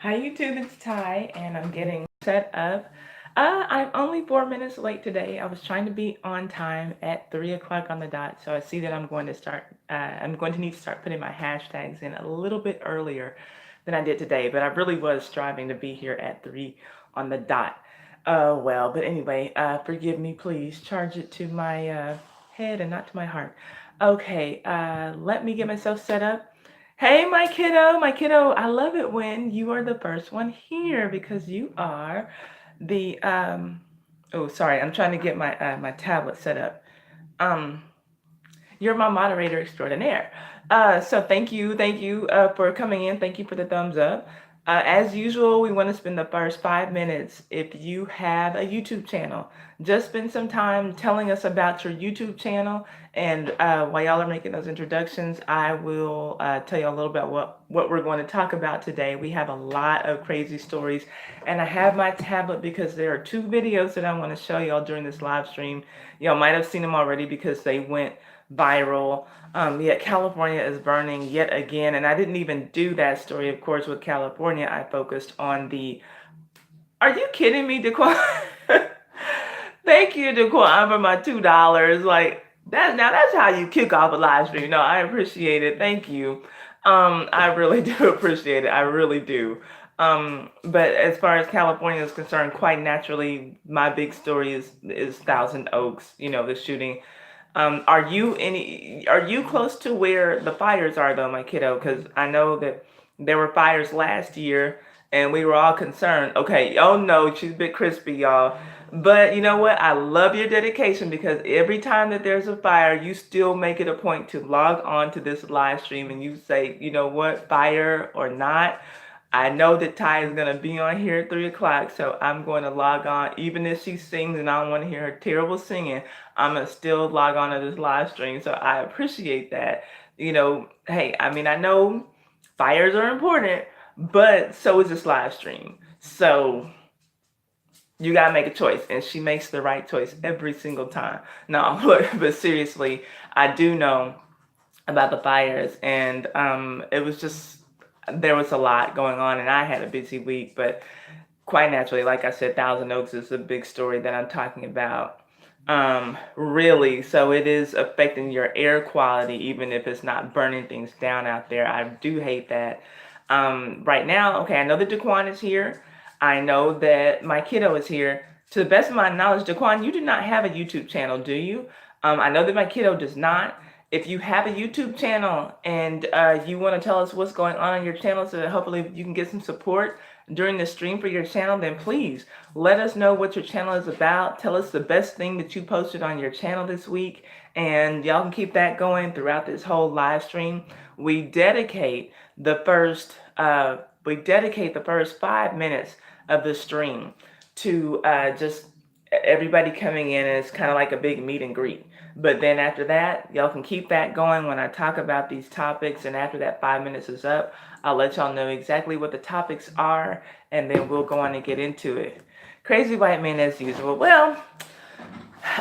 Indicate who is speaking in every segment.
Speaker 1: Hi YouTube, it's Ty, and I'm getting set up. I'm only 4 minutes late today. I was trying to be on time at 3 o'clock on the dot, so I see that I'm going to need to start putting my hashtags in a little bit earlier than I did today, but I really was striving to be here at 3 on the dot. But anyway, forgive me, please. Charge it to my head and not to my heart. Okay, let me get myself set up. Hey, my kiddo, I love it when you are the first one here because you are the oh, sorry, I'm trying to get my tablet set up. Um you're my moderator extraordinaire. So thank you for coming in. Thank you for the thumbs up. As usual, we want to spend the first 5 minutes. If you have a YouTube channel, just spend some time telling us about your YouTube channel. And while y'all are making those introductions, I will tell you a little about what we're going to talk about today. We have a lot of crazy stories, and I have my tablet because there are two videos that I want to show y'all during this live stream. Y'all might have seen them already because they went viral. Yet California is burning yet again. And I didn't even do that story, of course, with California. I focused on the. Are you kidding me, Daquan? Thank you, Daquan, for my $2. Like that. Now that's how you kick off a live stream. No, I appreciate it. Thank you. I really do appreciate it. I really do. But as far as California is concerned, quite naturally, my big story is Thousand Oaks. You know, the shooting. Are you close to where the fires are though, my kiddo? Because I know that there were fires last year and we were all concerned. Okay, oh no, she's a bit crispy, y'all. But you know what? I love your dedication because every time that there's a fire, you still make it a point to log on to this live stream and you say, you know what, fire or not, I know that Ty is going to be on here at 3 o'clock, so I'm going to log on. Even if she sings and I don't want to hear her terrible singing, I'm going to still log on to this live stream. So I appreciate that. You know, hey, I mean, I know fires are important, but so is this live stream. So you got to make a choice. And she makes the right choice every single time. No, but seriously, I do know about the fires, and it was just there was a lot going on, and I had a busy week, but quite naturally, like I said, Thousand Oaks is a big story that I'm talking about. Really, so it is affecting your air quality, even if it's not burning things down out there. I do hate that. Right now, okay, I know that Daquan is here. I know that my kiddo is here. To the best of my knowledge, Daquan, you do not have a YouTube channel, do you? I know that my kiddo does not. If you have a YouTube channel and you want to tell us what's going on your channel so that hopefully you can get some support during the stream for your channel, then please let us know what your channel is about. Tell us the best thing that you posted on your channel this week, and y'all can keep that going throughout this whole live stream. We dedicate the first 5 minutes of the stream to just everybody coming in, and it's kind of like a big meet and greet. But then after that, y'all can keep that going when I talk about these topics. And after that 5 minutes is up, I'll let y'all know exactly what the topics are, and then we'll go on and get into it. Crazy white men as usual. Well,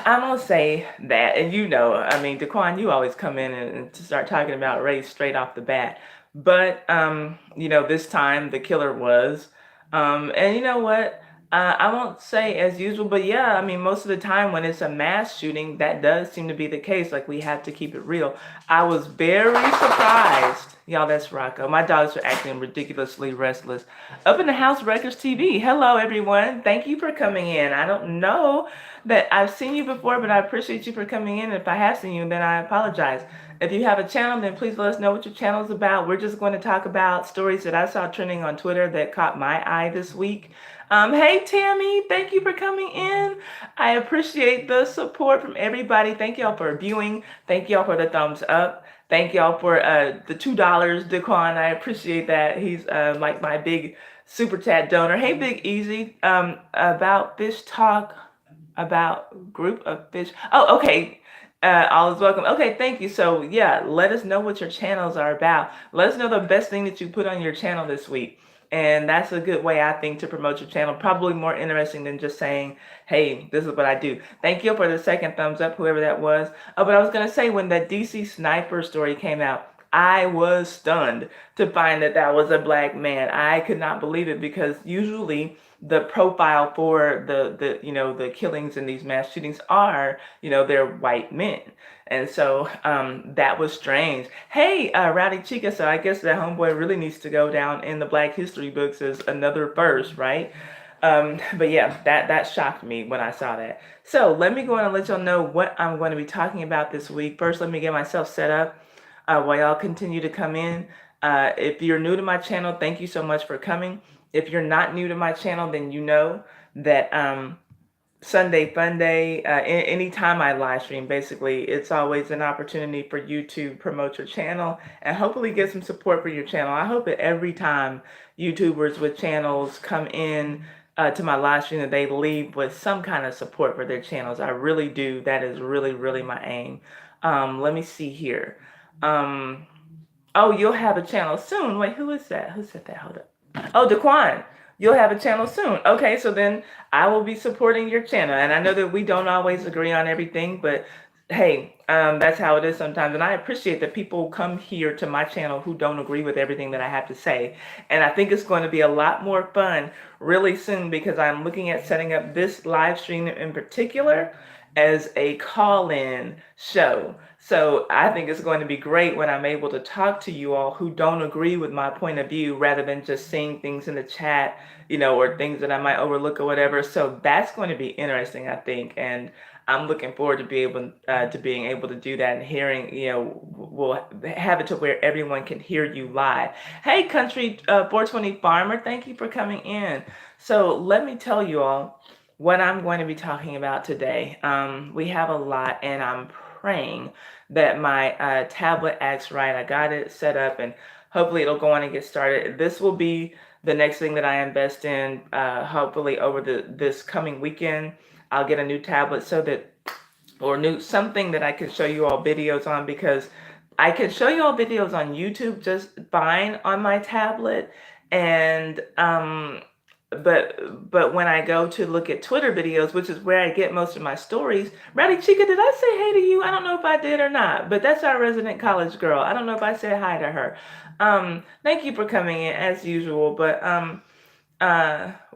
Speaker 1: I'm gonna say that, and you know, I mean, Daquan, you always come in and start talking about race straight off the bat. But you know, this time the killer was, and you know what? I won't say as usual, but yeah, I mean, most of the time when it's a mass shooting, that does seem to be the case. Like, we have to keep it real. I was very surprised. Y'all, that's Rocco. My dogs are acting ridiculously restless. Up in the House Records TV. Hello, everyone. Thank you for coming in. I don't know that I've seen you before, but I appreciate you for coming in. If I have seen you, then I apologize. If you have a channel, then please let us know what your channel is about. We're just going to talk about stories that I saw trending on Twitter that caught my eye this week. Hey, Tammy, thank you for coming in. I appreciate the support from everybody. Thank y'all for viewing. Thank y'all for the thumbs up. Thank y'all for the $2, Daquan. I appreciate that. He's like my big super chat donor. Hey, Big Easy, about fish talk, about group of fish. Oh, okay. All is welcome. Okay, thank you. So yeah, let us know what your channels are about. Let us know the best thing that you put on your channel this week. And that's a good way, I think, to promote your channel. Probably more interesting than just saying, hey, this is what I do. Thank you for the second thumbs up, whoever that was. Oh, but I was going to say, when the DC sniper story came out, I was stunned to find that that was a black man. I could not believe it because usually the profile for the killings and these mass shootings are, they're white men. And so that was strange. Hey, Rowdy Chica, so I guess that homeboy really needs to go down in the Black History books as another first, right? But yeah, that shocked me when I saw that. So let me go on and let y'all know what I'm going to be talking about this week. First, let me get myself set up while y'all continue to come in. If you're new to my channel, thank you so much for coming. If you're not new to my channel, then you know that Sunday Funday, anytime I live stream, basically, it's always an opportunity for you to promote your channel and hopefully get some support for your channel. I hope that every time YouTubers with channels come in to my live stream that they leave with some kind of support for their channels. I really do. That is really, really my aim. Let me see here. Um, oh, you'll have a channel soon. Wait, who is that? Who said that? Hold up. Oh, Daquan, you'll have a channel soon. Okay, so then I will be supporting your channel. And I know that we don't always agree on everything, but hey, that's how it is sometimes. And I appreciate that people come here to my channel who don't agree with everything that I have to say. And I think it's going to be a lot more fun really soon because I'm looking at setting up this live stream in particular as a call-in show. So I think it's going to be great when I'm able to talk to you all who don't agree with my point of view rather than just seeing things in the chat, or things that I might overlook or whatever. So that's going to be interesting, I think. And I'm looking forward to being able to do that and hearing, we'll have it to where everyone can hear you live. Hey, Country 420 Farmer, thank you for coming in. So let me tell you all what I'm going to be talking about today. We have a lot, and I'm praying that my tablet acts right. I got it set up, and hopefully it'll go on and get started. This will be the next thing that I invest in. Hopefully over this coming weekend, I'll get a new tablet or something that I can show you all videos on, because I can show you all videos on YouTube just fine on my tablet, and but when I go to look at Twitter videos, which is where I get most of my stories, Rowdy Chica, did I say hey to you? I don't know if I did or not, but that's our resident college girl. I don't know if I said hi to her. Thank you for coming in as usual, but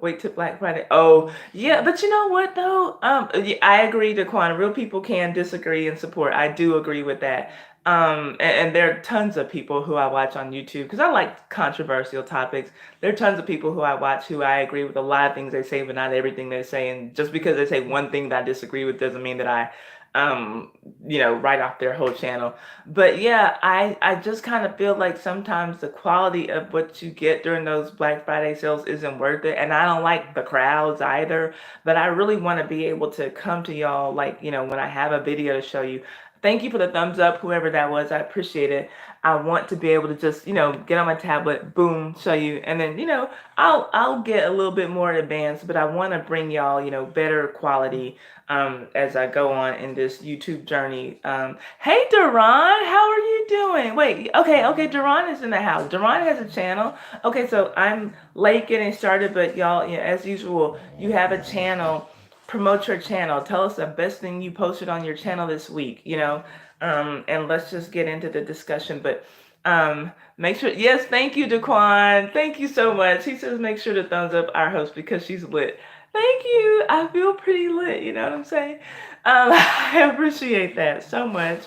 Speaker 1: wait till Black Friday. Oh, yeah, but you know what though? Yeah, I agree, Daquan. Real people can disagree and support. I do agree with that. And there are tons of people who I watch on YouTube because I like controversial topics. There are tons of people who I watch who I agree with a lot of things they say, but not everything they say. And just because they say one thing that I disagree with doesn't mean that I write off their whole channel. But yeah, I just kind of feel like sometimes the quality of what you get during those Black Friday sales isn't worth it. And I don't like the crowds either, but I really want to be able to come to y'all, like, when I have a video to show you. Thank you for the thumbs up, whoever that was. I appreciate it. I want to be able to just, get on my tablet, boom, show you, and then, I'll get a little bit more advanced, but I want to bring y'all, better quality as I go on in this YouTube journey. Hey, Duran, how are you doing? Wait, okay, Duran is in the house. Duran has a channel. Okay, so I'm late getting started, but y'all, as usual, you have a channel. Promote your channel. Tell us the best thing you posted on your channel this week, and let's just get into the discussion. But make sure, yes, thank you, Daquan. Thank you so much. He says make sure to thumbs up our host because she's lit. Thank you. I feel pretty lit, you know what I'm saying? I appreciate that so much.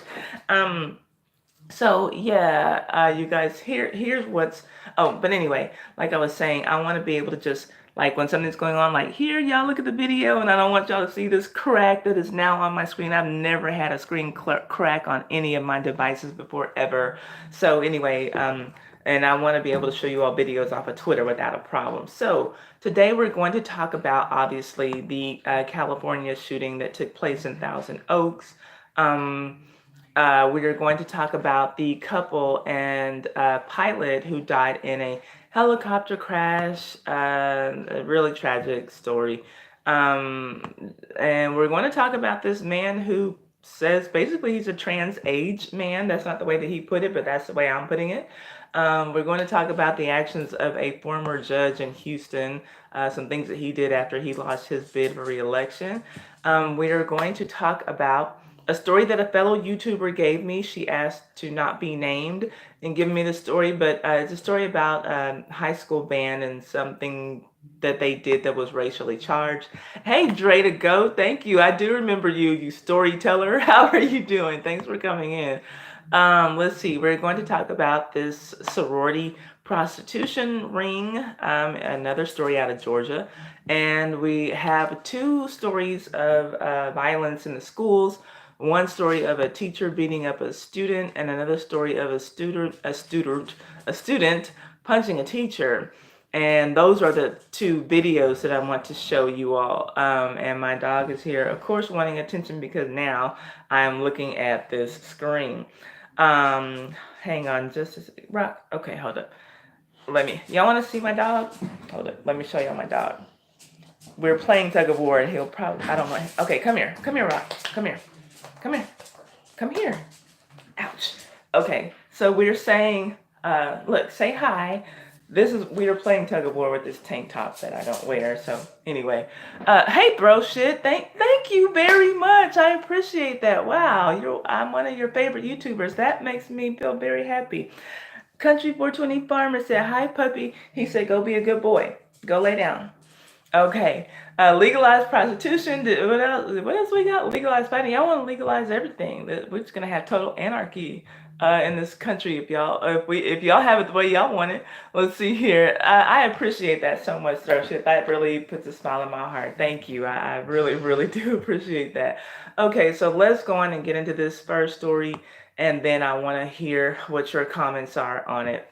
Speaker 1: So yeah, you guys, here's what's, but anyway, like I was saying, I want to be able to just, like, when something's going on, like, here, y'all look at the video, and I don't want y'all to see this crack that is now on my screen. I've never had a screen crack on any of my devices before, ever. So anyway, and I want to be able to show you all videos off of Twitter without a problem. So today we're going to talk about, obviously, the California shooting that took place in Thousand Oaks. We are going to talk about the couple and pilot who died in a helicopter crash, a really tragic story. And we're going to talk about this man who says basically he's a trans age man. That's not the way that he put it, but that's the way I'm putting it. We're going to talk about the actions of a former judge in Houston, some things that he did after he lost his bid for re-election. We are going to talk about a story that a fellow YouTuber gave me. She asked to not be named and give me the story, but it's a story about a high school band and something that they did that was racially charged. Hey, Dre to go. Thank you. I do remember you, you storyteller. How are you doing? Thanks for coming in. Let's see. We're going to talk about this sorority prostitution ring, another story out of Georgia. And we have two stories of violence in the schools. One story of a teacher beating up a student, and another story of a student punching a teacher. And those are the two videos that I want to show you all. And my dog is here, of course, wanting attention because now I'm looking at this screen. Hang on just a second. Rock. Okay, hold up. Y'all want to see my dog? Hold up. Let me show y'all my dog. We're playing tug of war and he'll probably, I don't know. Okay, come here. Come here, Rock. Come here. Come here. Come here. Ouch. Okay, so we're saying, look, say hi. We are playing tug of war with this tank top that I don't wear. So anyway, hey bro, shit. Thank you very much. I appreciate that. Wow, I'm one of your favorite YouTubers. That makes me feel very happy. Country 420 Farmer said, hi puppy. He said, go be a good boy. Go lay down. Okay. Legalized prostitution. What else? What else we got? Legalized fighting. Y'all want to legalize everything. We're just gonna have total anarchy in this country if y'all have it the way y'all want it. Let's see here. I appreciate that so much, Starship. That really puts a smile on my heart. Thank you. I really, really do appreciate that. Okay, so let's go on and get into this first story, and then I want to hear what your comments are on it.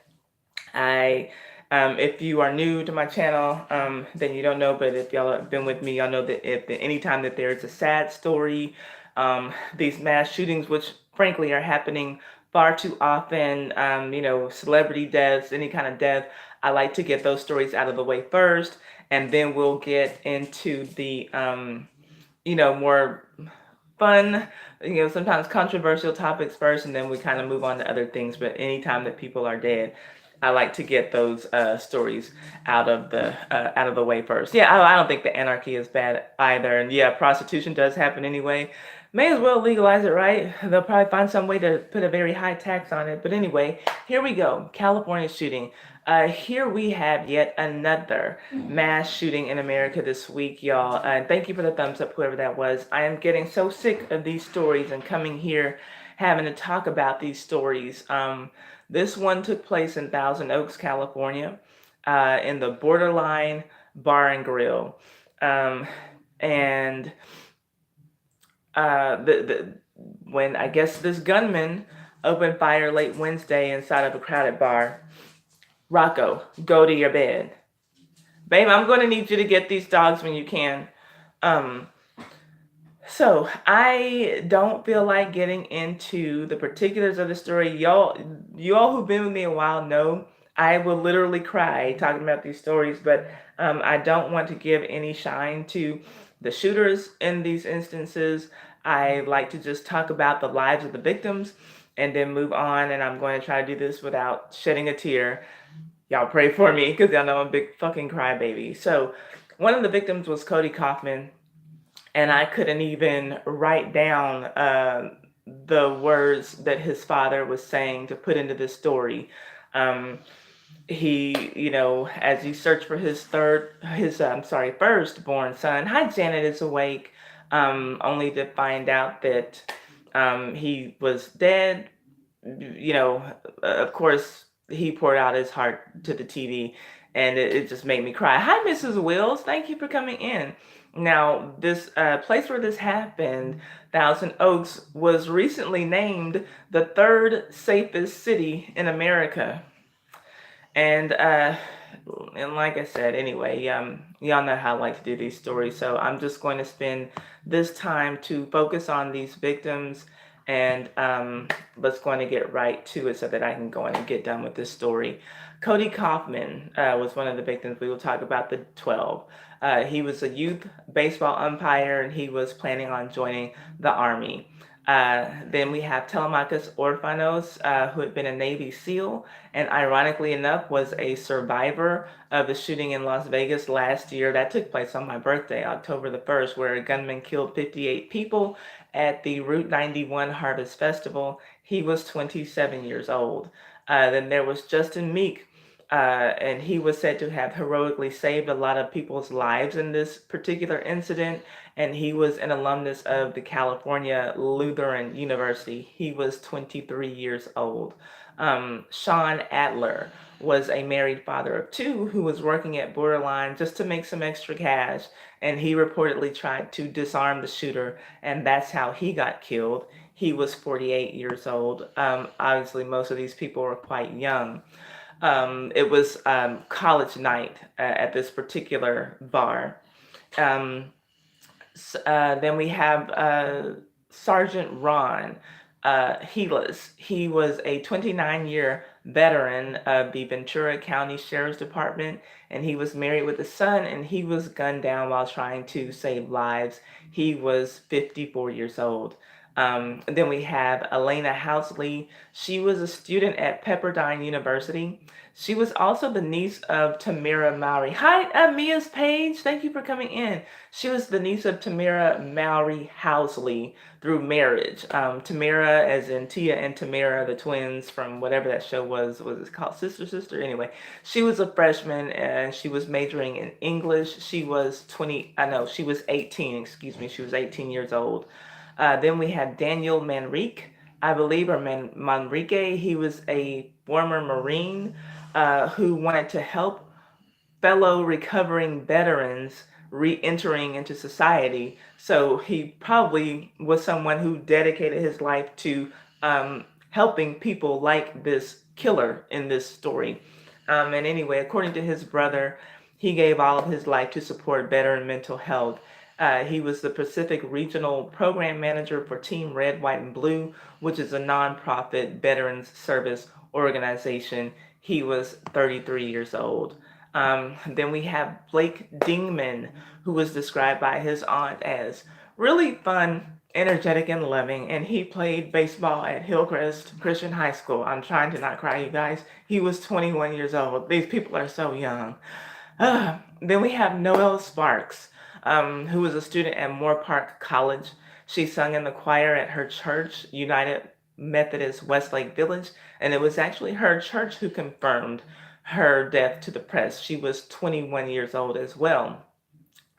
Speaker 1: If you are new to my channel, then you don't know, but if y'all have been with me, y'all know that if anytime that there's a sad story, these mass shootings, which frankly are happening far too often, celebrity deaths, any kind of death, I like to get those stories out of the way first, and then we'll get into the, more fun, sometimes controversial topics first, and then we kind of move on to other things. But anytime that people are dead, I like to get those stories out of the way first. Yeah, I don't think the anarchy is bad either. And yeah, prostitution does happen anyway. May as well legalize it, right? They'll probably find some way to put a very high tax on it. But anyway, here we go. California shooting. Here we have yet another mass shooting in America this week, y'all. And thank you for the thumbs up, whoever that was. I am getting so sick of these stories and coming here having to talk about these stories. This one took place in Thousand Oaks, California, in the Borderline Bar and Grill. And when I guess this gunman opened fire late Wednesday inside of a crowded bar. Rocco, go to your bed. Babe, I'm going to need you to get these dogs when you can. So I don't feel like getting into the particulars of the story. You all who've been with me a while know I will literally cry talking about these stories, but I don't want to give any shine to the shooters in these instances. I like to just talk about the lives of the victims and then move on, and I'm going to try to do this without shedding a tear. Y'all pray for me because y'all know I'm a big fucking crybaby. So one of the victims was Cody Kaufman, and I couldn't even write down the words that his father was saying to put into this story. He, as he searched for his firstborn son. Hi, Janet is awake. Only to find out that he was dead. Of course, he poured out his heart to the TV, and it just made me cry. Hi, Mrs. Wills. Thank you for coming in. Now, this place where this happened, Thousand Oaks, was recently named the third safest city in America. And like I said, anyway, y'all know how I like to do these stories. So I'm just going to spend this time to focus on these victims, and let's go on and get right to it so that I can go on and get done with this story. Cody Kaufman was one of the victims. We will talk about the 12. He was a youth baseball umpire, and he was planning on joining the Army. Then we have Telemachus Orphanos, who had been a Navy SEAL and ironically enough was a survivor of the shooting in Las Vegas last year. That took place on my birthday, October the 1st, where a gunman killed 58 people at the Route 91 Harvest Festival. He was 27 years old. Then there was Justin Meek, and he was said to have heroically saved a lot of people's lives in this particular incident. And he was an alumnus of the California Lutheran University. He was 23 years old. Sean Adler was a married father of two who was working at Borderline just to make some extra cash. And he reportedly tried to disarm the shooter, and that's how he got killed. He was 48 years old. Obviously, most of these people were quite young. It was college night at this particular bar. Um, then we have Sergeant Ron Helas. He was a 29-year veteran of the Ventura County Sheriff's Department, and he was married with a son, and he was gunned down while trying to save lives. He was 54 years old. Then we have Elena Housley. She was a student at Pepperdine University. She was also the niece of Tamara Mowry. Hi, Mia's Page. Thank you for coming in. She was the niece of Tamara Mowry Housley through marriage. Tamara, as in Tia and Tamara, the twins from whatever that show was it called Sister Sister? Anyway, she was a freshman and she was majoring in English. She was 18, excuse me. She was 18 years old. Then we have Daniel Manrique, I believe, or Manrique. He was a former Marine who wanted to help fellow recovering veterans re-entering into society. So he probably was someone who dedicated his life to helping people like this killer in this story. And anyway, according to his brother, he gave all of his life to support veteran mental health. He was the Pacific Regional Program Manager for Team Red, White, and Blue, which is a nonprofit veterans service organization. He was 33 years old. Then we have Blake Dingman, who was described by his aunt as really fun, energetic, and loving. And he played baseball at Hillcrest Christian High School. I'm trying to not cry, you guys. He was 21 years old. These people are so young. Then we have Noelle Sparks, who was a student at Moore Park College. She sung in the choir at her church, United Methodist Westlake Village, and it was actually her church who confirmed her death to the press. She was 21 years old as well.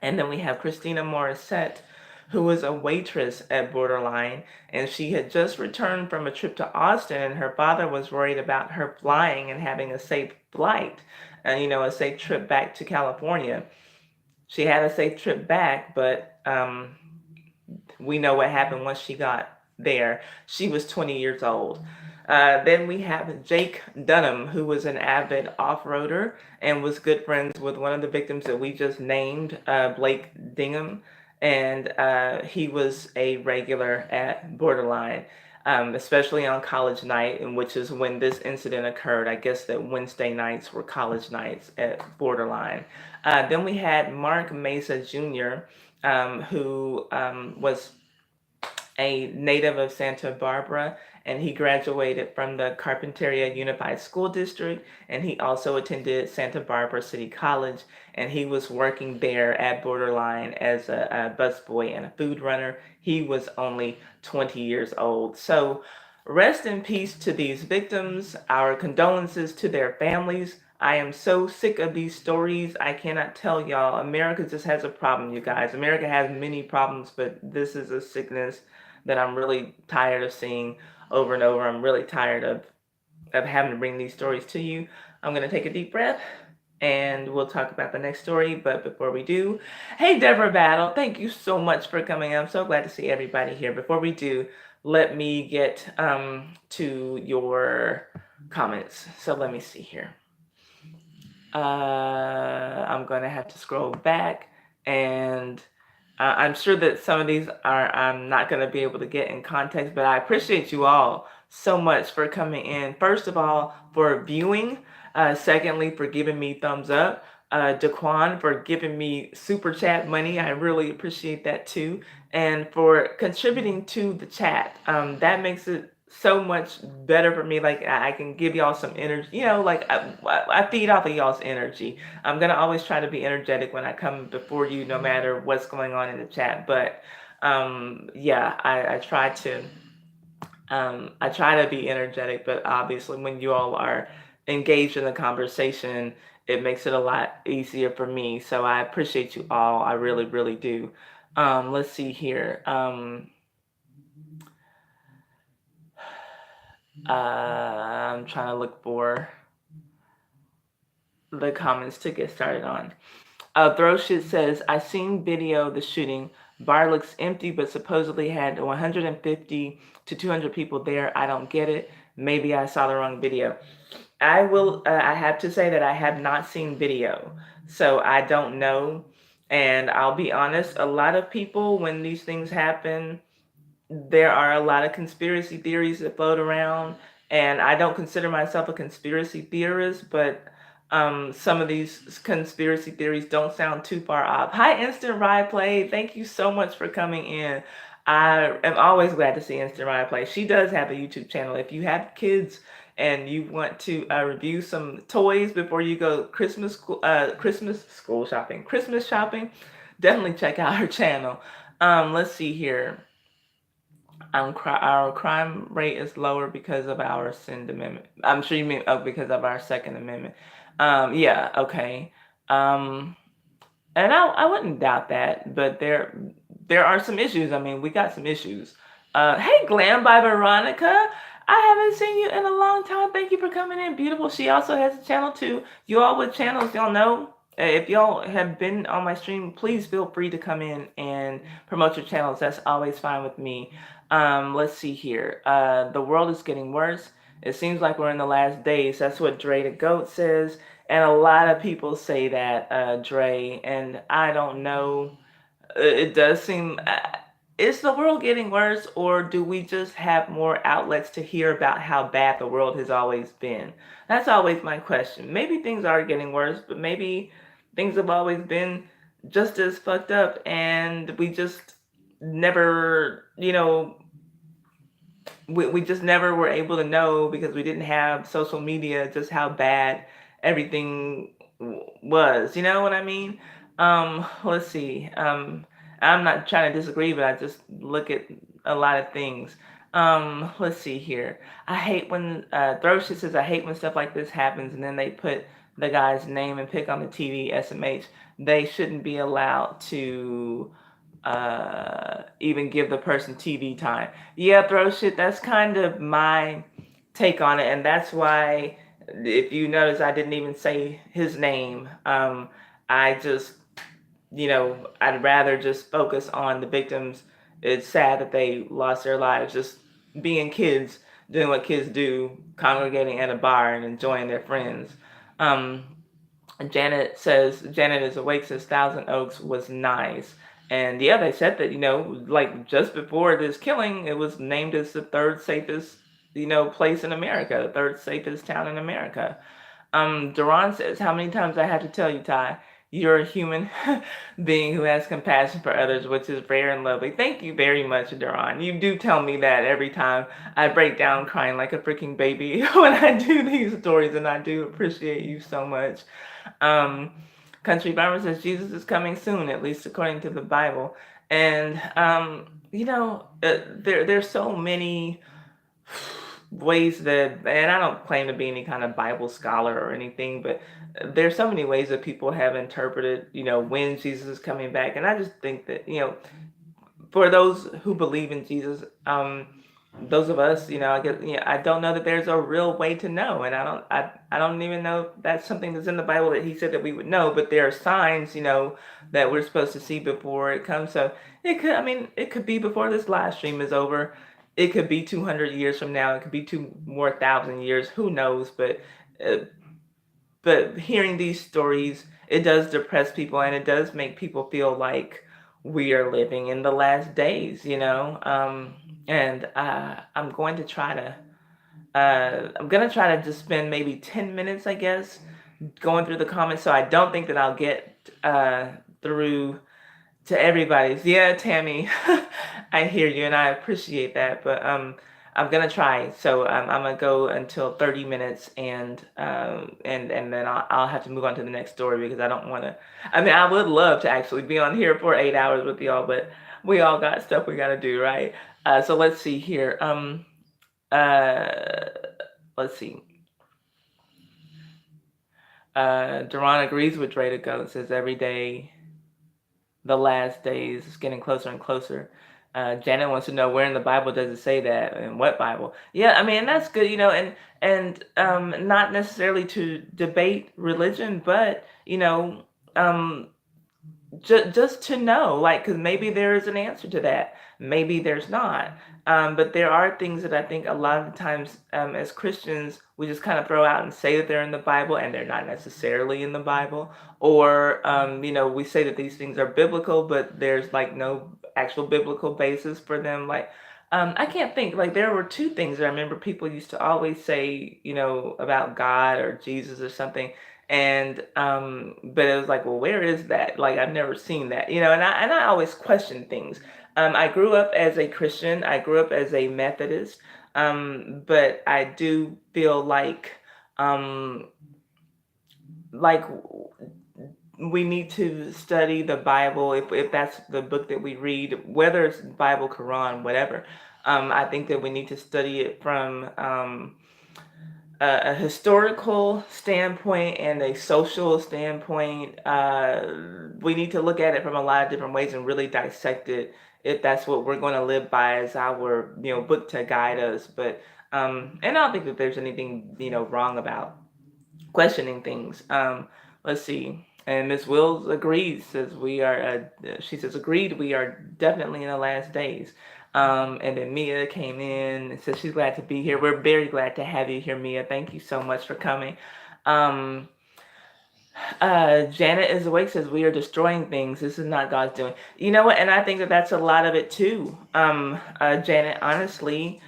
Speaker 1: And then we have Christina Morissette, who was a waitress at Borderline, and she had just returned from a trip to Austin, and her father was worried about her flying and having a safe flight, and a safe trip back to California. She had a safe trip back, but we know what happened once she got there. She was 20 years old. Then we have Jake Dunham, who was an avid off-roader and was good friends with one of the victims that we just named, Blake Dingham. And he was a regular at Borderline, especially on college night, and which is when this incident occurred. I guess that Wednesday nights were college nights at Borderline. Then we had Mark Mesa Jr., who was a native of Santa Barbara, and he graduated from the Carpinteria Unified School District, and he also attended Santa Barbara City College, and he was working there at Borderline as a busboy and a food runner. He was only 20 years old. So rest in peace to these victims. Our condolences to their families. I am so sick of these stories. I cannot tell y'all. America just has a problem, you guys. America has many problems, but this is a sickness that I'm really tired of seeing over and over. I'm really tired of having to bring these stories to you. I'm going to take a deep breath and we'll talk about the next story. But before we do, hey, Deborah Battle, thank you so much for coming. I'm so glad to see everybody here. Before we do, let me get to your comments. So let me see here. I'm going to have to scroll back, and I'm sure that some of these I'm not going to be able to get in context, but I appreciate you all so much for coming in. First of all, for viewing. Secondly, for giving me thumbs up. Daquan for giving me super chat money. I really appreciate that too. And for contributing to the chat. That makes it so much better for me. Like I can give y'all some energy. Like I feed off of y'all's energy. I'm gonna always try to be energetic when I come before you, no matter what's going on in the chat. But yeah, I try to be energetic, but obviously, when you all are engaged in the conversation, it makes it a lot easier for me. So I appreciate you all. I really, really do. Let's see here. I'm trying to look for the comments to get started on. Throw Shit says, I seen video of the shooting. Bar looks empty, but supposedly had 150 to 200 people there. I don't get it. Maybe I saw the wrong video. I will. I have to say that I have not seen video, so I don't know. And I'll be honest. A lot of people, when these things happen, there are a lot of conspiracy theories that float around, and I don't consider myself a conspiracy theorist, but some of these conspiracy theories don't sound too far off. Hi, Instant Ride Play. Thank you so much for coming in. I am always glad to see Instant Ride Play. She does have a YouTube channel. If you have kids and you want to review some toys before you go Christmas shopping, definitely check out her channel. Let's see here. Our crime rate is lower because of our Second Amendment. I'm sure you mean because of our Second Amendment. Yeah, okay. Um, and I wouldn't doubt that, but there are some issues. I mean, we got some issues. Hey, Glam by Veronica. I haven't seen you in a long time. Thank you for coming in. Beautiful. She also has a channel too. You all with channels, y'all know. If y'all have been on my stream, please feel free to come in and promote your channels. That's always fine with me. Let's see here. The world is getting worse. It seems like we're in the last days. That's what Dre the Goat says. And a lot of people say that, Dre, and I don't know. It does seem. Is the world getting worse, or do we just have more outlets to hear about how bad the world has always been? That's always my question. Maybe things are getting worse, but maybe things have always been just as fucked up, and we just never, we just never were able to know because we didn't have social media just how bad everything was. You know what I mean? Let's see. I'm not trying to disagree, but I just look at a lot of things. Let's see here. I hate when Throshit says I hate when stuff like this happens and then they put the guy's name and pick on the TV SMH. They shouldn't be allowed to even give the person TV time. Yeah, throw shit. That's kind of my take on it, and that's why, if you notice, I didn't even say his name. I just, I'd rather just focus on the victims. It's sad that they lost their lives just being kids, doing what kids do, congregating at a bar and enjoying their friends. Um, Janet says Janet is awake since Thousand Oaks was nice. And yeah, they said that, like just before this killing, it was named as the third safest, place in America, the third safest town in America. Duran says, how many times I have to tell you, Ty, you're a human being who has compassion for others, which is rare and lovely. Thank you very much, Duran. You do tell me that every time I break down crying like a freaking baby when I do these stories, and I do appreciate you so much. Um, Country Farmer says Jesus is coming soon, at least according to the Bible. And there's so many ways that, and I don't claim to be any kind of Bible scholar or anything, but there's so many ways that people have interpreted, when Jesus is coming back. And I just think that, for those who believe in Jesus, those of us, I guess, I don't know that there's a real way to know, and I don't even know if that's something that's in the Bible that he said that we would know. But there are signs, that we're supposed to see before it comes. So it could be before this live stream is over. It could be 200 years from now. It could be 2,000 more years. Who knows? Uh, but hearing these stories, it does depress people, and it does make people feel like we are living in the last days, and I'm going to try to I'm gonna try to just spend maybe 10 minutes, I guess, going through the comments, so I don't think that I'll get through to everybody's. Yeah, Tammy, I hear you and I appreciate that, but I'm gonna try. So I'm gonna go until 30 minutes, and then I'll have to move on to the next story because I don't want to. I mean, I would love to actually be on here for 8 hours with y'all, but we all got stuff we gotta do, right? So let's see here. Uh, let's see. Duran agrees with Dre to go. It says every day the last days is getting closer and closer. Janet wants to know where in the Bible does it say that, and what Bible? Yeah, I mean that's good, and not necessarily to debate religion, but um, just to know, like, because maybe there is an answer to that, maybe there's not. But there are things that I think a lot of the times, as Christians, we just kind of throw out and say that they're in the Bible, and they're not necessarily in the Bible. Or we say that these things are biblical, but there's like no actual biblical basis for them. Like, I can't think, like, there were two things that I remember people used to always say, about God or Jesus or something. And but it was like, well, where is that? Like, I've never seen that, and I always question things. I grew up as a Christian, I grew up as a Methodist, but I do feel um like we need to study the Bible, if that's the book that we read, whether it's Bible, Quran, whatever. I think that we need to study it from a historical standpoint and a social standpoint. We need to look at it from a lot of different ways and really dissect it if that's what we're going to live by as our book to guide us. But and I don't think that there's anything wrong about questioning things. Let's see. And Miss Wills agrees. Says we are. She says agreed. We are definitely in the last days. And then Mia came in and says she's glad to be here. We're very glad to have you here, Mia. Thank you so much for coming. Um, Janet is awake. Says we are destroying things. This is not God's doing. You know what? And I think that that's a lot of it too. Janet, honestly,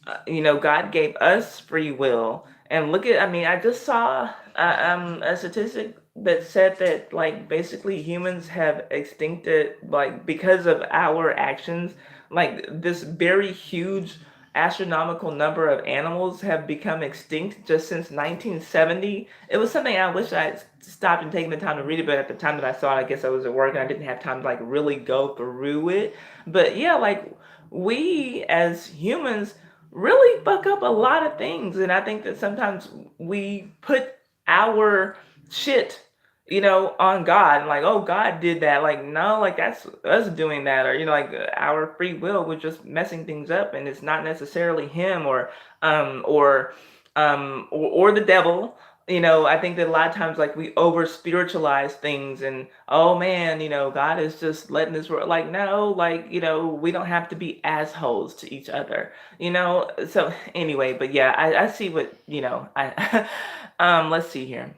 Speaker 1: God gave us free will. And look at, I mean, I just saw a statistic that said that, like, basically humans have extincted, like, because of our actions, like, this very huge astronomical number of animals have become extinct just since 1970. It was something I wish I had stopped and taken the time to read it, but at the time that I saw it, I guess I was at work and I didn't have time to, like, really go through it. But yeah, like, we as humans really fuck up a lot of things. And I think that sometimes we put our shit, on God. Like, oh, God did that. Like, no, like that's us doing that. Or, like our free will was just messing things up. And it's not necessarily him or the devil. I think that a lot of times, like, we over spiritualize things, and oh man, God is just letting this world, like, no, like, we don't have to be assholes to each other, so anyway. But yeah, I see what, I let's see here.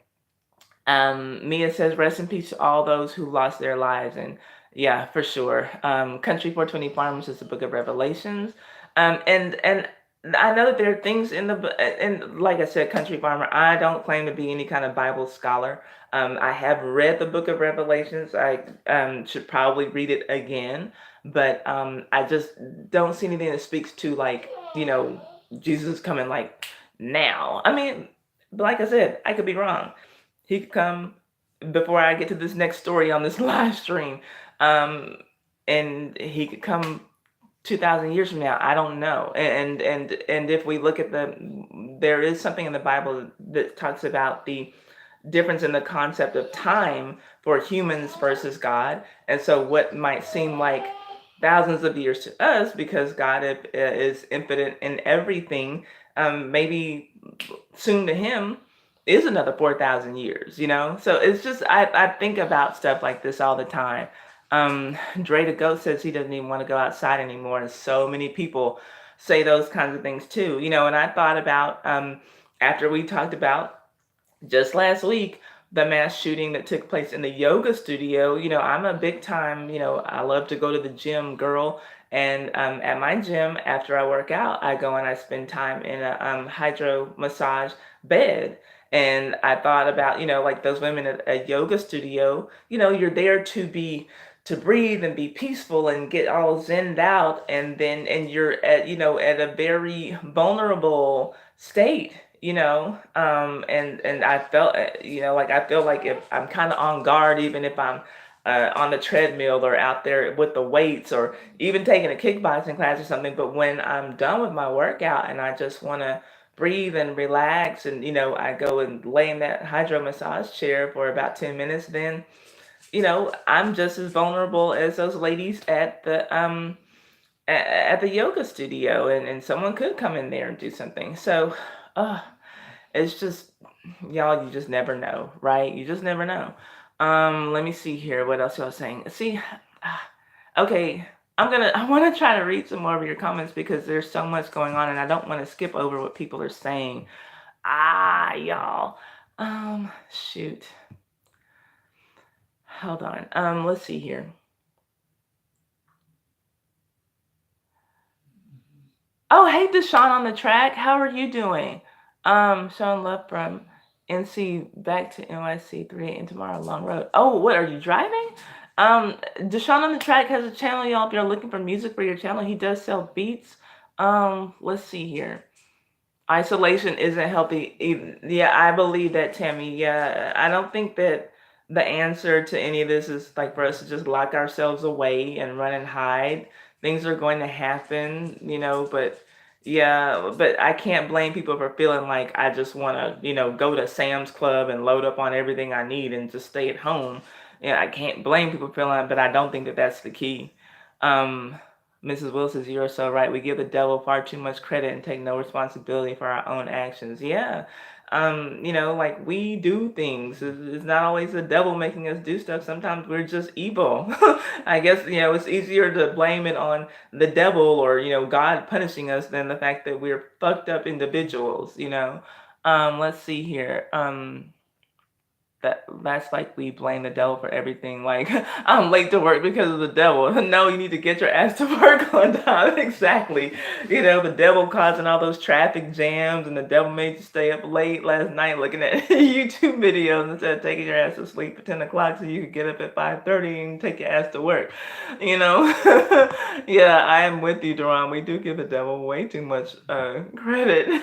Speaker 1: Mia says, rest in peace to all those who lost their lives. And yeah, for sure. Country 420 Farmers is the book of Revelations. And I know that there are things in the book, and like I said, Country Farmer, I don't claim to be any kind of Bible scholar. I have read the book of Revelations. I should probably read it again, but I just don't see anything that speaks to, like, Jesus coming, like, now. I mean, but like I said, I could be wrong. He could come before I get to this next story on this live stream. And he could come 2,000 years from now. I don't know. And if we look at there is something in the Bible that talks about the difference in the concept of time for humans versus God. And so what might seem like thousands of years to us, because God is infinite in everything, maybe soon to him is another 4,000 years, So it's just, I think about stuff like this all the time. Dre the Goat says he doesn't even want to go outside anymore. And so many people say those kinds of things too, and I thought about, after we talked about just last week, the mass shooting that took place in the yoga studio. I'm a big time, I love to go to the gym girl. And at my gym, after I work out, I go and I spend time in a hydro massage bed. And I thought about, like those women at a yoga studio, you're there to breathe and be peaceful and get all zenned out, and you're at a very vulnerable state, and I felt, like I feel like if I'm kind of on guard, even if I'm on the treadmill or out there with the weights or even taking a kickboxing class or something. But when I'm done with my workout and I just want to breathe and relax, and I go and lay in that hydro massage chair for about 10 minutes, then I'm just as vulnerable as those ladies at the yoga studio, and someone could come in there and do something. So uh it's just, y'all, you just never know, right? You just never know. Let me see here what else y'all saying. See, okay, I want to try to read some more of your comments because there's so much going on and I don't want to skip over what people are saying. Y'all. Shoot. Hold on. Let's see here. Oh, hey, Deshaun on the track. How are you doing? Sean left from NC back to NYC 3 a.m. tomorrow, long road. Oh, what are you driving? Deshaun on the track has a channel, y'all. If you're looking for music for your channel, he does sell beats. Let's see here. Isolation isn't healthy either. Yeah, I believe that, Tammy. Yeah, I don't think that the answer to any of this is like for us to just lock ourselves away and run and hide. Things are going to happen, but yeah, but I can't blame people for feeling like I just want to, go to Sam's Club and load up on everything I need and just stay at home. Yeah, I can't blame people for feeling that, but I don't think that that's the key. Um, Mrs. Will says, "You're so right. We give the devil far too much credit and take no responsibility for our own actions." Yeah. Like we do things. It's not always the devil making us do stuff. Sometimes we're just evil. I guess, it's easier to blame it on the devil or, God punishing us than the fact that we're fucked up individuals. Let's see here. That's like we blame the devil for everything. Like, I'm late to work because of the devil. No, you need to get your ass to work on time. Exactly. The devil causing all those traffic jams, and the devil made you stay up late last night looking at YouTube videos instead of taking your ass to sleep at 10 o'clock so you could get up at 5:30 and take your ass to work. you know Yeah, I am with you, Duran. We do give the devil way too much credit.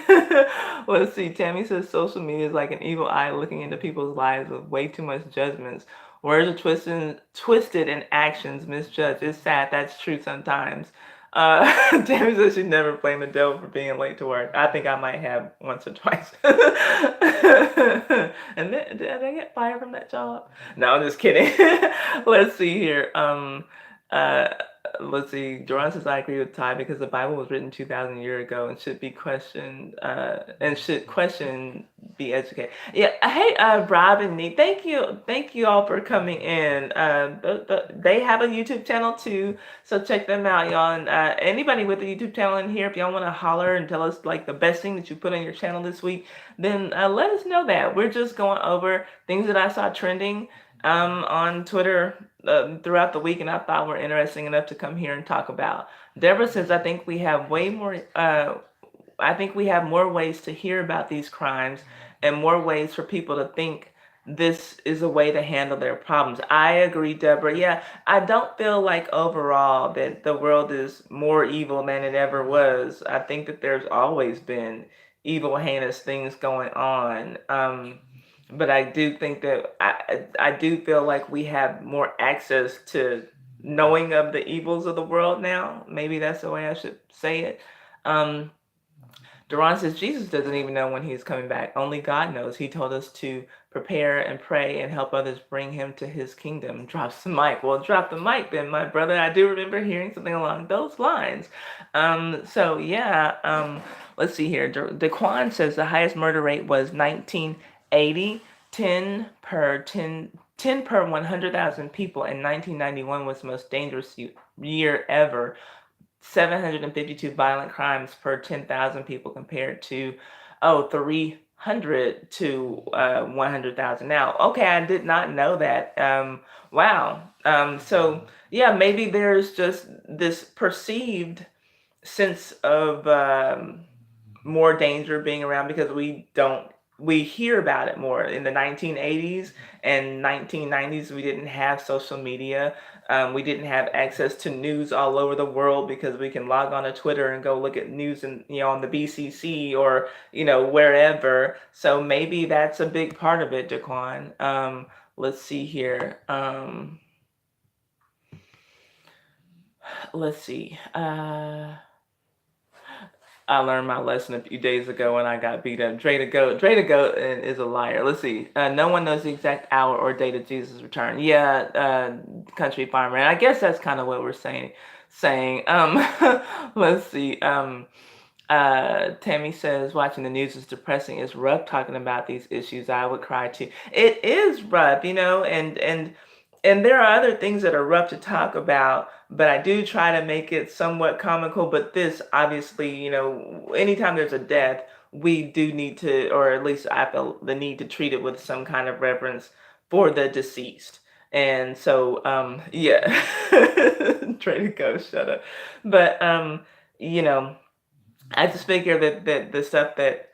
Speaker 1: Let's see. Tammy says social media is like an evil eye looking into people's lives with way too much judgments. Words are twisted and actions misjudged. It's sad. That's true sometimes. Tammy says she never blamed the devil for being late to work. I think I might have once or twice. And then, did I get fired from that job? No, I'm just kidding. Let's see here. Uh, let's see. Duran says I agree with Ty because the Bible was written 2,000 years ago and should be questioned. And should question be educated. Yeah. Hey, Rob and Nee, thank you all for coming in. They have a YouTube channel too, so check them out, y'all. And anybody with a YouTube channel in here, if y'all want to holler and tell us like the best thing that you put on your channel this week, then let us know that. We're just going over things that I saw trending on Twitter throughout the week, and I thought were interesting enough to come here and talk about. Deborah says, I think we have way more. I think we have more ways to hear about these crimes and more ways for people to think this is a way to handle their problems. I agree, Deborah. Yeah, I don't feel like overall that the world is more evil than it ever was. I think that there's always been evil, heinous things going on. But I do think that I do feel like we have more access to knowing of the evils of the world now. Maybe that's the way I should say it. Um, Duran says Jesus doesn't even know when he's coming back. Only God knows. He told us to prepare and pray and help others bring him to his kingdom. Drops the mic. Well, drop the mic then, my brother. I do remember hearing something along those lines. So yeah, let's see here. Daquan says the highest murder rate was 1980, 10 per 100,000 people, and 1991 was the most dangerous year ever. 752 violent crimes per 10,000 people compared to 300 to 100,000. Now, okay, I did not know that. Wow. So yeah, maybe there's just this perceived sense of more danger being around because we don't we hear about it more. In the 1980s and 1990s, we didn't have social media. We didn't have access to news all over the world because we can log on to Twitter and go look at news and on the BCC or wherever. So maybe that's a big part of it, Daquan. Let's see here. Let's see. I learned my lesson a few days ago when I got beat up. Dre the goat is a liar. Let's see. No one knows the exact hour or date of Jesus' return. Yeah, country farmer. And I guess that's kind of what we're saying. Let's see. Tammy says watching the news is depressing. It's rough talking about these issues. I would cry too. It is rough, and there are other things that are rough to talk about, but I do try to make it somewhat comical. But this, obviously, anytime there's a death, we do need to, or at least I feel the need to treat it with some kind of reverence for the deceased. And so, yeah, try to go, shut up. But, you know, I just figure that the stuff that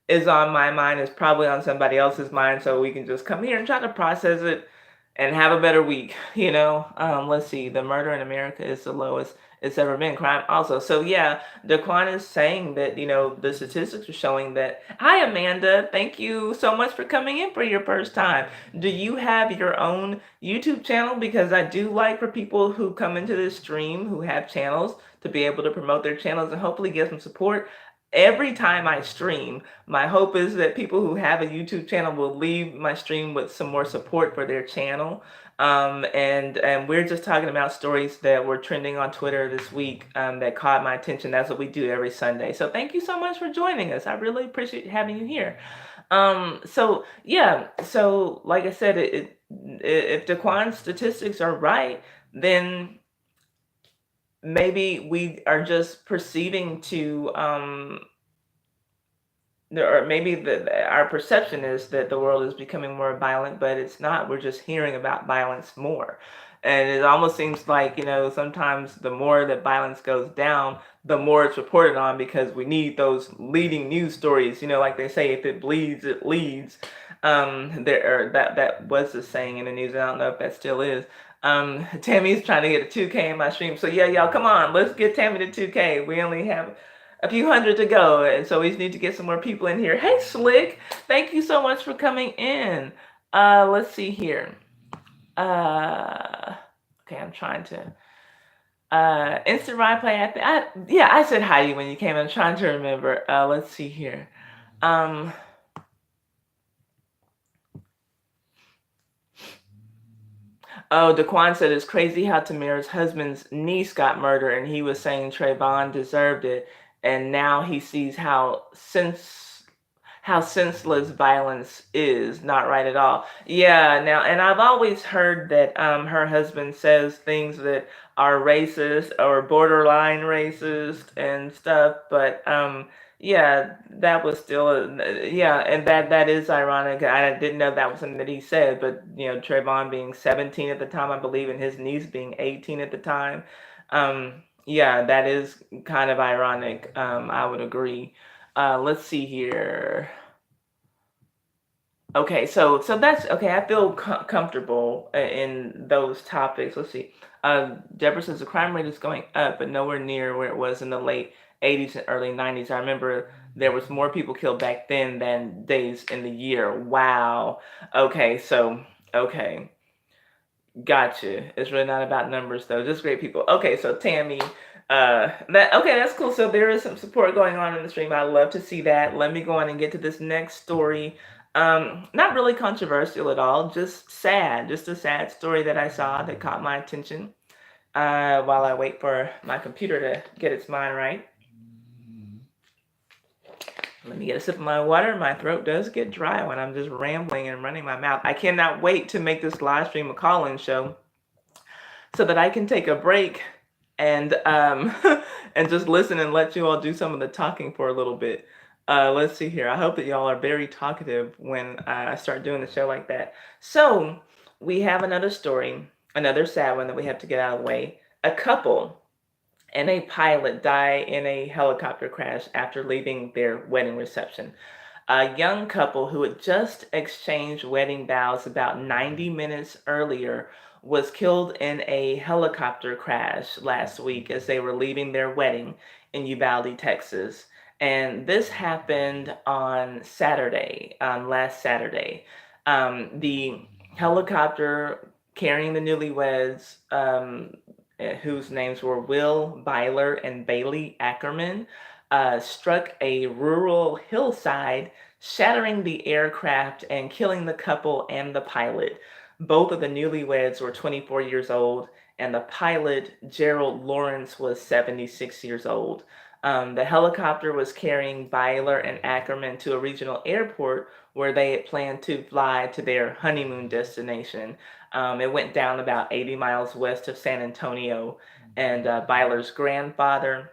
Speaker 1: is on my mind is probably on somebody else's mind, so we can just come here and try to process it and have a better week. Let's see. The murder in America is the lowest it's ever been. Crime also. So yeah, Daquan is saying that the statistics are showing that. Hi, Amanda. Thank you so much for coming in for your first time. Do you have your own YouTube channel? Because I do like for people who come into this stream who have channels to be able to promote their channels and hopefully get some support. Every time I stream, my hope is that people who have a YouTube channel will leave my stream with some more support for their channel. And we're just talking about stories that were trending on Twitter this week that caught my attention. That's what we do every Sunday. So thank you so much for joining us. I really appreciate having you here. So yeah, so like I said, if Daquan's statistics are right, then maybe we are just perceiving to or maybe our perception is that the world is becoming more violent, but it's not. We're just hearing about violence more. And it almost seems like, sometimes the more that violence goes down, the more it's reported on because we need those leading news stories. Like they say, if it bleeds, it leads. That was the saying in the news. I don't know if that still is. Tammy's trying to get a 2K in my stream. So yeah, y'all, come on, let's get Tammy to 2K. We only have a few hundred to go, and so we need to get some more people in here. Hey, Slick, thank you so much for coming in. Let's see here. Okay, I'm trying to. Instant replay. I said hi to you when you came. I'm trying to remember. Let's see here. Oh, Daquan said it's crazy how Tamira's husband's niece got murdered, and he was saying Trayvon deserved it, and now he sees how senseless violence is. Not right at all. Yeah, now, and I've always heard that her husband says things that are racist or borderline racist and stuff, but yeah, that was still yeah, and that is ironic. I didn't know that was something that he said, but Trayvon being 17 at the time, I believe, and his niece being 18 at the time. Yeah, that is kind of ironic. I would agree. Let's see here. Okay, so that's okay. I feel comfortable in those topics. Let's see. Deborah says the crime rate is going up, but nowhere near where it was in the late 80s and early 90s. I remember there was more people killed back then than days in the year. Wow. Okay, okay. Gotcha. It's really not about numbers though. Just great people. Okay, so Tammy, that's cool. So there is some support going on in the stream. I love to see that. Let me go on and get to this next story. Not really controversial at all. Just sad. Just a sad story that I saw that caught my attention. While I wait for my computer to get its mind right. Let me get a sip of my water. My throat does get dry when I'm just rambling and running my mouth. I cannot wait to make this live stream a call-in show so that I can take a break and and just listen and let you all do some of the talking for a little bit. Let's see here. I hope that y'all are very talkative when I start doing the show like that. So we have another story, another sad one that we have to get out of the way. A couple and a pilot die in a helicopter crash after leaving their wedding reception. A young couple who had just exchanged wedding vows about 90 minutes earlier was killed in a helicopter crash last week as they were leaving their wedding in Uvalde, Texas. And this happened on Saturday, last Saturday. The helicopter carrying the newlyweds, whose names were Will Byler and Bailey Ackerman, struck a rural hillside, shattering the aircraft and killing the couple and the pilot. Both of the newlyweds were 24 years old, and the pilot, Gerald Lawrence, was 76 years old. The helicopter was carrying Byler and Ackerman to a regional airport where they had planned to fly to their honeymoon destination. It went down about 80 miles west of San Antonio, and Byler's grandfather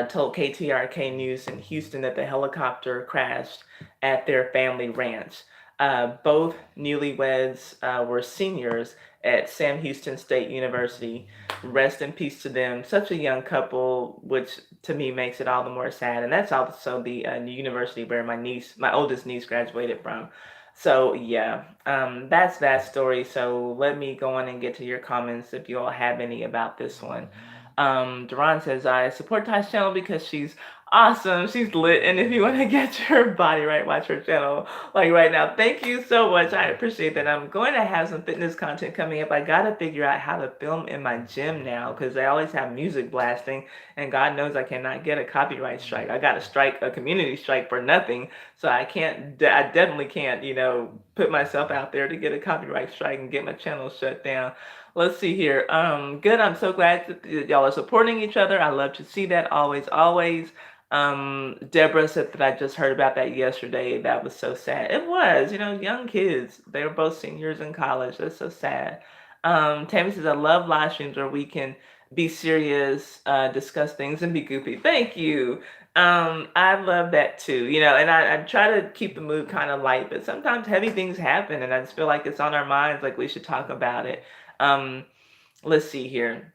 Speaker 1: told KTRK News in Houston that the helicopter crashed at their family ranch. Both newlyweds were seniors at Sam Houston State University. Rest in peace to them. Such a young couple, which to me makes it all the more sad. And that's also the university where my oldest niece, graduated from. So yeah, that's that story. So let me go on and get to your comments if you all have any about this one. Duran says, I support Ty's channel because she's awesome. She's lit. And if you want to get your body right, watch her channel like right now. Thank you so much. I appreciate that. I'm going to have some fitness content coming up. I got to figure out how to film in my gym now because they always have music blasting. And God knows I cannot get a copyright strike. I got to strike a community strike for nothing. So I definitely can't, put myself out there to get a copyright strike and get my channel shut down. Let's see here. Good. I'm so glad that y'all are supporting each other. I love to see that always, always. Deborah said that I just heard about that yesterday. That was so sad. It was, young kids. They were both seniors in college. That's so sad. Tammy says, I love live streams where we can be serious, discuss things, and be goofy. Thank you. I love that too, and I try to keep the mood kind of light, but sometimes heavy things happen, and I just feel like it's on our minds, like we should talk about it. Let's see here.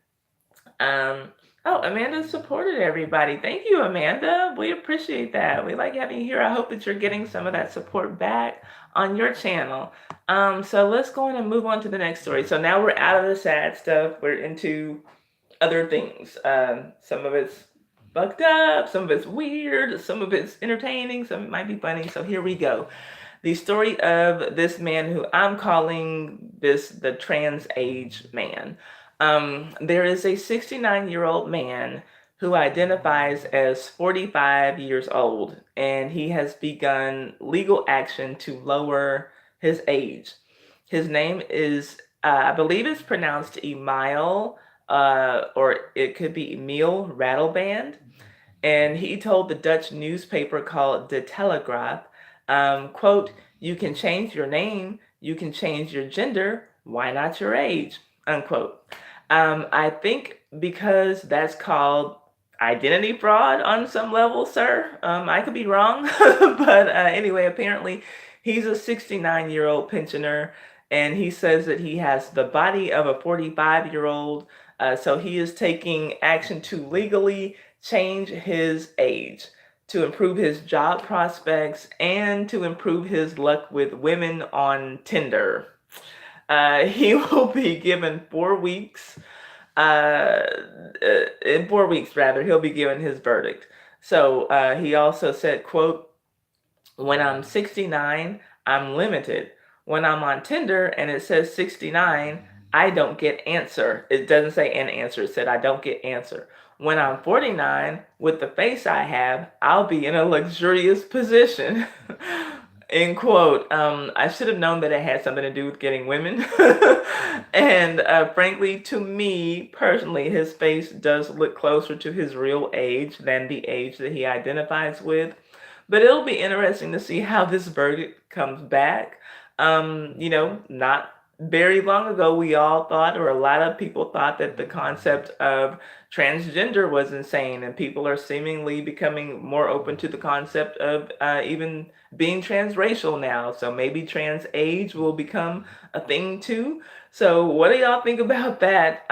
Speaker 1: Oh, Amanda supported everybody. Thank you, Amanda. We appreciate that. We like having you here. I hope that you're getting some of that support back on your channel. So let's go on and move on to the next story. So now we're out of the sad stuff. We're into other things. Some of it's fucked up, some of it's weird, some of it's entertaining, some of it might be funny. So here we go. The story of this man who I'm calling the trans age man. There is a 69-year-old man who identifies as 45 years old, and he has begun legal action to lower his age. His name is, I believe it's pronounced Emile, or it could be Emile Rattleband. And he told the Dutch newspaper called De Telegraaf, quote, you can change your name, you can change your gender, why not your age, unquote. I think because that's called identity fraud on some level, sir. I could be wrong, but anyway, apparently he's a 69-year-old pensioner, and he says that he has the body of a 45-year-old, so he is taking action to legally change his age to improve his job prospects and to improve his luck with women on Tinder. He will be given 4 weeks. In 4 weeks, rather, he'll be given his verdict. So he also said, quote, when I'm 69, I'm limited. When I'm on Tinder and it says 69, I don't get answer. It doesn't say an answer. It said I don't get answer. When I'm 49, with the face I have, I'll be in a luxurious position. End quote. I should have known that it had something to do with getting women. And frankly, to me personally, his face does look closer to his real age than the age that he identifies with. But it'll be interesting to see how this verdict comes back. Not very long ago, we all thought, or a lot of people thought, that the concept of transgender was insane, and people are seemingly becoming more open to the concept of even being transracial now. So maybe trans age will become a thing too. So what do y'all think about that?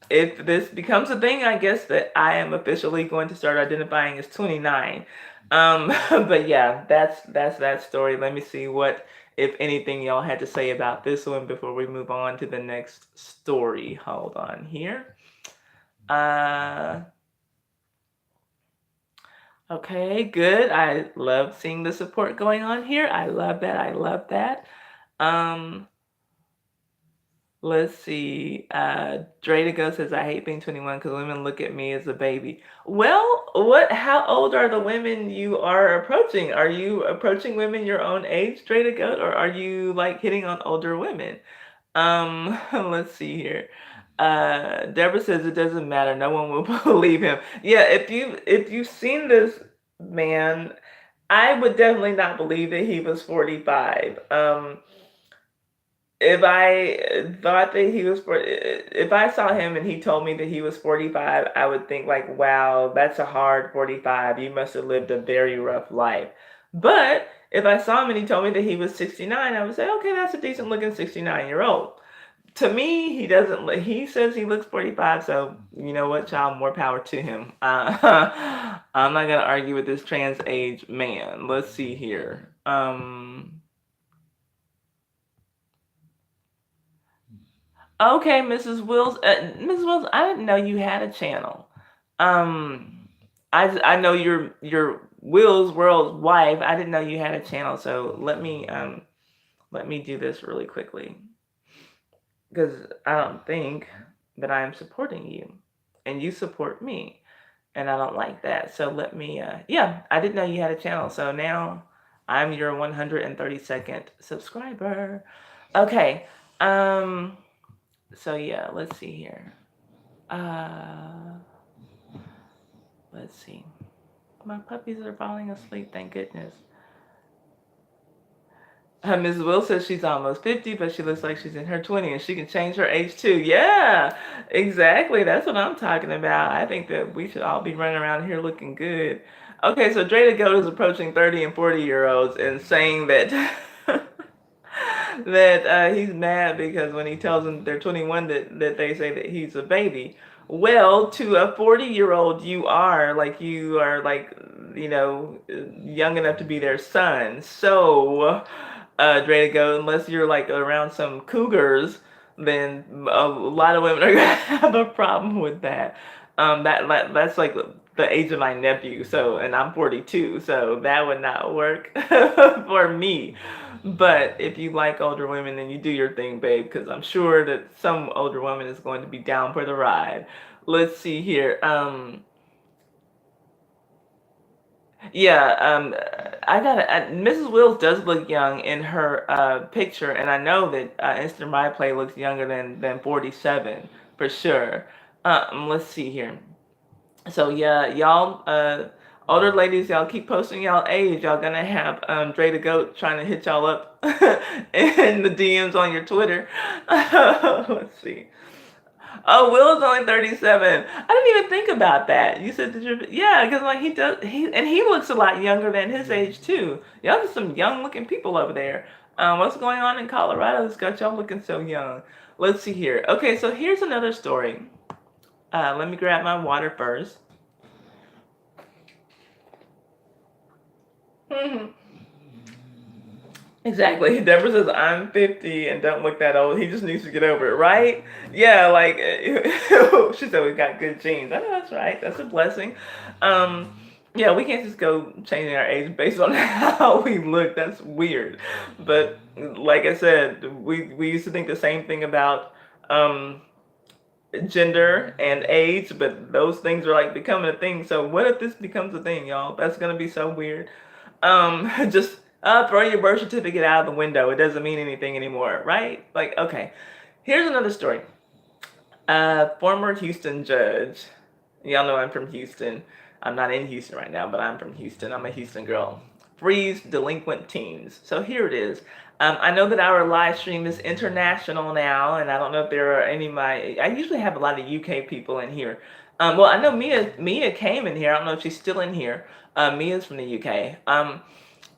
Speaker 1: If this becomes a thing, I guess that I am officially going to start identifying as 29. But yeah, that's that story. Let me see what, if anything, y'all had to say about this one before we move on to the next story. Hold on here. Uh, okay, good. I love seeing the support going on here. I love that. I love that. Um, let's see. Dre to Go says, I hate being 21 because women look at me as a baby. Well, how old are the women you are approaching? Are you approaching women your own age, Dre to Go, or are you like hitting on older women? Let's see here. Deborah says it doesn't matter. No one will believe him. Yeah, if you've seen this man, I would definitely not believe that he was 45. If I thought that he was if I saw him and he told me that he was 45, I would think like, wow, that's a hard 45. You must have lived a very rough life. But if I saw him and he told me that he was 69, I would say, okay, that's a decent looking 69-year-old. To me, he doesn't. He says he looks 45, so you know what, child, more power to him. I'm not gonna argue with this trans age man. Let's see here. Okay, Mrs. Wills. Mrs. Wills, I didn't know you had a channel. Um, I know you're Will's World's wife. I didn't know you had a channel. So let me do this really quickly because I don't think that I am supporting you, and you support me, and I don't like that. So let me. Yeah, I didn't know you had a channel. So now I'm your 132nd subscriber. Okay. Um. So yeah, let's see here. Uh, let's see. My puppies are falling asleep, thank goodness. Ms. Will says she's almost 50, but she looks like she's in her 20s and she can change her age too. Yeah, exactly. That's what I'm talking about. I think that we should all be running around here looking good. Okay, so Dre the Goat is approaching 30 and 40-year-olds and saying that that he's mad because when he tells them they're 21, that they say that he's a baby. Well, to a 40-year-old, you are like, young enough to be their son. So, Dre to Go, unless you're like around some cougars, then a lot of women are gonna have a problem with that. That's like the age of my nephew. So, and I'm 42, so that would not work for me. But if you like older women, then you do your thing, babe, because I'm sure that some older woman is going to be down for the ride. Let's see here. Yeah, I got Mrs. Wills does look young in her picture, and I know that Instant My Play looks younger than 47 for sure. Let's see here. So yeah, y'all, older ladies, y'all keep posting y'all age. Y'all gonna have Dre the Goat trying to hit y'all up in the DMs on your Twitter. Let's see. Oh, Will's only 37. I didn't even think about that. You said that yeah, because like he looks a lot younger than his age too. Y'all are some young looking people over there. What's going on in Colorado that's got y'all looking so young? Let's see here. Okay, so here's another story. Let me grab my water first. Exactly. Deborah says, I'm 50 and don't look that old. He just needs to get over it, right? Yeah, like, she said we got good genes. I know that's right. That's a blessing. Um, yeah, we can't just go changing our age based on how we look. That's weird. But like I said, we used to think the same thing about gender and age, but those things are like becoming a thing. So what if this becomes a thing, y'all? That's gonna be so weird. Just throw your birth certificate out of the window. It doesn't mean anything anymore, right? Like, okay. Here's another story. Former Houston judge. Y'all know I'm from Houston. I'm not in Houston right now, but I'm from Houston. I'm a Houston girl. Frees delinquent teens. So here it is. I know that our live stream is international now, and I don't know if there are any of my. I usually have a lot of UK people in here. Well, I know Mia came in here. I don't know if she's still in here. Mia's from the UK.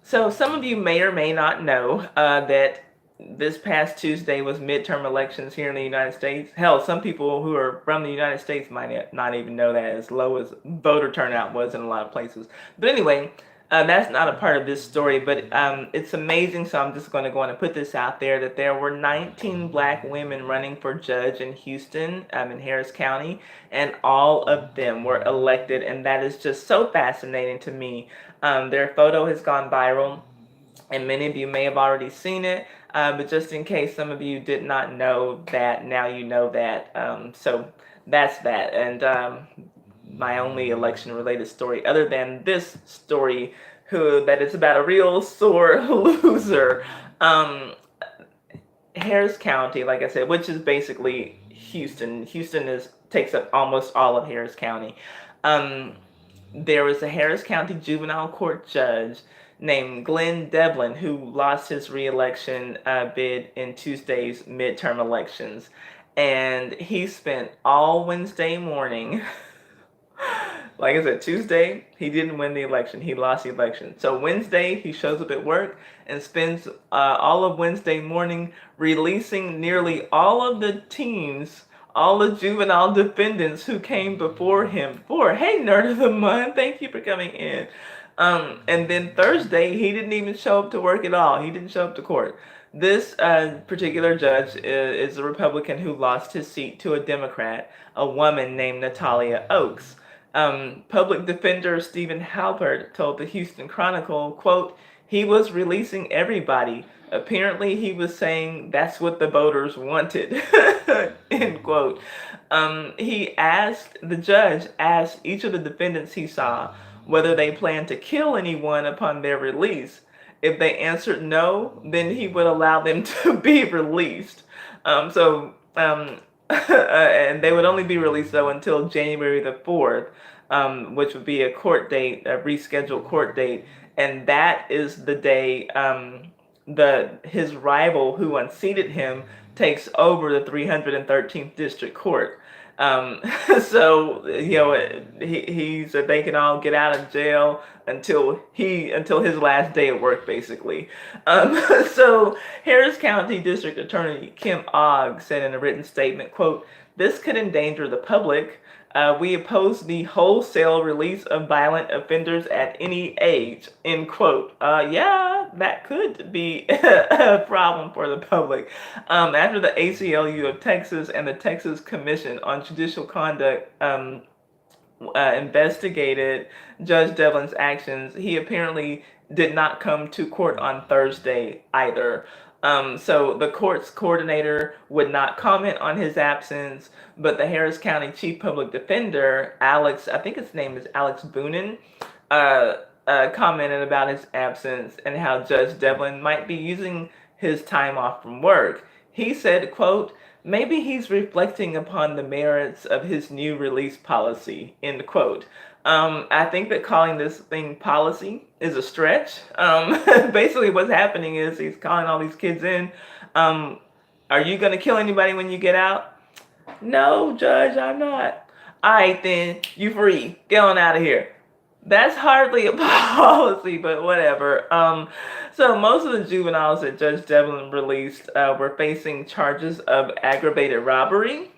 Speaker 1: So some of you may or may not know that this past Tuesday was midterm elections here in the United States. Hell, some people who are from the United States might not even know that, as low as voter turnout was in a lot of places. But anyway, That's not a part of this story, but it's amazing. So I'm just going to go on and put this out there that there were 19 black women running for judge in Houston, in Harris County, and all of them were elected. And that is just so fascinating to me. Their photo has gone viral, and many of you may have already seen it. But just in case some of you did not know that, now you know that. So that's that. And my only election related story, other than this story, that is about a real sore loser. Um, Harris County, like I said, which is basically Houston. Houston takes up almost all of Harris County. Um, there was a Harris County juvenile court judge named Glenn Devlin who lost his reelection bid in Tuesday's midterm elections. And he spent all Wednesday morning, like I said, Tuesday, he didn't win the election. He lost the election. So Wednesday, he shows up at work and spends all of Wednesday morning releasing nearly all of the teens, all the juvenile defendants who came before him for, hey, Nerd of the Month, thank you for coming in. And then Thursday, he didn't even show up to work at all. He didn't show up to court. This particular judge is a Republican who lost his seat to a Democrat, a woman named Natalia Oakes. Public defender Stephen Halpert told the Houston Chronicle, quote, he was releasing everybody. Apparently he was saying that's what the voters wanted, end quote. The judge asked each of the defendants he saw whether they planned to kill anyone upon their release. If they answered no, then he would allow them to be released. And they would only be released though until January the 4th, which would be a rescheduled court date, and that is the day his rival who unseated him takes over the 313th District Court. So he said they can all get out of jail until his last day at work, basically. So Harris County District Attorney Kim Ogg said in a written statement, quote, this could endanger the public. We oppose the wholesale release of violent offenders at any age, end quote. Yeah, that could be a problem for the public. After the ACLU of Texas and the Texas Commission on Judicial Conduct investigated Judge Devlin's actions, he apparently did not come to court on Thursday either. So the court's coordinator would not comment on his absence, but the Harris County Chief Public Defender, I think his name is Alex Boonin, commented about his absence and how Judge Devlin might be using his time off from work. He said, quote, maybe he's reflecting upon the merits of his new release policy, end quote. I think that calling this thing policy is a stretch. Basically what's happening is he's calling all these kids in. Are you going to kill anybody when you get out? No, Judge, I'm not. All right, then, you free. Get on out of here. That's hardly a policy, but whatever. So most of the juveniles that Judge Devlin released were facing charges of aggravated robbery.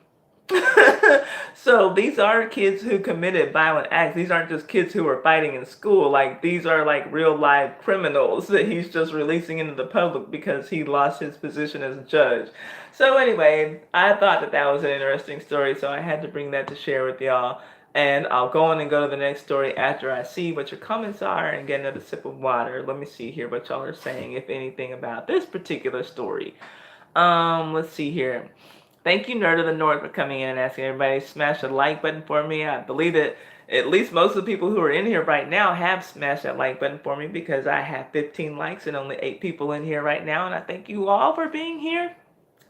Speaker 1: So these are kids who committed violent acts. These aren't just kids who were fighting in school. Like, these are like real live criminals that he's just releasing into the public because he lost his position as a judge. So anyway, I thought that was an interesting story, so I had to bring that to share with y'all. And I'll go on and go to the next story after I see what your comments are and get another sip of water. Let me see here what y'all are saying, if anything, about this particular story. Let's see here. Thank you, Nerd of the North, for coming in and asking everybody to smash the like button for me. I believe that at least most of the people who are in here right now have smashed that like button for me because I have 15 likes and only 8 people in here right now. And I thank you all for being here.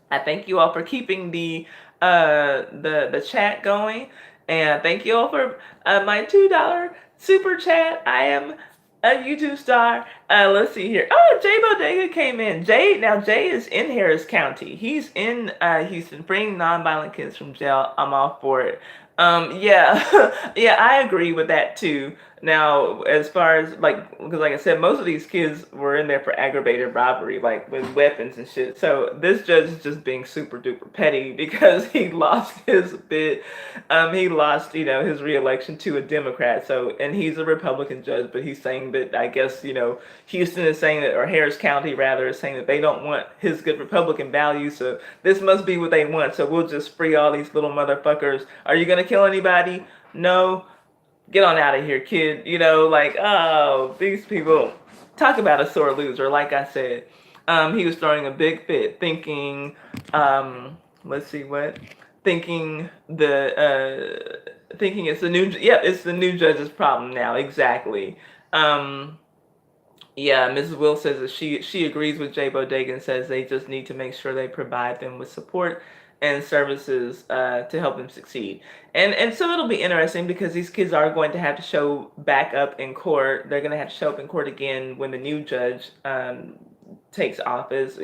Speaker 1: I thank you all for keeping the chat going. And thank you all for my $2 super chat. I am a YouTube star. Let's see here. Oh, Jay Bodega came in. Jay is in Harris County. He's in Houston, freeing nonviolent kids from jail. I'm all for it. Yeah, yeah, I agree with that too. Now, as far as like, because like I said, most of these kids were in there for aggravated robbery, like with weapons and shit. So this judge is just being super duper petty because he lost his bid. He lost, his reelection to a Democrat. So, and he's a Republican judge, but he's saying that I guess, Houston is saying that, or Harris County rather, is saying that they don't want his good Republican values. So this must be what they want. So we'll just free all these little motherfuckers. Are you gonna kill anybody? No. Get on out of here, kid. Like, oh, these people. Talk about a sore loser. Like I said, he was throwing a big fit, let's see what, thinking it's the new, yeah, it's the new judge's problem now. Exactly. Um, yeah, Mrs. Will says that she agrees with Jay Bodega and says they just need to make sure they provide them with support and services to help them succeed. And so it'll be interesting because these kids are going to have to show back up in court. They're going to have to show up in court again when the new judge takes office.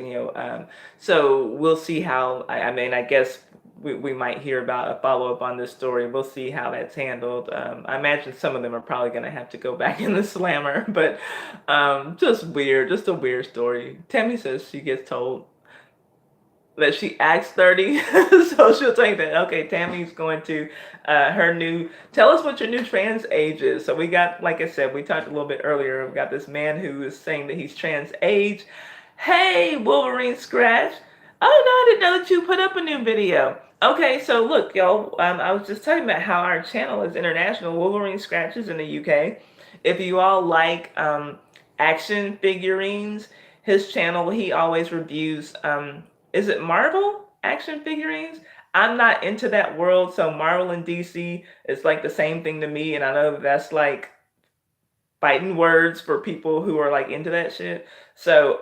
Speaker 1: So we'll see how. I mean, I guess we might hear about a follow up on this story. We'll see how that's handled. I imagine some of them are probably going to have to go back in the slammer, but just weird, just a weird story. Tammy says she gets told that she acts 30, so she'll take that. Okay, Tammy's going to tell us what your new trans age is. So we got, like I said, we talked a little bit earlier. We got this man who is saying that he's trans age. Hey, Wolverine Scratch. Oh no, I didn't know that you put up a new video. Okay, so look, y'all, I was just talking about how our channel is international. Wolverine Scratches in the UK. If you all like action figurines, his channel, he always reviews, is it Marvel action figurines? I'm not into that world, so Marvel and DC is like the same thing to me, and I know that's like fighting words for people who are like into that shit. So,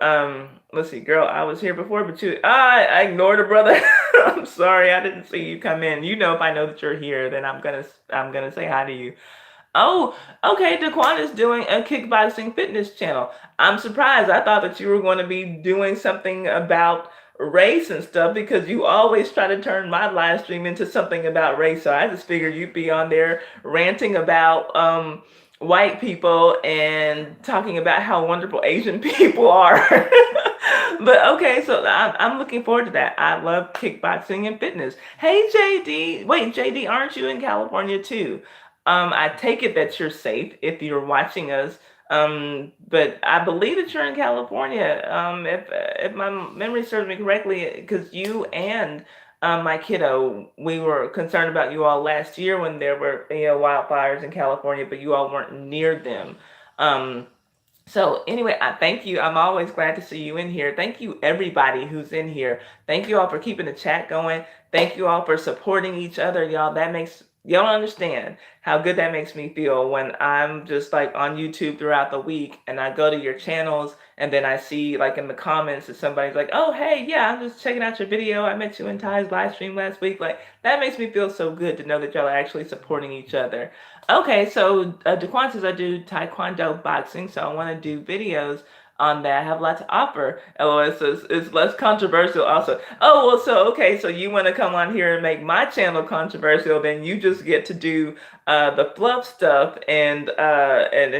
Speaker 1: let's see, girl, I was here before, but I ignored her, brother. I'm sorry, I didn't see you come in. If I know that you're here, then I'm gonna say hi to you. Oh, okay. Daquan is doing a kickboxing fitness channel. I'm surprised. I thought that you were going to be doing something about race and stuff because you always try to turn my live stream into something about race. So I just figured you'd be on there ranting about white people and talking about how wonderful Asian people are. But okay, so I'm looking forward to that. I love kickboxing and fitness. Hey, JD. Wait, JD, aren't you in California too? I take it that you're safe if you're watching us. But I believe that you're in California. If my memory serves me correctly, because you and my kiddo, we were concerned about you all last year when there were wildfires in California, but you all weren't near them. Um, so anyway, I thank you. I'm always glad to see you in here. Thank you everybody who's in here. Thank you all for keeping the chat going. Thank you all for supporting each other, y'all. Y'all don't understand how good that makes me feel when I'm just like on YouTube throughout the week and I go to your channels and then I see like in the comments that somebody's like, "Oh, hey, yeah, I'm just checking out your video. I met you in Ty's live stream last week." Like that makes me feel so good to know that y'all are actually supporting each other. Okay, so Daquan says I do Taekwondo boxing, so I want to do videos on that. I have a lot to offer. LOL says it's less controversial also. Oh, well, so, okay, so you want to come on here and make my channel controversial, then you just get to do the fluff stuff and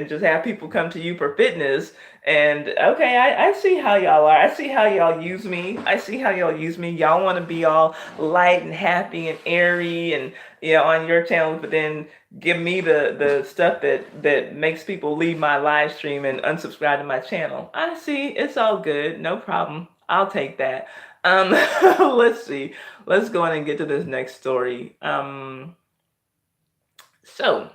Speaker 1: just have people come to you for fitness. And okay, I see how y'all are. I see how y'all use me. I see how y'all use me. Y'all want to be all light and happy and airy and on your channel, but then give me the stuff that makes people leave my live stream and unsubscribe to my channel. I see. It's all good. No problem. I'll take that. Let's see. Let's go on and get to this next story. So,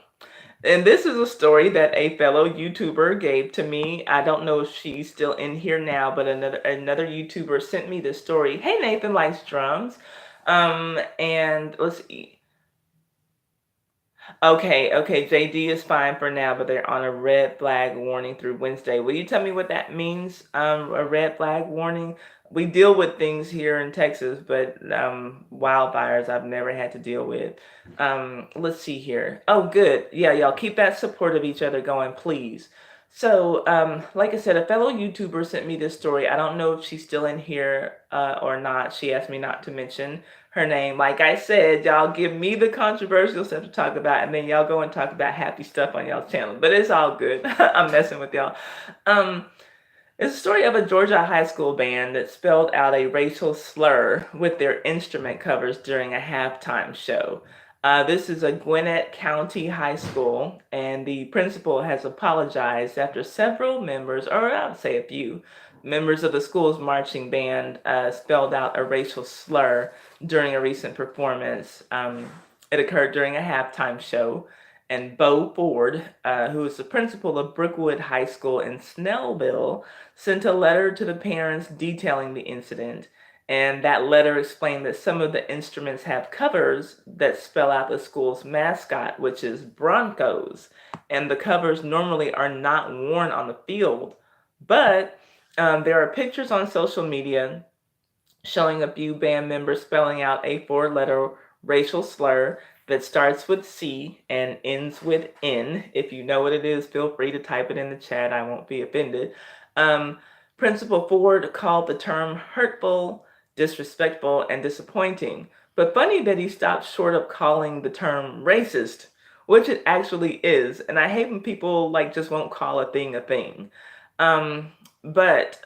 Speaker 1: and this is a story that a fellow YouTuber gave to me. I don't know if she's still in here now, but another YouTuber sent me this story. Hey, Nathan likes drums. And let's see. Okay, JD is fine for now, but they're on a red flag warning through Wednesday. Will you tell me what that means? A red flag warning? We deal with things here in Texas, but wildfires I've never had to deal with. Let's see here. Oh, good. Yeah, y'all keep that support of each other going, please. So, like I said, a fellow YouTuber sent me this story. I don't know if she's still in here or not. She asked me not to mention her name. Like I said, y'all give me the controversial stuff to talk about, and then y'all go and talk about happy stuff on y'all's channel. But it's all good. I'm messing with y'all. Um, it's a story of a Georgia high school band that spelled out a racial slur with their instrument covers during a halftime show. This is a Gwinnett County high school, and the principal has apologized after several members, or I would say a few, members of the school's marching band spelled out a racial slur during a recent performance. It occurred during a halftime show, and Bo Ford, who is the principal of Brookwood High School in Snellville, sent a letter to the parents detailing the incident. And that letter explained that some of the instruments have covers that spell out the school's mascot, which is Broncos. And the covers normally are not worn on the field. But there are pictures on social media showing a few band members spelling out a four-letter racial slur that starts with C and ends with N. If you know what it is, feel free to type it in the chat. I won't be offended. Um, Principal Ford called the term hurtful, disrespectful, and disappointing. But funny that he stopped short of calling the term racist, which it actually is. And I hate when people like just won't call a thing a thing. But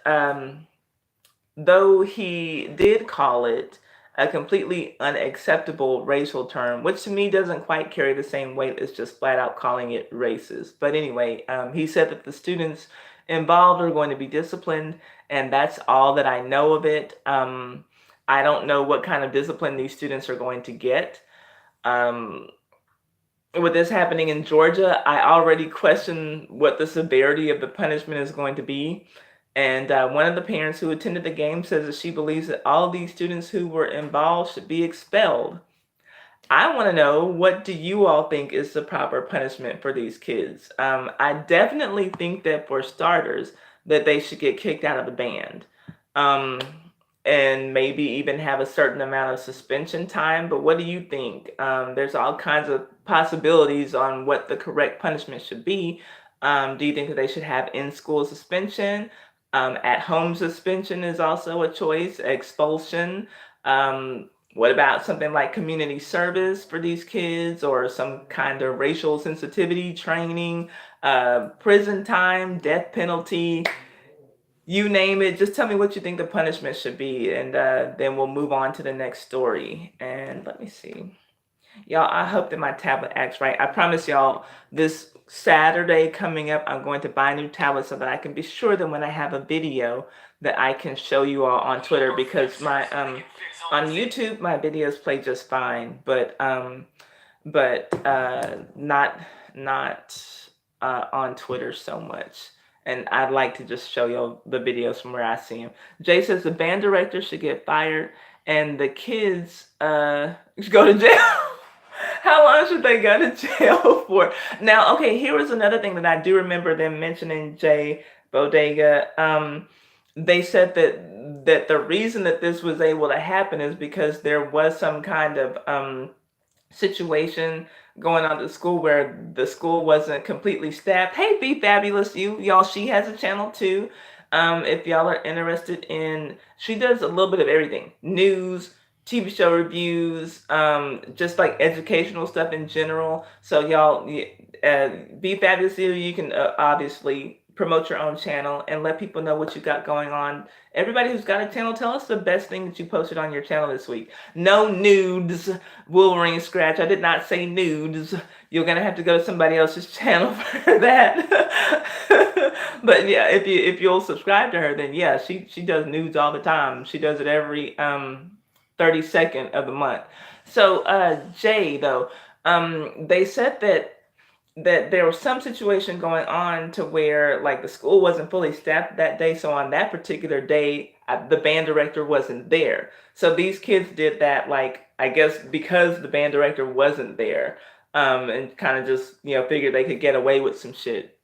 Speaker 1: though he did call it a completely unacceptable racial term, which to me doesn't quite carry the same weight as just flat out calling it racist. But anyway, he said that the students involved are going to be disciplined, and that's all that I know of it. I don't know what kind of discipline these students are going to get. Um, with this happening in Georgia, I already question what the severity of the punishment is going to be. And one of the parents who attended the game says that she believes that all these students who were involved should be expelled. I want to know, what do you all think is the proper punishment for these kids? I definitely think that for starters, that they should get kicked out of the band. Um, and maybe even have a certain amount of suspension time. But what do you think? There's all kinds of possibilities on what the correct punishment should be. Do you think that they should have in-school suspension? At-home suspension is also a choice. Expulsion. What about something like community service for these kids, or some kind of racial sensitivity training, prison time, death penalty? You name it. Just tell me what you think the punishment should be, and then we'll move on to the next story. And let me see. Y'all, I hope that my tablet acts right. I promise y'all, this Saturday coming up, I'm going to buy a new tablet so that I can be sure that when I have a video that I can show you all on Twitter, because my on YouTube my videos play just fine, but not on Twitter so much. And I'd like to just show you the videos from where I see them. Jay says the band director should get fired and the kids should go to jail. How long should they go to jail for? Now, okay, here was another thing that I do remember them mentioning, Jay Bodega. They said that the reason that this was able to happen is because there was some kind of situation going on at the school where the school wasn't completely staffed. Hey, Be Fabulous, y'all, she has a channel too. If y'all are interested in, she does a little bit of everything: news, TV show reviews, just like educational stuff in general. So y'all, Be Fabulous, you can obviously promote your own channel and let people know what you got going on. Everybody who's got a channel, tell us the best thing that you posted on your channel this week. No nudes, Wolverine Scratch. I did not say nudes. You're gonna have to go to somebody else's channel for that. But yeah, if you'll subscribe to her, then yeah, she does nudes all the time. She does it every 32nd of the month. So Jay, though, they said that there was some situation going on to where like the school wasn't fully staffed that day. So on that particular day, the band director wasn't there. So these kids did that, like, I guess because the band director wasn't there, and kind of just, figured they could get away with some shit.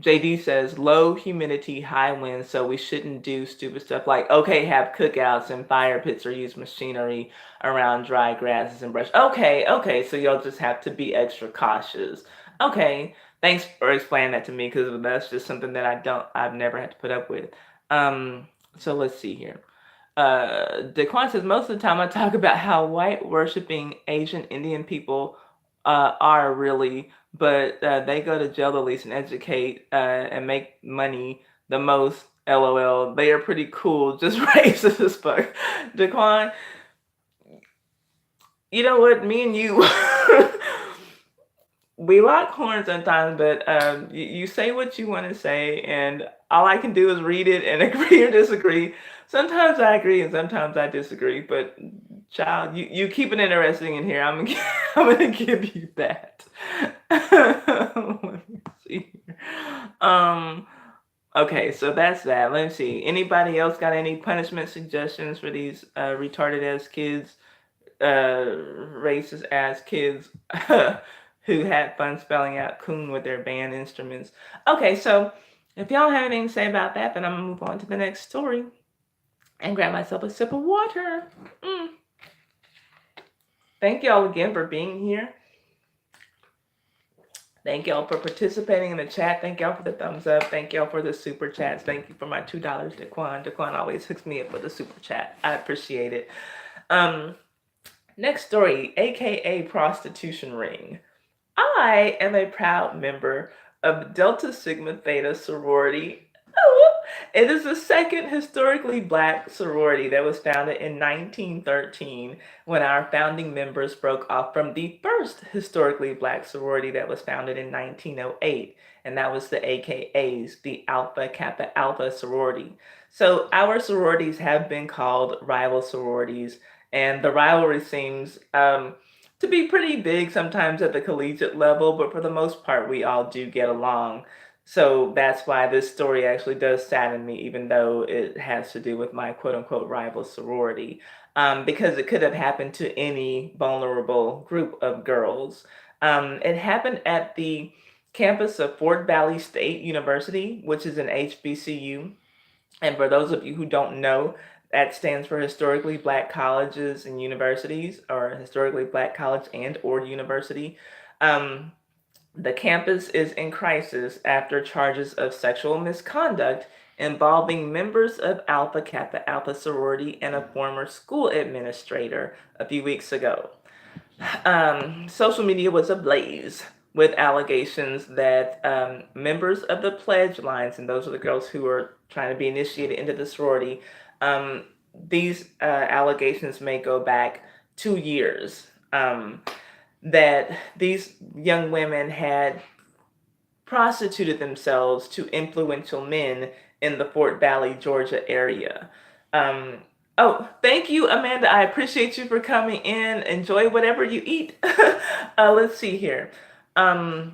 Speaker 1: JD says low humidity, high wind, so we shouldn't do stupid stuff like, okay, have cookouts and fire pits or use machinery around dry grasses and brush. Okay, so you'll just have to be extra cautious. Okay, thanks for explaining that to me, because that's just something that I've never had to put up with. So let's see here. Daquan says most of the time I talk about how white worshiping Asian Indian people are really, but they go to jail the least and educate and make money the most. LOL. They are pretty cool, just racist as fuck. Daquan, you know what? Me and you, we lock horns sometimes, but you say what you want to say, and all I can do is read it and agree or disagree. Sometimes I agree and sometimes I disagree, but child, you keep it interesting in here. I'm gonna give you that. Let me see here. Um, okay, so that's that. Let's see. Anybody else got any punishment suggestions for these retarded ass kids? Racist ass kids who had fun spelling out coon with their band instruments. Okay, so if y'all have anything to say about that, then I'm gonna move on to the next story and grab myself a sip of water. Thank y'all again for being here. Thank y'all for participating in the chat. Thank y'all for the thumbs up. Thank y'all for the super chats. Thank you for my $2, Daquan. Daquan always hooks me up with a super chat. I appreciate it. Next story, aka prostitution ring. I am a proud member of Delta Sigma Theta sorority. It is the second historically black sorority that was founded in 1913 when our founding members broke off from the first historically black sorority that was founded in 1908, and that was the AKAs, the Alpha Kappa Alpha sorority. So our sororities have been called rival sororities, and the rivalry seems to be pretty big sometimes at the collegiate level, but for the most part, we all do get along. So that's why this story actually does sadden me, even though it has to do with my quote unquote rival sorority, because it could have happened to any vulnerable group of girls. It happened at the campus of Fort Valley State University, which is an HBCU. And for those of you who don't know, that stands for Historically Black Colleges and Universities, or Historically Black College and or University. The campus is in crisis after charges of sexual misconduct involving members of Alpha Kappa Alpha sorority and a former school administrator a few weeks ago. Social media was ablaze with allegations that members of the pledge lines, and those are the girls who are trying to be initiated into the sorority, these allegations may go back 2 years, that these young women had prostituted themselves to influential men in the Fort Valley, Georgia area. Oh, thank you, Amanda. I appreciate you for coming in. Enjoy whatever you eat. Let's see here. So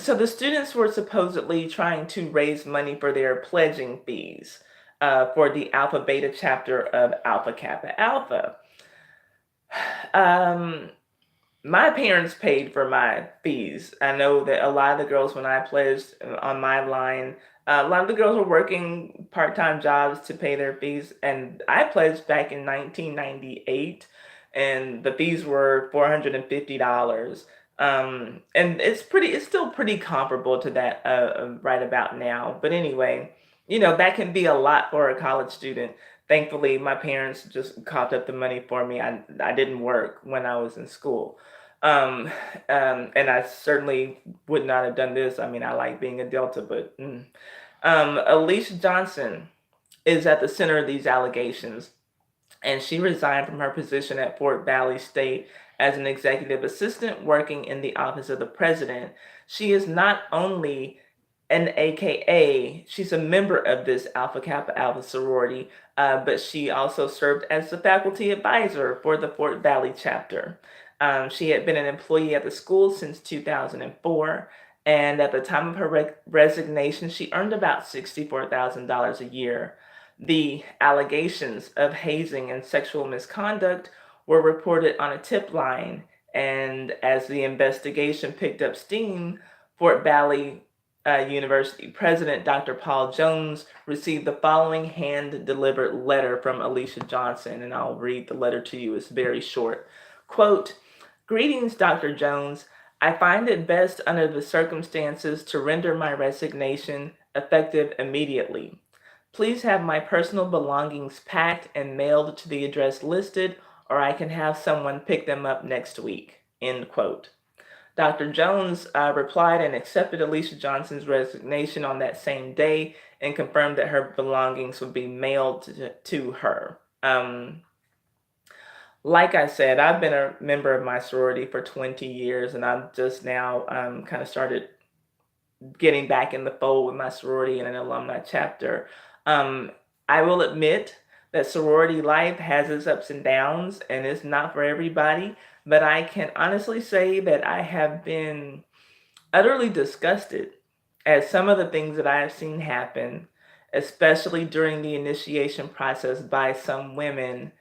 Speaker 1: the students were supposedly trying to raise money for their pledging fees for the Alpha Beta chapter of Alpha Kappa Alpha. My parents paid for my fees. I know that a lot of the girls, when I pledged on my line, a lot of the girls were working part-time jobs to pay their fees, and I pledged back in 1998, and the fees were $450. And it's still pretty comparable to that right about now. But anyway, that can be a lot for a college student. Thankfully, my parents just coughed up the money for me. I didn't work when I was in school. And I certainly would not have done this. I mean, I like being a Delta, but Alicia Johnson is at the center of these allegations, and she resigned from her position at Fort Valley State as an executive assistant working in the office of the president. She is not only an AKA, she's a member of this Alpha Kappa Alpha sorority, but she also served as the faculty advisor for the Fort Valley chapter. She had been an employee at the school since 2004, and at the time of her resignation, she earned about $64,000 a year. The allegations of hazing and sexual misconduct were reported on a tip line, and as the investigation picked up steam, Fort Valley University President Dr. Paul Jones received the following hand-delivered letter from Alicia Johnson, and I'll read the letter to you. It's very short. Quote, "Greetings, Dr. Jones. I find it best under the circumstances to render my resignation effective immediately. Please have my personal belongings packed and mailed to the address listed, or I can have someone pick them up next week. End quote. Dr. Jones replied and accepted Alicia Johnson's resignation on that same day and confirmed that her belongings would be mailed to her. Like I said, I've been a member of my sorority for 20 years, and I'm just now kind of started getting back in the fold with my sorority and an alumni chapter. Um, I will admit that sorority life has its ups and downs, and it's not for everybody. But I can honestly say that I have been utterly disgusted at some of the things that I have seen happen, especially during the initiation process by some women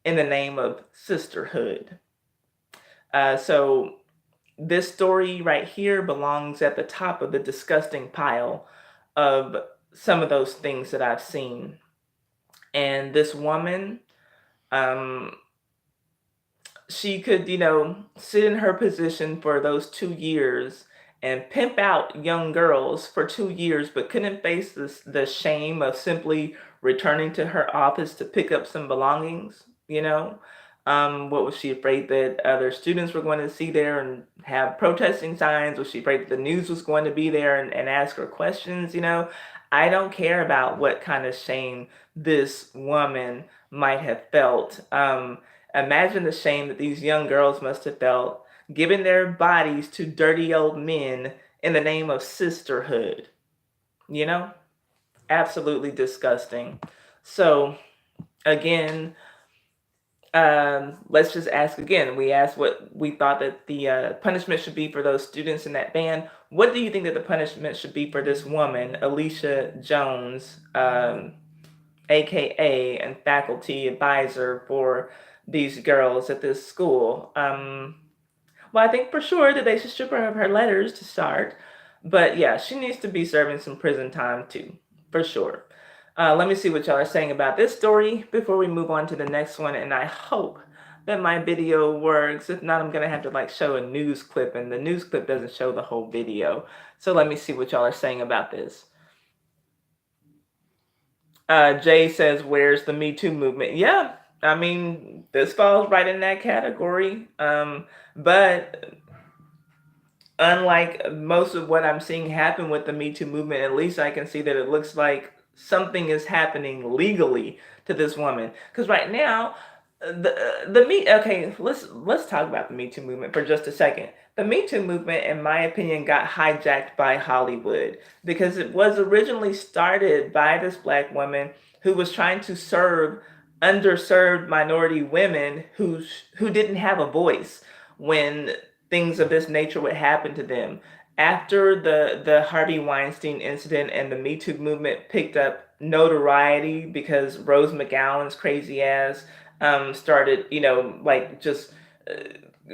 Speaker 1: in the name of sisterhood. So this story right here belongs at the top of the disgusting pile of some of those things that I've seen. And this woman, um, she could, sit in her position for those 2 years and pimp out young girls for 2 years, but couldn't face the shame of simply returning to her office to pick up some belongings. What was she afraid that other students were going to see there and have protesting signs? Was she afraid that the news was going to be there and ask her questions? I don't care about what kind of shame this woman might have felt. Imagine the shame that these young girls must have felt giving their bodies to dirty old men in the name of sisterhood. You know? Absolutely disgusting. So, again, let's just ask again. We asked what we thought that the punishment should be for those students in that band. What do you think that the punishment should be for this woman, Alicia Jones, aka and faculty advisor for these girls at this school? Well, I think for sure that they should strip her of her letters to start. But yeah, she needs to be serving some prison time too, for sure. Let me see what y'all are saying about this story before we move on to the next one. And I hope that my video works. If not, I'm going to have to show a news clip, and the news clip doesn't show the whole video. So let me see what y'all are saying about this. Jay says, where's the Me Too movement? Yeah, I mean, this falls right in that category. But unlike most of what I'm seeing happen with the Me Too movement, at least I can see that it looks like something is happening legally to this woman. Because right now, the me okay, let's talk about the Me Too movement for just a second. The Me Too movement, in my opinion, got hijacked by Hollywood because it was originally started by this black woman who was trying to serve underserved minority women who didn't have a voice when things of this nature would happen to them. After the Harvey Weinstein incident and the Me Too movement picked up notoriety because Rose McGowan's crazy ass started, just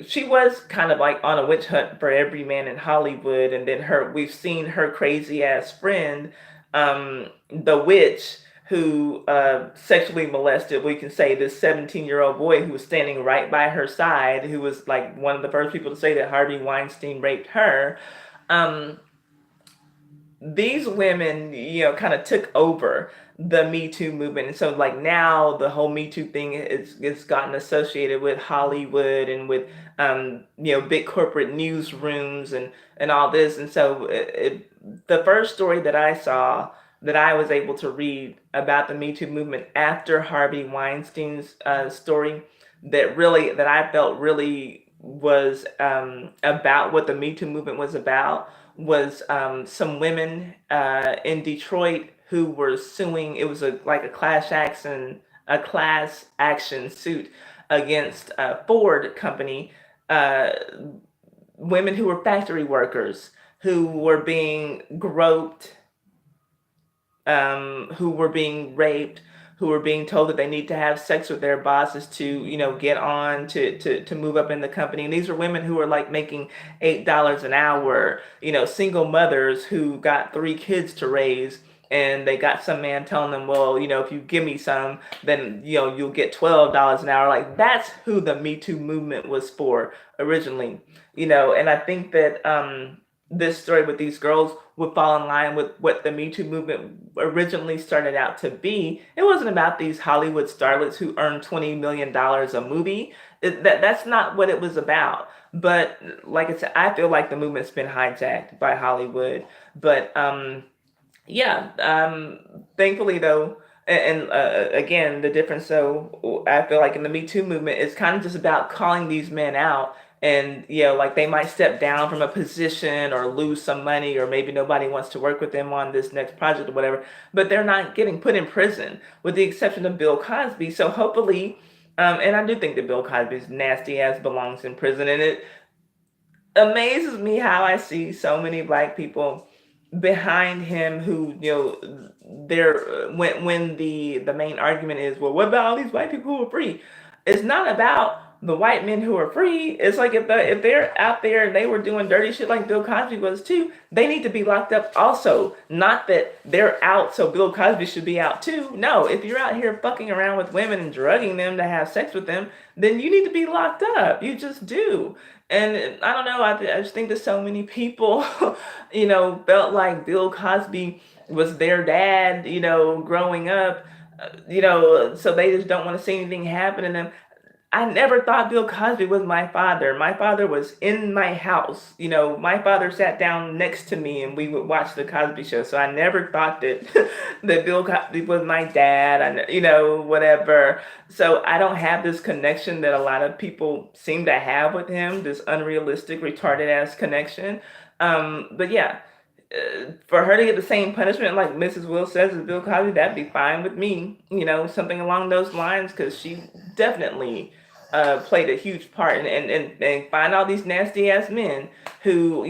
Speaker 1: she was kind of like on a witch hunt for every man in Hollywood, and then we've seen her crazy ass friend, the witch who sexually molested, we can say, this 17-year-old boy who was standing right by her side, who was like one of the first people to say that Harvey Weinstein raped her. These women, kind of took over the Me Too movement. And so now the whole Me Too thing is gotten associated with Hollywood and with, big corporate newsrooms and all this. And so the first story that I saw that I was able to read about the Me Too movement after Harvey Weinstein's story that I felt really was about what the Me Too movement was about was some women in Detroit who were suing. It was a class action suit against Ford company, uh, women who were factory workers who were being groped, who were being raped, who were being told that they need to have sex with their bosses to, get on to move up in the company. And these are women who are making $8 an hour, single mothers who got 3 kids to raise. And they got some man telling them, well, if you give me some, then, you'll get $12 an hour. That's who the Me Too movement was for originally, and I think that, this story with these girls would fall in line with what the Me Too movement originally started out to be. It wasn't about these Hollywood starlets who earned $20 million a movie. That's not what it was about. But like I said, I feel like the movement's been hijacked by Hollywood. But yeah, thankfully though, and again, the difference. So I feel like in the Me Too movement, it's kind of just about calling these men out, and like they might step down from a position or lose some money, or maybe nobody wants to work with them on this next project or whatever. But they're not getting put in prison, with the exception of Bill Cosby. So hopefully, and I do think that Bill Cosby's nasty ass belongs in prison, and it amazes me how I see so many black people behind him who they're when the main argument is, well, what about all these white people who are free? It's not about the white men who are free. It's like if they're out there and they were doing dirty shit like Bill Cosby was too, they need to be locked up also. Not that they're out so Bill Cosby should be out too. No, if you're out here fucking around with women and drugging them to have sex with them, then you need to be locked up. You just do. And I don't know, I just think that so many people, felt like Bill Cosby was their dad, growing up, so they just don't want to see anything happen to them. I never thought Bill Cosby was my father. My father was in my house. My father sat down next to me and we would watch the Cosby Show. So I never thought that that Bill Cosby was my dad. Whatever. So I don't have this connection that a lot of people seem to have with him. This unrealistic, retarded ass connection. But yeah, for her to get the same punishment, like Mrs. Will says, as Bill Cosby, that'd be fine with me. Something along those lines, because she definitely played a huge part, and find all these nasty ass men who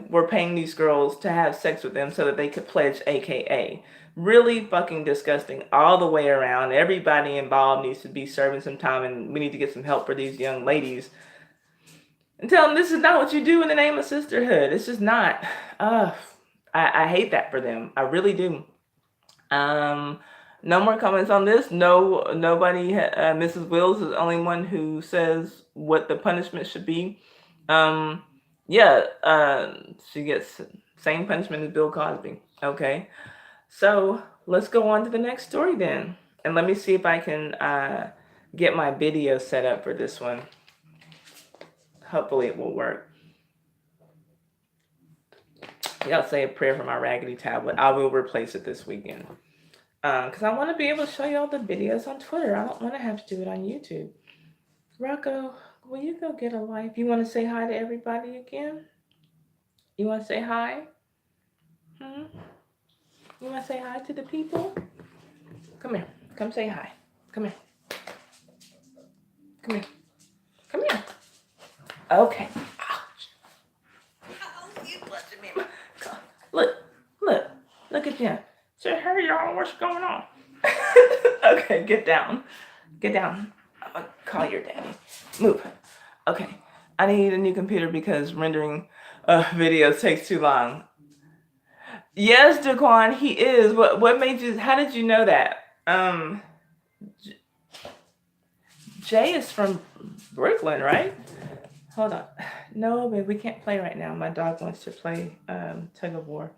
Speaker 1: were paying these girls to have sex with them so that they could pledge AKA. Really fucking disgusting all the way around. Everybody involved needs to be serving some time, and we need to get some help for these young ladies and tell them this is not what you do in the name of sisterhood. It's just not. I hate that for them. I really do. No more comments on this. No, nobody. Mrs. Wills is the only one who says what the punishment should be. Yeah, she gets same punishment as Bill Cosby. Okay, so let's go on to the next story then, and let me see if I can get my video set up for this one. Hopefully, it will work. Y'all say a prayer for my raggedy tablet. I will replace it this weekend. Because I want to be able to show you all the videos on Twitter. I don't want to have to do it on YouTube. Rocco, will you go get a life? You want to say hi to everybody again? You want to say hi? You want to say hi to the people? Come here. Come say hi. Come here. Come here. Come here. Okay. Ouch. Oh, you busted me. Look at you. Say, hey y'all, what's going on? Okay, get down. Get down. I'm gonna call your daddy. Move. Okay. I need a new computer because rendering videos takes too long. Yes, Daquan, he is. What made you, how did you know that? Jay is from Brooklyn, right? Hold on. No, babe, we can't play right now. My dog wants to play tug of war.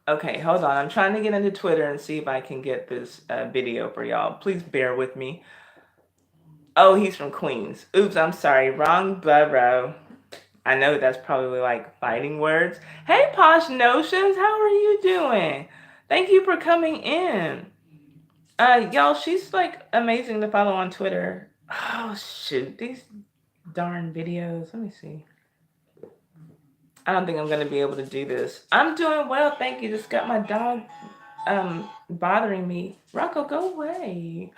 Speaker 1: Okay, hold on. I'm trying to get into Twitter and see if I can get this video for y'all. Please bear with me. Oh, he's from Queens. Oops, I'm sorry. Wrong borough. I know that's probably like fighting words. Hey, Posh Notions, how are you doing? Thank you for coming in. Y'all, she's like amazing to follow on Twitter. Oh, shoot. These darn videos. Let me see. I don't think I'm going to be able to do this. I'm doing well, thank you. Just got my dog bothering me. Rocco, go away.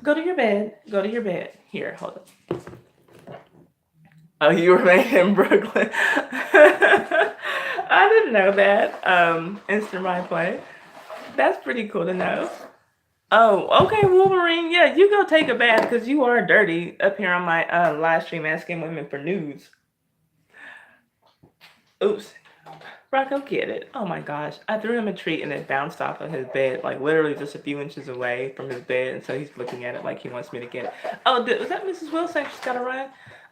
Speaker 1: Go to your bed. Go to your bed. Here, hold on. Oh, you remain in Brooklyn. I didn't know that. Instant replay. That's pretty cool to know. Oh, okay, Wolverine. Yeah, you go take a bath because you are dirty up here on my live stream asking women for nudes. Oops. Rocco, get it. Oh my gosh. I threw him a treat and it bounced off of his bed, like literally just a few inches away from his bed. And so he's looking at it like he wants me to get it. Oh, was that Mrs. Wilson? She's got to run.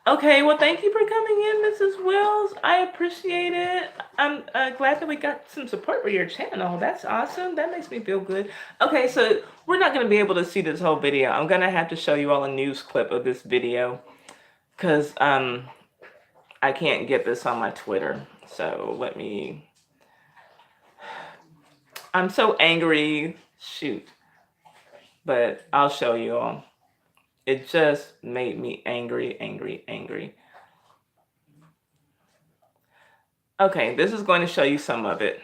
Speaker 1: Okay, well, thank you for coming in, Mrs. Wells. I appreciate it. I'm glad that we got some support for your channel. That's awesome. That makes me feel good. Okay, so we're not going to be able to see this whole video. I'm going to have to show you all a news clip of this video because I can't get this on my Twitter. So let me. I'm so angry. Shoot. But I'll show you all. It just made me angry, angry, angry. Okay, this is going to show you some of it.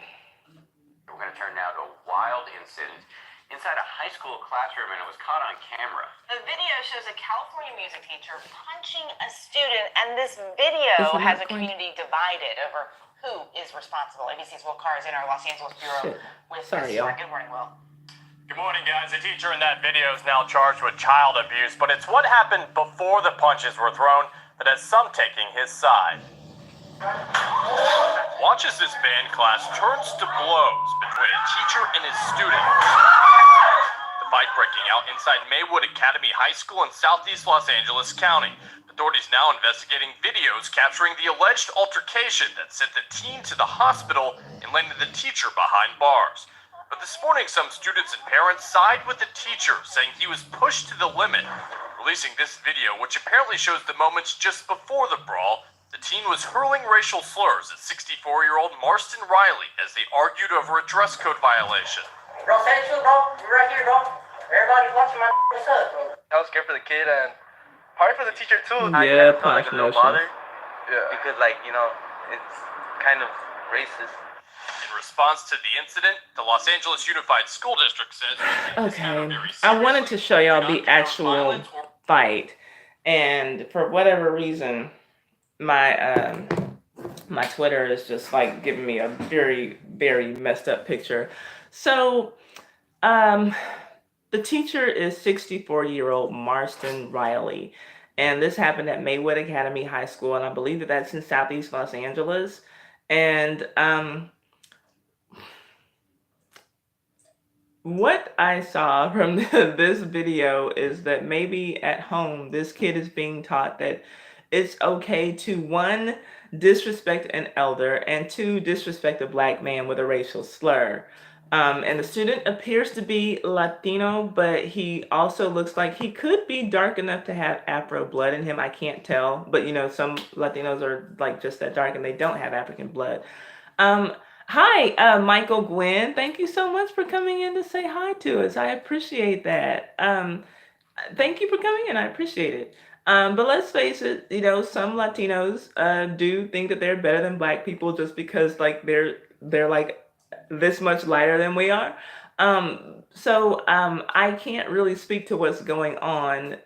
Speaker 2: We're going to turn now to a wild incident inside a high school classroom, and it was caught on camera.
Speaker 3: The video shows a California music teacher punching a student, and this video has a community divided over who is responsible. ABC's Will Carr is in our Los Angeles bureau with
Speaker 1: Sorry, y'all.
Speaker 3: Good morning, Will.
Speaker 4: Good morning, guys. The teacher in that video is now charged with child abuse, but it's what happened before the punches were thrown that has some taking his side. Watch as this band class turns to blows between a teacher and his student. The fight breaking out inside Maywood Academy High School in southeast Los Angeles County. Authorities now investigating videos capturing the alleged altercation that sent the teen to the hospital and landed the teacher behind bars. But this morning, some students and parents side with the teacher, saying he was pushed to the limit. Releasing this video, which apparently shows the moments just before the brawl, the teen was hurling racial slurs at 64-year-old Marston Riley as they argued over a dress code violation.
Speaker 5: Bro, say the truth, bro. You right here, bro. Everybody's watching my stuff, bro.
Speaker 6: I was scared for the kid and probably for the teacher too.
Speaker 1: Yeah,
Speaker 6: I felt like a little
Speaker 1: punch
Speaker 6: bother. Yeah. Because it's kind of racist.
Speaker 4: In response to the incident, the Los Angeles Unified School District says...
Speaker 1: Okay, I wanted to show y'all the actual fight, and for whatever reason, my my Twitter is just like giving me a very, very messed up picture. So, the teacher is 64-year-old Marston Riley, and this happened at Maywood Academy High School, and I believe that that's in southeast Los Angeles. And what I saw from this video is that maybe at home this kid is being taught that it's okay to, one, disrespect an elder, and two, disrespect a black man with a racial slur. And the student appears to be Latino, but he also looks like he could be dark enough to have Afro blood in him. I can't tell, but some Latinos are like just that dark and they don't have African blood. Hi, Michael Gwen. Thank you so much for coming in to say hi to us. I appreciate that. Thank you for coming in. I appreciate it. But let's face it, some Latinos do think that they're better than black people just because like they're like this much lighter than we are. So I can't really speak to what's going on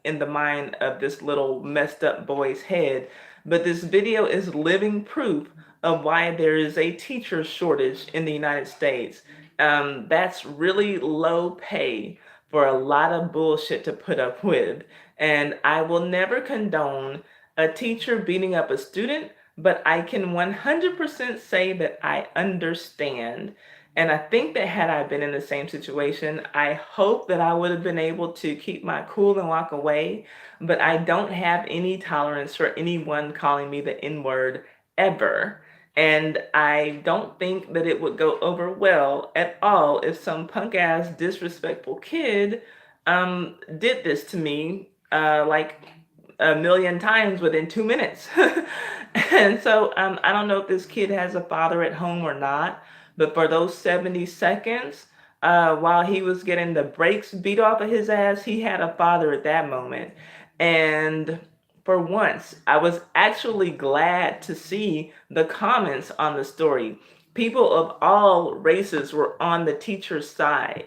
Speaker 1: in the mind of this little messed up boy's head, but this video is living proof of why there is a teacher shortage in the United States. That's really low pay for a lot of bullshit to put up with. And I will never condone a teacher beating up a student, but I can 100% say that I understand. And I think that had I been in the same situation, I hope that I would have been able to keep my cool and walk away. But I don't have any tolerance for anyone calling me the N-word ever. And I don't think that it would go over well at all if some punk ass disrespectful kid did this to me like a million times within 2 minutes. And so I don't know if this kid has a father at home or not, but for those 70 seconds, while he was getting the brakes beat off of his ass, he had a father at that moment. And for once, I was actually glad to see the comments on the story. People of all races were on the teacher's side.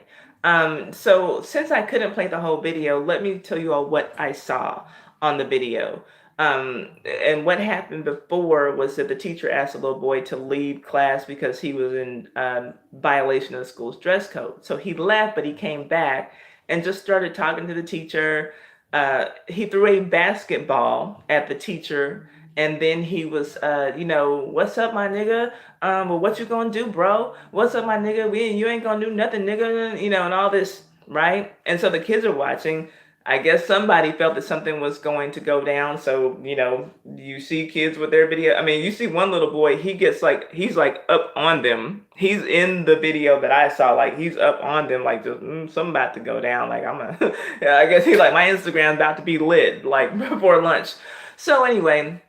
Speaker 1: So since I couldn't play the whole video, let me tell you all what I saw on the video. And what happened before was that the teacher asked the little boy to leave class because he was in violation of the school's dress code. So he left, but he came back and just started talking to the teacher. He threw a basketball at the teacher, and then he was, what's up, my nigga? Well, what you gonna do, bro? What's up, my nigga? You ain't gonna do nothing, nigga, and all this, right? And so the kids are watching. I guess somebody felt that something was going to go down. So, you see kids with their video. I mean, you see one little boy, he's like up on them. He's in the video that I saw, like he's up on them, like just something about to go down. Like yeah, I guess he's like, my Instagram's about to be lit, like before lunch. So anyway,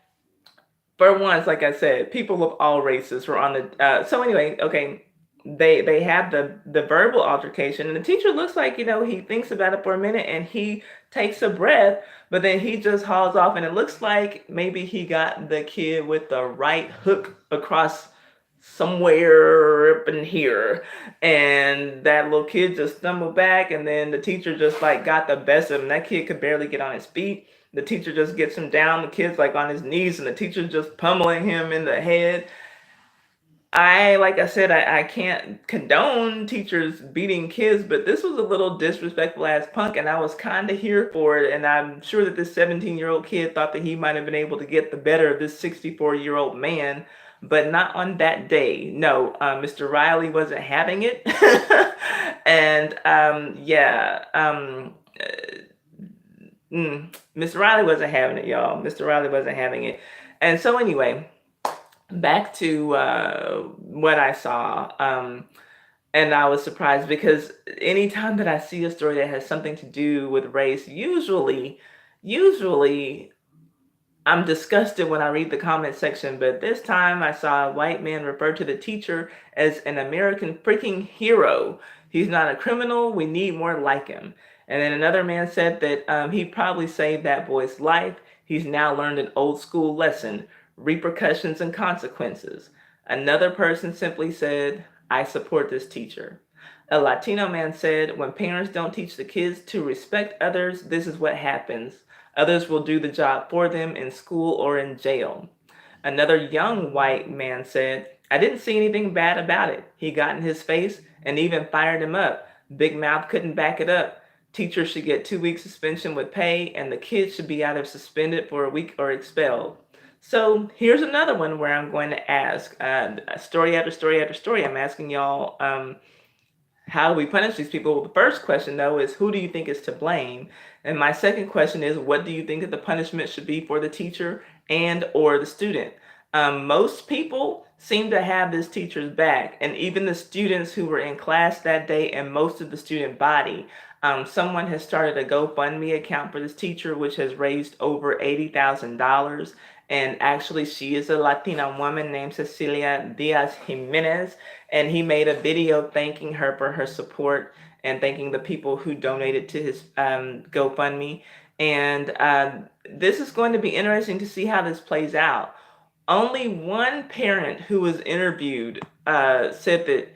Speaker 1: for once, like I said, people of all races were on the. So anyway, okay, they have the verbal altercation, and the teacher looks like he thinks about it for a minute, and he takes a breath, but then he just hauls off, and it looks like maybe he got the kid with the right hook across somewhere up in here, and that little kid just stumbled back, and then the teacher just like got the best of him. That kid could barely get on his feet. The teacher just gets him down. The kid's like on his knees, and the teacher's just pummeling him in the head. Like I said, I can't condone teachers beating kids, but this was a little disrespectful ass punk, and I was kind of here for it. And I'm sure that this 17-year-old kid thought that he might have been able to get the better of this 64-year-old man, but not on that day. No, Mr. Riley wasn't having it. And yeah, Mr. Riley wasn't having it, y'all. Mr. Riley wasn't having it. And so anyway, back to what I saw. And I was surprised because anytime that I see a story that has something to do with race, usually I'm disgusted when I read the comment section, but this time I saw a white man refer to the teacher as an American freaking hero. He's not a criminal. We need more like him. And then another man said that he probably saved that boy's life. He's now learned an old school lesson, repercussions and consequences. Another person simply said, I support this teacher. A Latino man said, when parents don't teach the kids to respect others, this is what happens. Others will do the job for them in school or in jail. Another young white man said, I didn't see anything bad about it. He got in his face and even fired him up. Big Mouth couldn't back it up. Teachers should get 2 weeks suspension with pay, and the kids should be either suspended for a week or expelled. So here's another one where I'm going to ask, story after story after story, I'm asking y'all, how do we punish these people? Well, the first question, though, is who do you think is to blame? And my second question is, what do you think that the punishment should be for the teacher and or the student? Most people seem to have this teacher's back, and even the students who were in class that day and most of the student body. Someone has started a GoFundMe account for this teacher, which has raised over $80,000. And actually, she is a Latina woman named Cecilia Diaz Jimenez. And he made a video thanking her for her support and thanking the people who donated to his GoFundMe. And this is going to be interesting to see how this plays out. Only one parent who was interviewed said that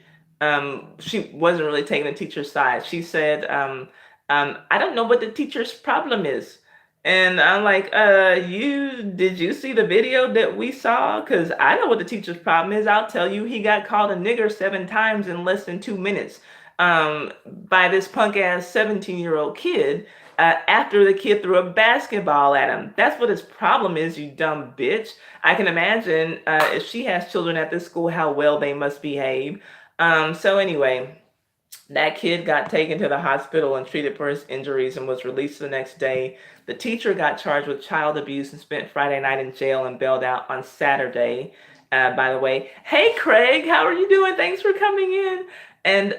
Speaker 1: she wasn't really taking the teacher's side. She said, I don't know what the teacher's problem is. And I'm like, did you see the video that we saw? Because I know what the teacher's problem is. I'll tell you, he got called a nigger 7 times in less than 2 minutes by this punk ass 17-year-old kid after the kid threw a basketball at him. That's what his problem is, you dumb bitch. I can imagine if she has children at this school, how well they must behave. So anyway, that kid got taken to the hospital and treated for his injuries and was released the next day. The teacher got charged with child abuse and spent Friday night in jail and bailed out on Saturday. By the way, hey Craig, how are you doing? Thanks for coming in. And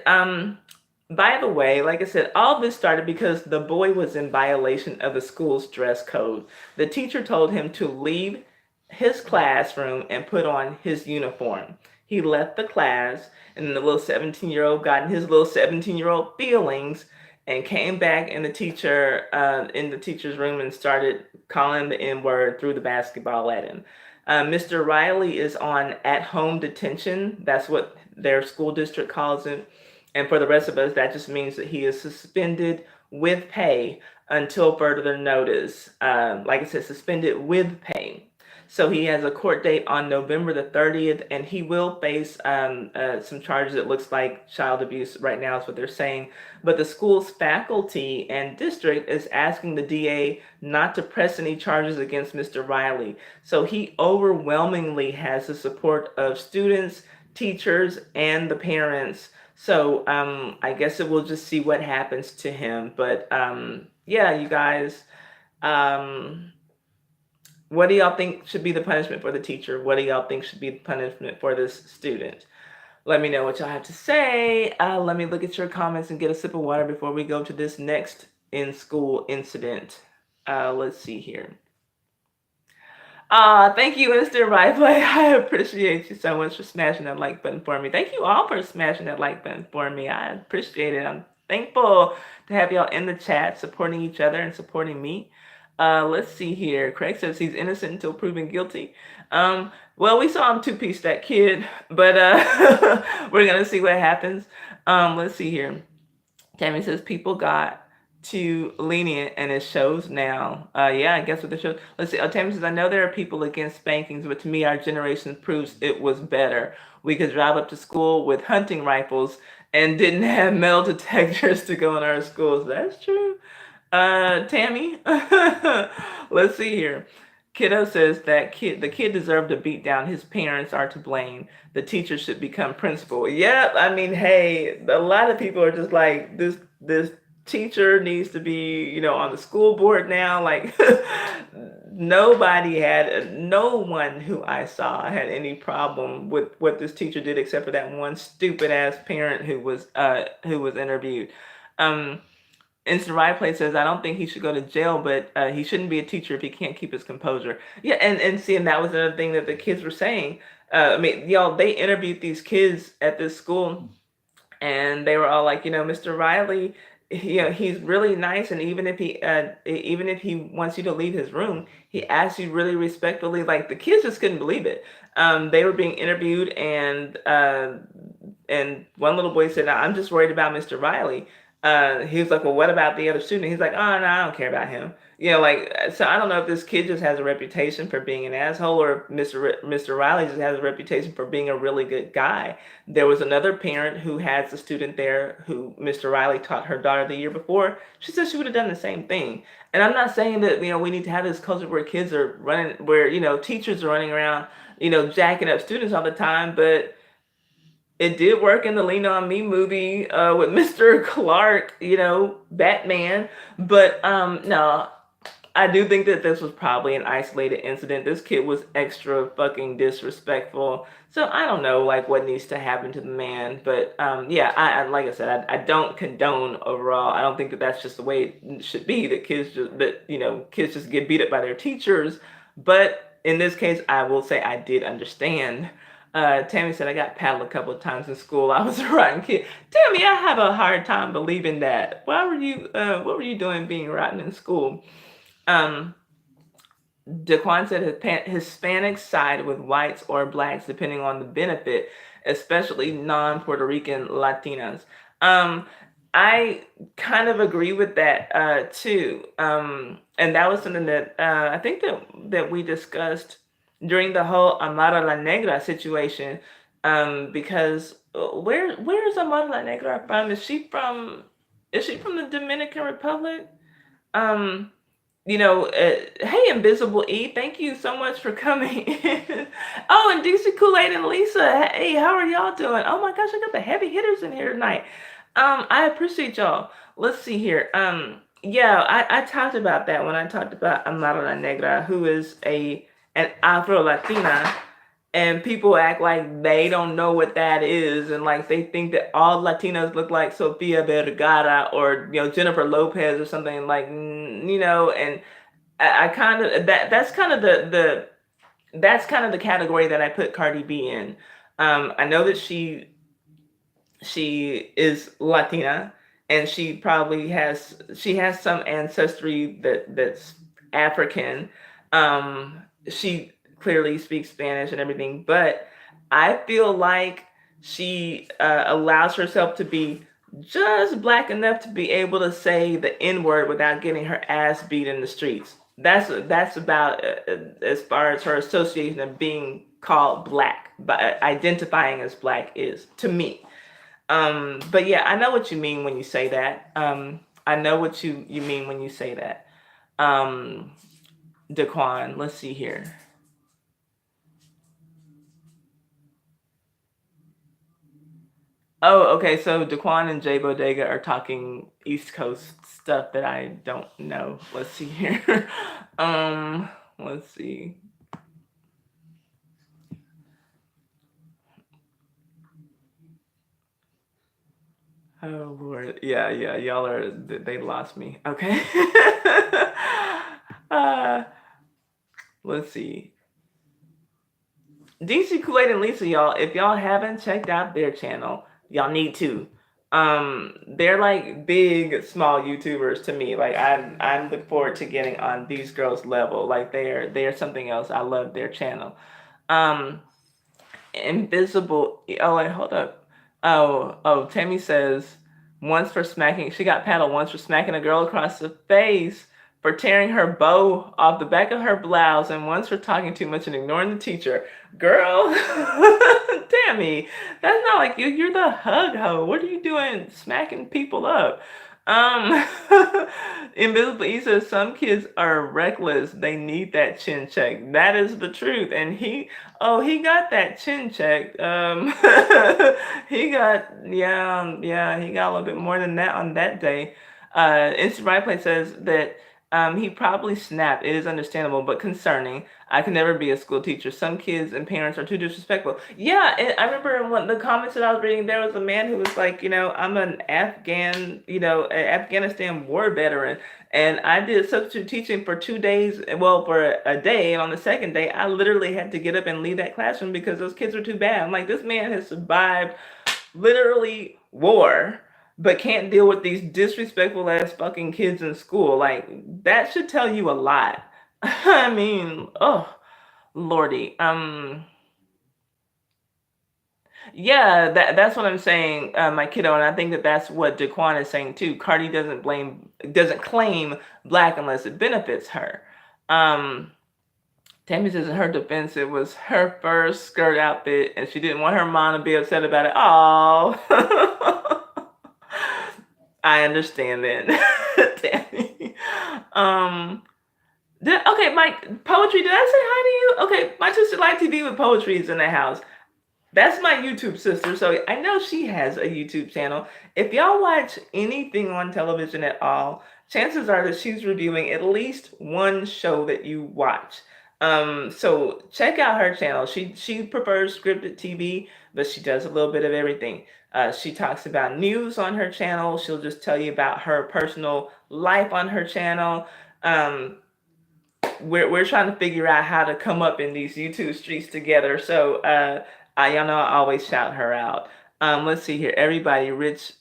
Speaker 1: by the way, like I said, all this started because the boy was in violation of the school's dress code. The teacher told him to leave his classroom and put on his uniform. He left the class, and the little 17-year-old got in his little 17-year-old feelings and came back in the teacher's room and started calling the N-word, threw the basketball at him. Mr. Riley is on at-home detention. That's what their school district calls it. And for the rest of us, that just means that he is suspended with pay until further notice. Like I said, suspended with pay. So he has a court date on November the 30th, and he will face some charges. It looks like child abuse right now is what they're saying. But the school's faculty and district is asking the DA not to press any charges against Mr. Riley. So he overwhelmingly has the support of students, teachers, and the parents. So I guess we'll just see what happens to him. But yeah, you guys. Um, what do y'all think should be the punishment for the teacher? What do y'all think should be the punishment for this student? Let me know what y'all have to say. Let me look at your comments and get a sip of water before we go to this next in school incident. Let's see here. Thank you, Mr. Ripley. I appreciate you so much for smashing that like button for me. Thank you all for smashing that like button for me. I appreciate it. I'm thankful to have y'all in the chat supporting each other and supporting me. Let's see here. Craig says he's innocent until proven guilty. Well, we saw him two-piece that kid, but we're gonna see what happens. Let's see here. Tammy says people got too lenient and it shows now. Yeah, I guess what the show. Let's see. Tammy says I know there are people against spankings, but to me, our generation proves it was better. We could drive up to school with hunting rifles and didn't have metal detectors to go in our schools. That's true. Tammy, let's see here. Kiddo says that the kid deserved a beat down. His parents are to blame. The teacher should become principal. Yep. I mean, hey, a lot of people are just like this teacher needs to be, on the school board now. Like no one who I saw had any problem with what this teacher did except for that one stupid ass parent who was interviewed. Um Instant Right Play says, I don't think he should go to jail, but he shouldn't be a teacher if he can't keep his composure. Yeah, and see, and that was another thing that the kids were saying. I mean, y'all, they interviewed these kids at this school, and they were all like, Mr. Riley, he's really nice, and even if he wants you to leave his room, he asks you really respectfully. Like the kids just couldn't believe it. They were being interviewed, and one little boy said, I'm just worried about Mr. Riley. He was like, well, what about the other student? He's like, oh, no, I don't care about him. So I don't know if this kid just has a reputation for being an asshole or if Mr. Riley just has a reputation for being a really good guy. There was another parent who has a student there who Mr. Riley taught her daughter the year before. She said she would have done the same thing. And I'm not saying that, we need to have this culture where kids are running, where, teachers are running around, jacking up students all the time, but it did work in the Lean On Me movie with Mr. Clark, Batman. But no, I do think that this was probably an isolated incident. This kid was extra fucking disrespectful. So I don't know, like, what needs to happen to the man. But yeah, I like I said, I don't condone overall. I don't think that that's just the way it should be. That kids just get beat up by their teachers. But in this case, I will say I did understand. Tammy said I got paddled a couple of times in school. I was a rotten kid. Tammy, I have a hard time believing that. What were you doing being rotten in school? Um, Daquan said Hispanics side with whites or blacks depending on the benefit, especially non-Puerto Rican Latinas. I kind of agree with that too. And that was something that I think that we discussed during the whole Amara La Negra situation. Because where is Amara La Negra from? Is she from the Dominican Republic? Um, hey, Invisible E, thank you so much for coming in. Oh, and DC Kool-Aid and Lisa, hey, how are y'all doing? Oh my gosh, I got the heavy hitters in here tonight. I appreciate y'all. Let's see here. Yeah, I talked about that when I talked about Amara La Negra, who is an Afro Latina, and people act like they don't know what that is, and like they think that all Latinos look like Sofia Vergara or Jennifer Lopez or something like and I kind of that's kind of the category that I put Cardi B in. I know that she is Latina, and she has some ancestry that's African. She clearly speaks Spanish and everything, but I feel like she allows herself to be just black enough to be able to say the N word without getting her ass beat in the streets. That's about as far as her association of being called black, but identifying as black is to me. But yeah, I know what you mean when you say that. I know what you mean when you say that. Um, Daquan, let's see here. Oh, okay. So Daquan and Jay Bodega are talking East Coast stuff that I don't know. Let's see here. um, let's see. Oh Lord, yeah. Y'all are they lost me. Okay. uh, let's see. DC Kool-Aid and Lisa, y'all. If y'all haven't checked out their channel, y'all need to. They're like big, small YouTubers to me. Like I look forward to getting on these girls' level. Like they're something else. I love their channel. Um, Invisible. Oh wait, hold up. Tammy says once for smacking. She got paddled once for smacking a girl across the face for tearing her bow off the back of her blouse, and once for talking too much and ignoring the teacher. Girl, Tammy, that's not like you. You're the hug hoe. What are you doing, smacking people up? Um, Invisible E says some kids are reckless. They need that chin check. That is the truth, and he got that chin checked. He got, yeah, he got a little bit more than that on that day. Instant Right Play says that he probably snapped. It is understandable, but concerning. I can never be a school teacher. Some kids and parents are too disrespectful. Yeah, and I remember in one the comments that I was reading, there was a man who was like, I'm an an Afghanistan war veteran, and I did substitute teaching for 2 days, well, for a day, and on the second day, I literally had to get up and leave that classroom because those kids were too bad. I'm like, this man has survived literally war, but can't deal with these disrespectful ass fucking kids in school. Like, that should tell you a lot. I mean, oh, lordy. Yeah, that's what I'm saying, my kiddo, and I think that that's what Daquan is saying too. Cardi doesn't claim black unless it benefits her. Um, Tammy says in her defense, it was her first skirt outfit, and she didn't want her mom to be upset about it. Oh, I understand that, Tammy. Um, okay, Mike, poetry. Did I say hi to you? Okay, my sister Live TV with poetry is in the house. That's my YouTube sister, so I know she has a YouTube channel. If y'all watch anything on television at all, chances are that she's reviewing at least one show that you watch. So check out her channel. She prefers scripted TV, but she does a little bit of everything. She talks about news on her channel. She'll just tell you about her personal life on her channel. We're trying to figure out how to come up in these YouTube streets together. So y'all know I always shout her out. Let's see here. Everybody get rich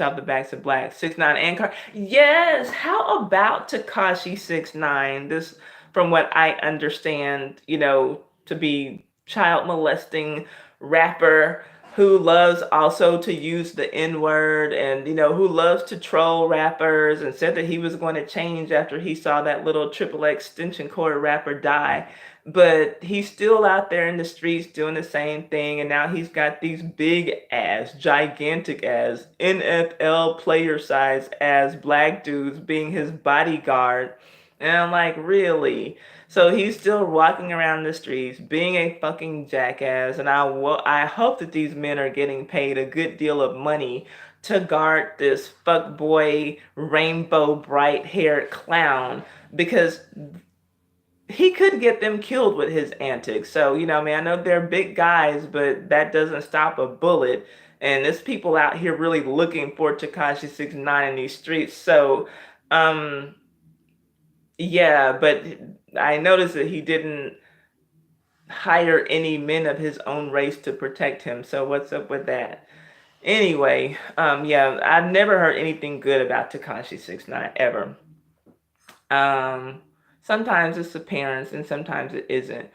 Speaker 1: off the backs of black. 6ix9ine and Car. Yes. How about Tekashi 6ix9ine? This, from what I understand, to be child molesting rapper who loves also to use the N word, and who loves to troll rappers, and said that he was going to change after he saw that little triple X extension cord rapper die. But he's still out there in the streets doing the same thing, and now he's got these big ass, gigantic ass, NFL player size ass black dudes being his bodyguard. And I'm like, really? So he's still walking around the streets, being a fucking jackass, and I hope that these men are getting paid a good deal of money to guard this fuckboy, rainbow bright haired clown, because he could get them killed with his antics. So, I know they're big guys, but that doesn't stop a bullet. And there's people out here really looking for Tekashi 6ix9ine in these streets. So, yeah, but I noticed that he didn't hire any men of his own race to protect him. So what's up with that? Anyway, yeah, I've never heard anything good about Tekashi 6ix9ine ever. Sometimes it's the parents, and sometimes it isn't.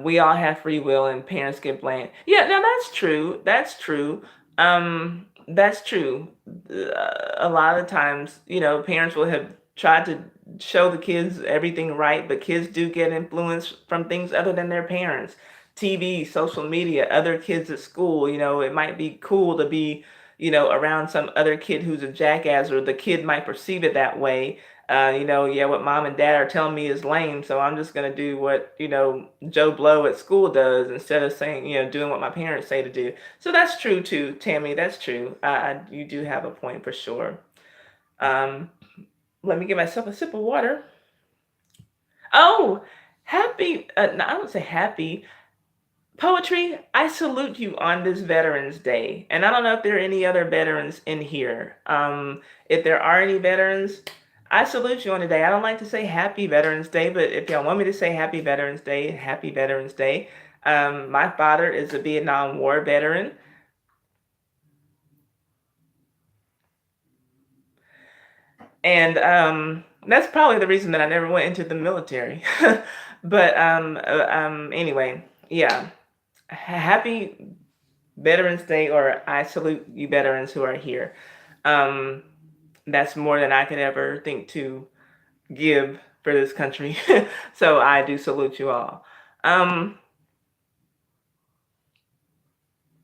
Speaker 1: We all have free will, and parents get blamed. Yeah, no, that's true. That's true. That's true. A lot of times, parents will have tried to show the kids everything right, but kids do get influenced from things other than their parents. TV, social media, other kids at school. It might be cool to be, around some other kid who's a jackass, or the kid might perceive it that way. Yeah, what mom and dad are telling me is lame, so I'm just gonna do what, Joe Blow at school does instead of saying, doing what my parents say to do. So that's true too, Tammy. That's true. You do have a point for sure. Um, Let me give myself a sip of water. Oh, happy! No, I don't say happy. Poetry, I salute you on this Veterans Day. And I don't know if there are any other veterans in here. If there are any veterans, I salute you on the day. I don't like to say Happy Veterans Day, but if y'all want me to say Happy Veterans Day, Happy Veterans Day. My father is a Vietnam War veteran. And that's probably the reason that I never went into the military. But anyway, yeah. Happy Veterans Day, or I salute you veterans who are here. Um, that's more than I could ever think to give for this country. So I do salute you all.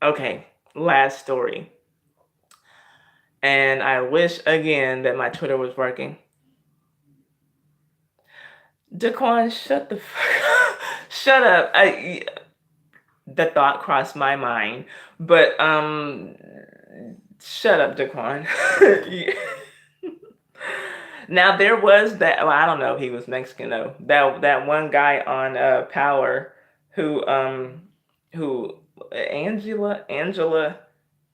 Speaker 1: Okay, last story. And I wish again that my Twitter was working. Daquan, shut the fuck shut up. The thought crossed my mind, but shut up, Daquan. Now there was that. Well, I don't know if he was Mexican though. That one guy on Power who Angela,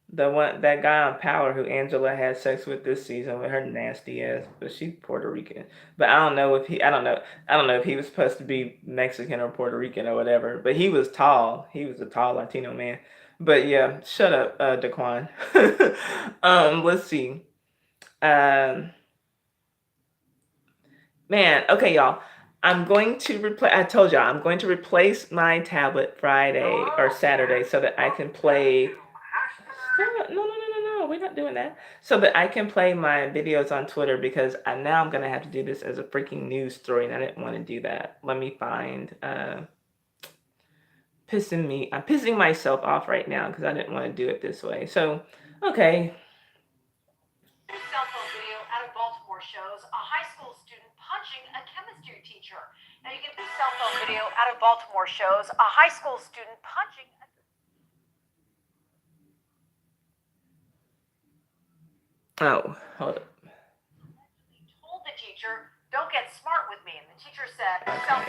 Speaker 1: the one, that guy on Power who Angela had sex with this season with her nasty ass, but she's Puerto Rican. But I don't know if he was supposed to be Mexican or Puerto Rican or whatever. But he was tall. He was a tall Latino man. But yeah, shut up, Daquan. Let's see. Um, Man, okay, y'all. I'm going to replace. I told y'all I'm going to replace my tablet Friday or Saturday so that I can play. No. We're not doing that. So that I can play my videos on Twitter because now I'm gonna have to do this as a freaking news story, and I didn't want to do that. Let me find. I'm pissing myself off right now because I didn't want to do it this way. So, okay.
Speaker 7: This cell phone video out of Baltimore shows a high school student punching a chemistry teacher. Now you get this cell phone video out of Baltimore shows a high school student punching a...
Speaker 1: Oh, hold up.
Speaker 7: Told the teacher, "Don't get smart with me," and the teacher said, okay. Cell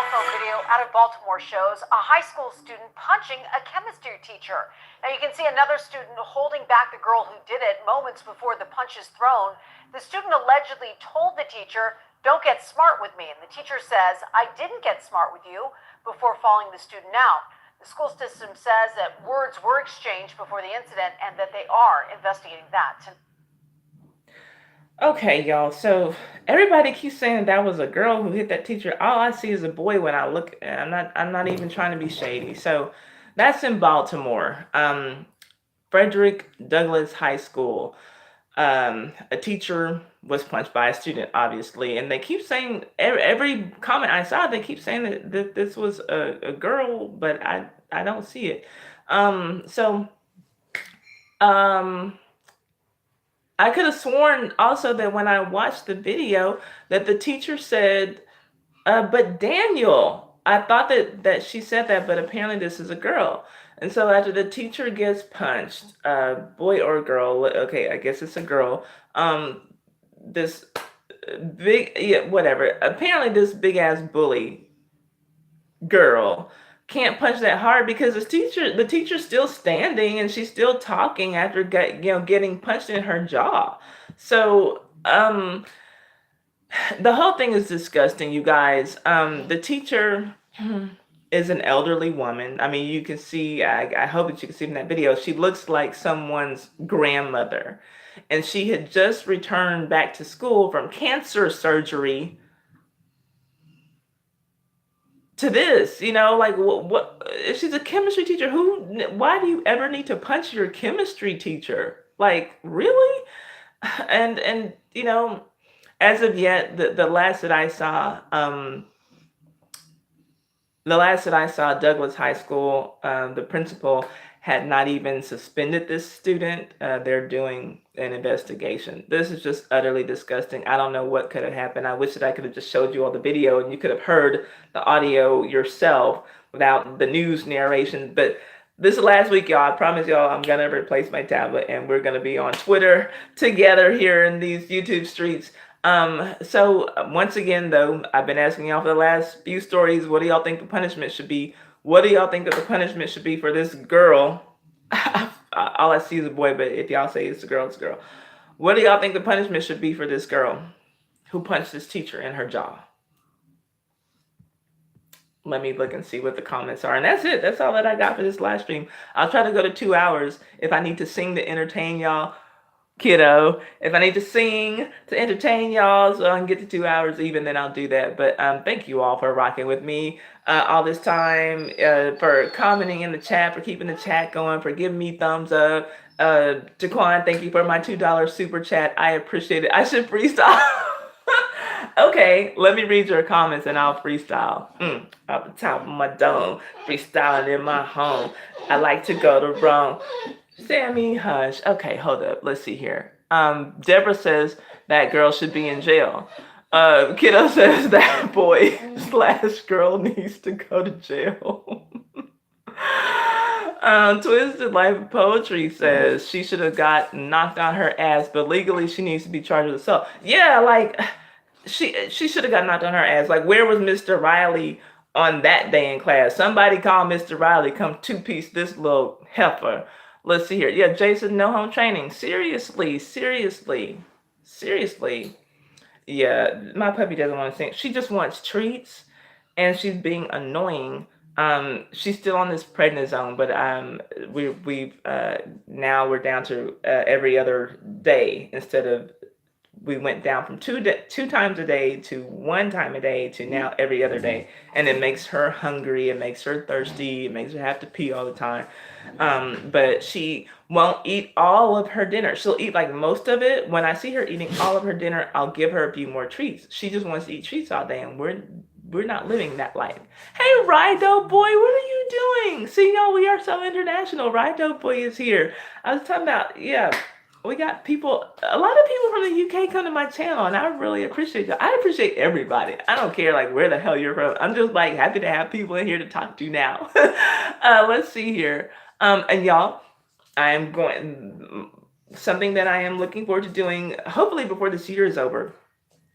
Speaker 7: phone video out of Baltimore shows a high school student punching a chemistry teacher. Now you can see another student holding back the girl who did it moments before the punch is thrown. The student allegedly told the teacher, "Don't get smart with me," and the teacher says, "I didn't get smart with you," before falling the student out. The school system says that words were exchanged before the incident and that they are investigating that.
Speaker 1: Okay, y'all. So everybody keeps saying that was a girl who hit that teacher. All I see is a boy when I look. I'm not even trying to be shady. So that's in Baltimore. Frederick Douglass High School. A teacher was punched by a student, obviously, and they keep saying every comment I saw, they keep saying that this was a girl, but I don't see it. So I could have sworn also that when I watched the video that the teacher said, but Daniel, I thought that she said that, but apparently this is a girl. And so after the teacher gets punched, boy or girl, okay, I guess it's a girl, this whatever. Apparently this big ass bully girl can't punch that hard because the teacher's still standing and she's still talking after getting punched in her jaw. So the whole thing is disgusting, you guys. The teacher is an elderly woman. I mean, you can see, I hope that you can see in that video, she looks like someone's grandmother. And she had just returned back to school from cancer surgery to this, like what if she's a chemistry teacher? Why do you ever need to punch your chemistry teacher? Like, really? And as of yet, the last that I saw, Douglas High School, the principal had not even suspended this student. They're doing an investigation. This is just utterly disgusting. I don't know what could have happened. I wish that I could have just showed you all the video and you could have heard the audio yourself without the news narration. But this last week, y'all, I promise y'all I'm going to replace my tablet and we're going to be on Twitter together here in these YouTube streets. So once again, though, I've been asking y'all for the last few stories, what do y'all think the punishment should be? What do y'all think that the punishment should be for this girl? All I see is a boy, but if y'all say it's a girl, it's a girl. What do y'all think the punishment should be for this girl who punched this teacher in her jaw? Let me look and see what the comments are. And that's it. That's all that I got for this live stream. I'll try to go to 2 hours. If I need to sing to entertain y'all, kiddo, if I need to sing to entertain y'all so I can get to 2 hours even, then I'll do that. But thank you all for rocking with me all this time, for commenting in the chat, for keeping the chat going, for giving me thumbs up. Jaquan, thank you for my $2 super chat. I appreciate it. I should freestyle. Okay, let me read your comments and I'll freestyle. Off the top of my dome, freestyling in my home. I like to go to Rome. Sammy, hush. Okay, hold up. Let's see here. Deborah says that girl should be in jail. Kiddo says that boy / girl needs to go to jail. Twisted Life of Poetry says she should have got knocked on her ass, but legally she needs to be charged with assault. Yeah, like she should have got knocked on her ass. Like, where was Mr. Riley on that day in class? Somebody call Mr. Riley, come two-piece this little heifer. Let's see here. Yeah, Jason, no home training. Seriously. Yeah, my puppy doesn't want to sing. She just wants treats, and she's being annoying. She's still on this prednisone, but we've now we're down to every other day instead of. We went down from two times a day to 1 time a day to now every other day. And it makes her hungry. It makes her thirsty. It makes her have to pee all the time. But she won't eat all of her dinner. She'll eat like most of it. When I see her eating all of her dinner, I'll give her a few more treats. She just wants to eat treats all day. And we're not living that life. Hey, Rido Boy, what are you doing? See, y'all, we are so international. Rido Boy is here. I was talking about, yeah. We got people, a lot of people from the UK come to my channel, and I really appreciate you. I appreciate everybody. I don't care like where the hell you're from. I'm just like happy to have people in here to talk to now. Let's see here. And y'all, I'm going, something that I am looking forward to doing, hopefully before this year is over,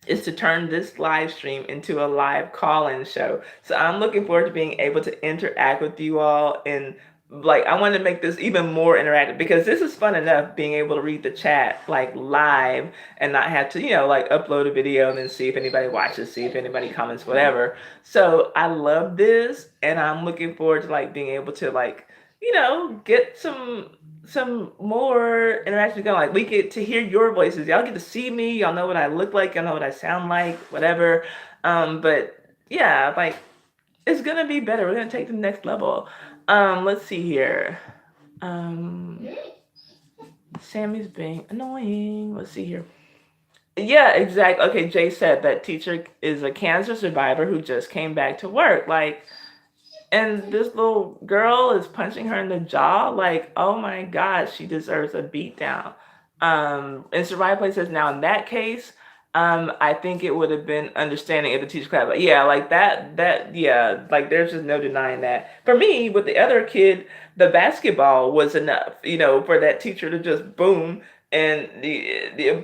Speaker 1: is to turn this live stream into a live call-in show. So I'm looking forward to being able to interact with you all, and like I want to make this even more interactive, because this is fun enough being able to read the chat like live and not have to, like upload a video and then see if anybody watches, see if anybody comments, whatever. So I love this, and I'm looking forward to like being able to like, get some more interaction going. Like we get to hear your voices. Y'all get to see me. Y'all know what I look like. Y'all know what I sound like, whatever. But yeah, like it's gonna be better. We're gonna take the next level. Let's see here. Sammy's being annoying. Let's see here. Yeah, exactly. Okay, Jay said that teacher is a cancer survivor who just came back to work. Like, and this little girl is punching her in the jaw. Like, oh my God, she deserves a beat down. And Survivor Play says, now in that case, I think it would have been understanding if the teacher class. Like, yeah, like yeah, like there's just no denying that. For me, with the other kid, the basketball was enough, for that teacher to just boom. And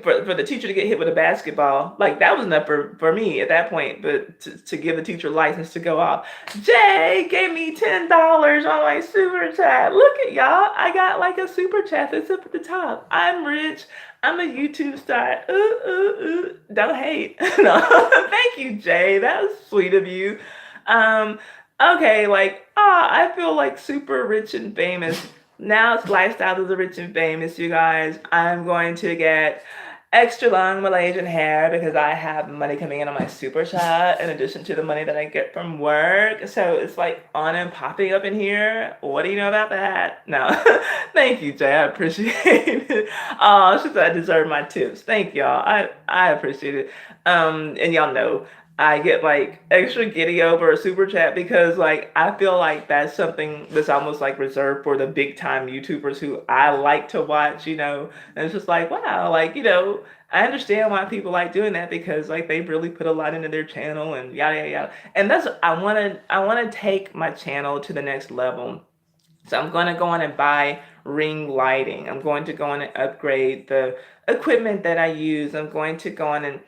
Speaker 1: for the teacher to get hit with a basketball, like that was enough for me at that point. But to give the teacher license to go off. Jay gave me $10 on my super chat. Look at y'all. I got like a super chat that's up at the top. I'm rich. I'm a YouTube star. Don't hate. No, thank you, Jay. That was sweet of you. Okay, like, I feel like super rich and famous. Now it's lifestyle of the rich and famous, you guys. I'm going to get extra long Malaysian hair because I have money coming in on my super chat in addition to the money that I get from work. So it's like on and popping up in here. What do you know about that? No. Thank you, Jay. I appreciate it. Oh, she said I deserve my tips. Thank y'all. I appreciate it. And y'all know I get like extra giddy over a super chat because like I feel like that's something that's almost like reserved for the big time YouTubers who I like to watch, and it's just like, wow, like, I understand why people like doing that because like they really put a lot into their channel and yada yada yada. And that's I wanna take my channel to the next level. So I'm going to go on and buy ring lighting. I'm going to go on and upgrade the equipment that I use. I'm going to go on and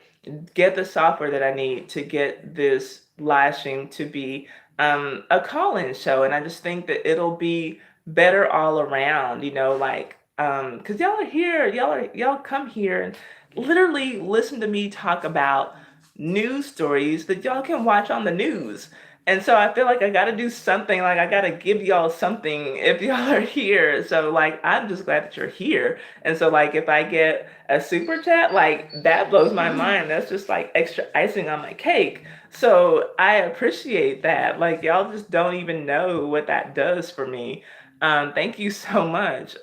Speaker 1: get the software that I need to get this lashing to be a call-in show. And I just think that it'll be better all around, like, because y'all are here, y'all come here and literally listen to me talk about news stories that y'all can watch on the news. And so I feel like I gotta do something, like I gotta give y'all something if y'all are here. So like I'm just glad that you're here. And so like if I get a super chat, like that blows my mind. That's just like extra icing on my cake. So I appreciate that. Like y'all just don't even know what that does for me. Thank you so much.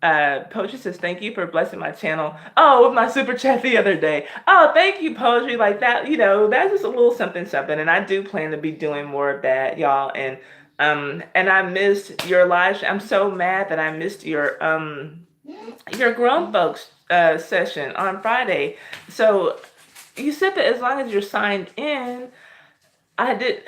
Speaker 1: Poetry says, thank you for blessing my channel. Oh, with my super chat the other day. Oh, thank you, Poetry. Like that, that's just a little something, something. And I do plan to be doing more of that, y'all. And I missed your live. I'm so mad that I missed your grown folks session on Friday. So you said that as long as you're signed in, I did.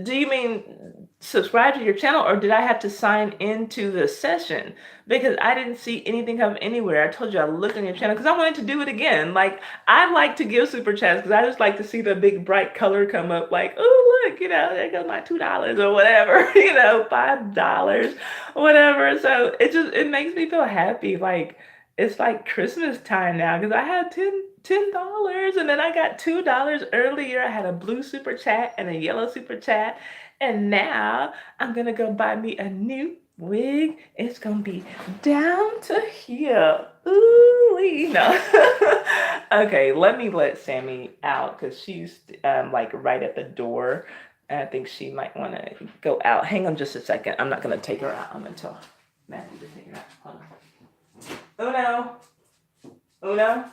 Speaker 1: Do you mean subscribe to your channel, or did I have to sign into the session? Because I didn't see anything come anywhere. I told you I looked on your channel because I wanted to do it again. Like I like to give super chats because I just like to see the big bright color come up. Like, oh look, there goes my $2 or whatever, $5, whatever. So it makes me feel happy. Like it's like Christmas time now because I had $10 and then I got $2 earlier. I had a blue super chat and a yellow super chat, and now I'm gonna go buy me a new wig. It's gonna be down to here. Ooh, no. Okay, let Sammy out because she's like right at the door. And I think she might want to go out. Hang on just a second. I'm not gonna take her out until Matthew to take her out. Hold on. Uno.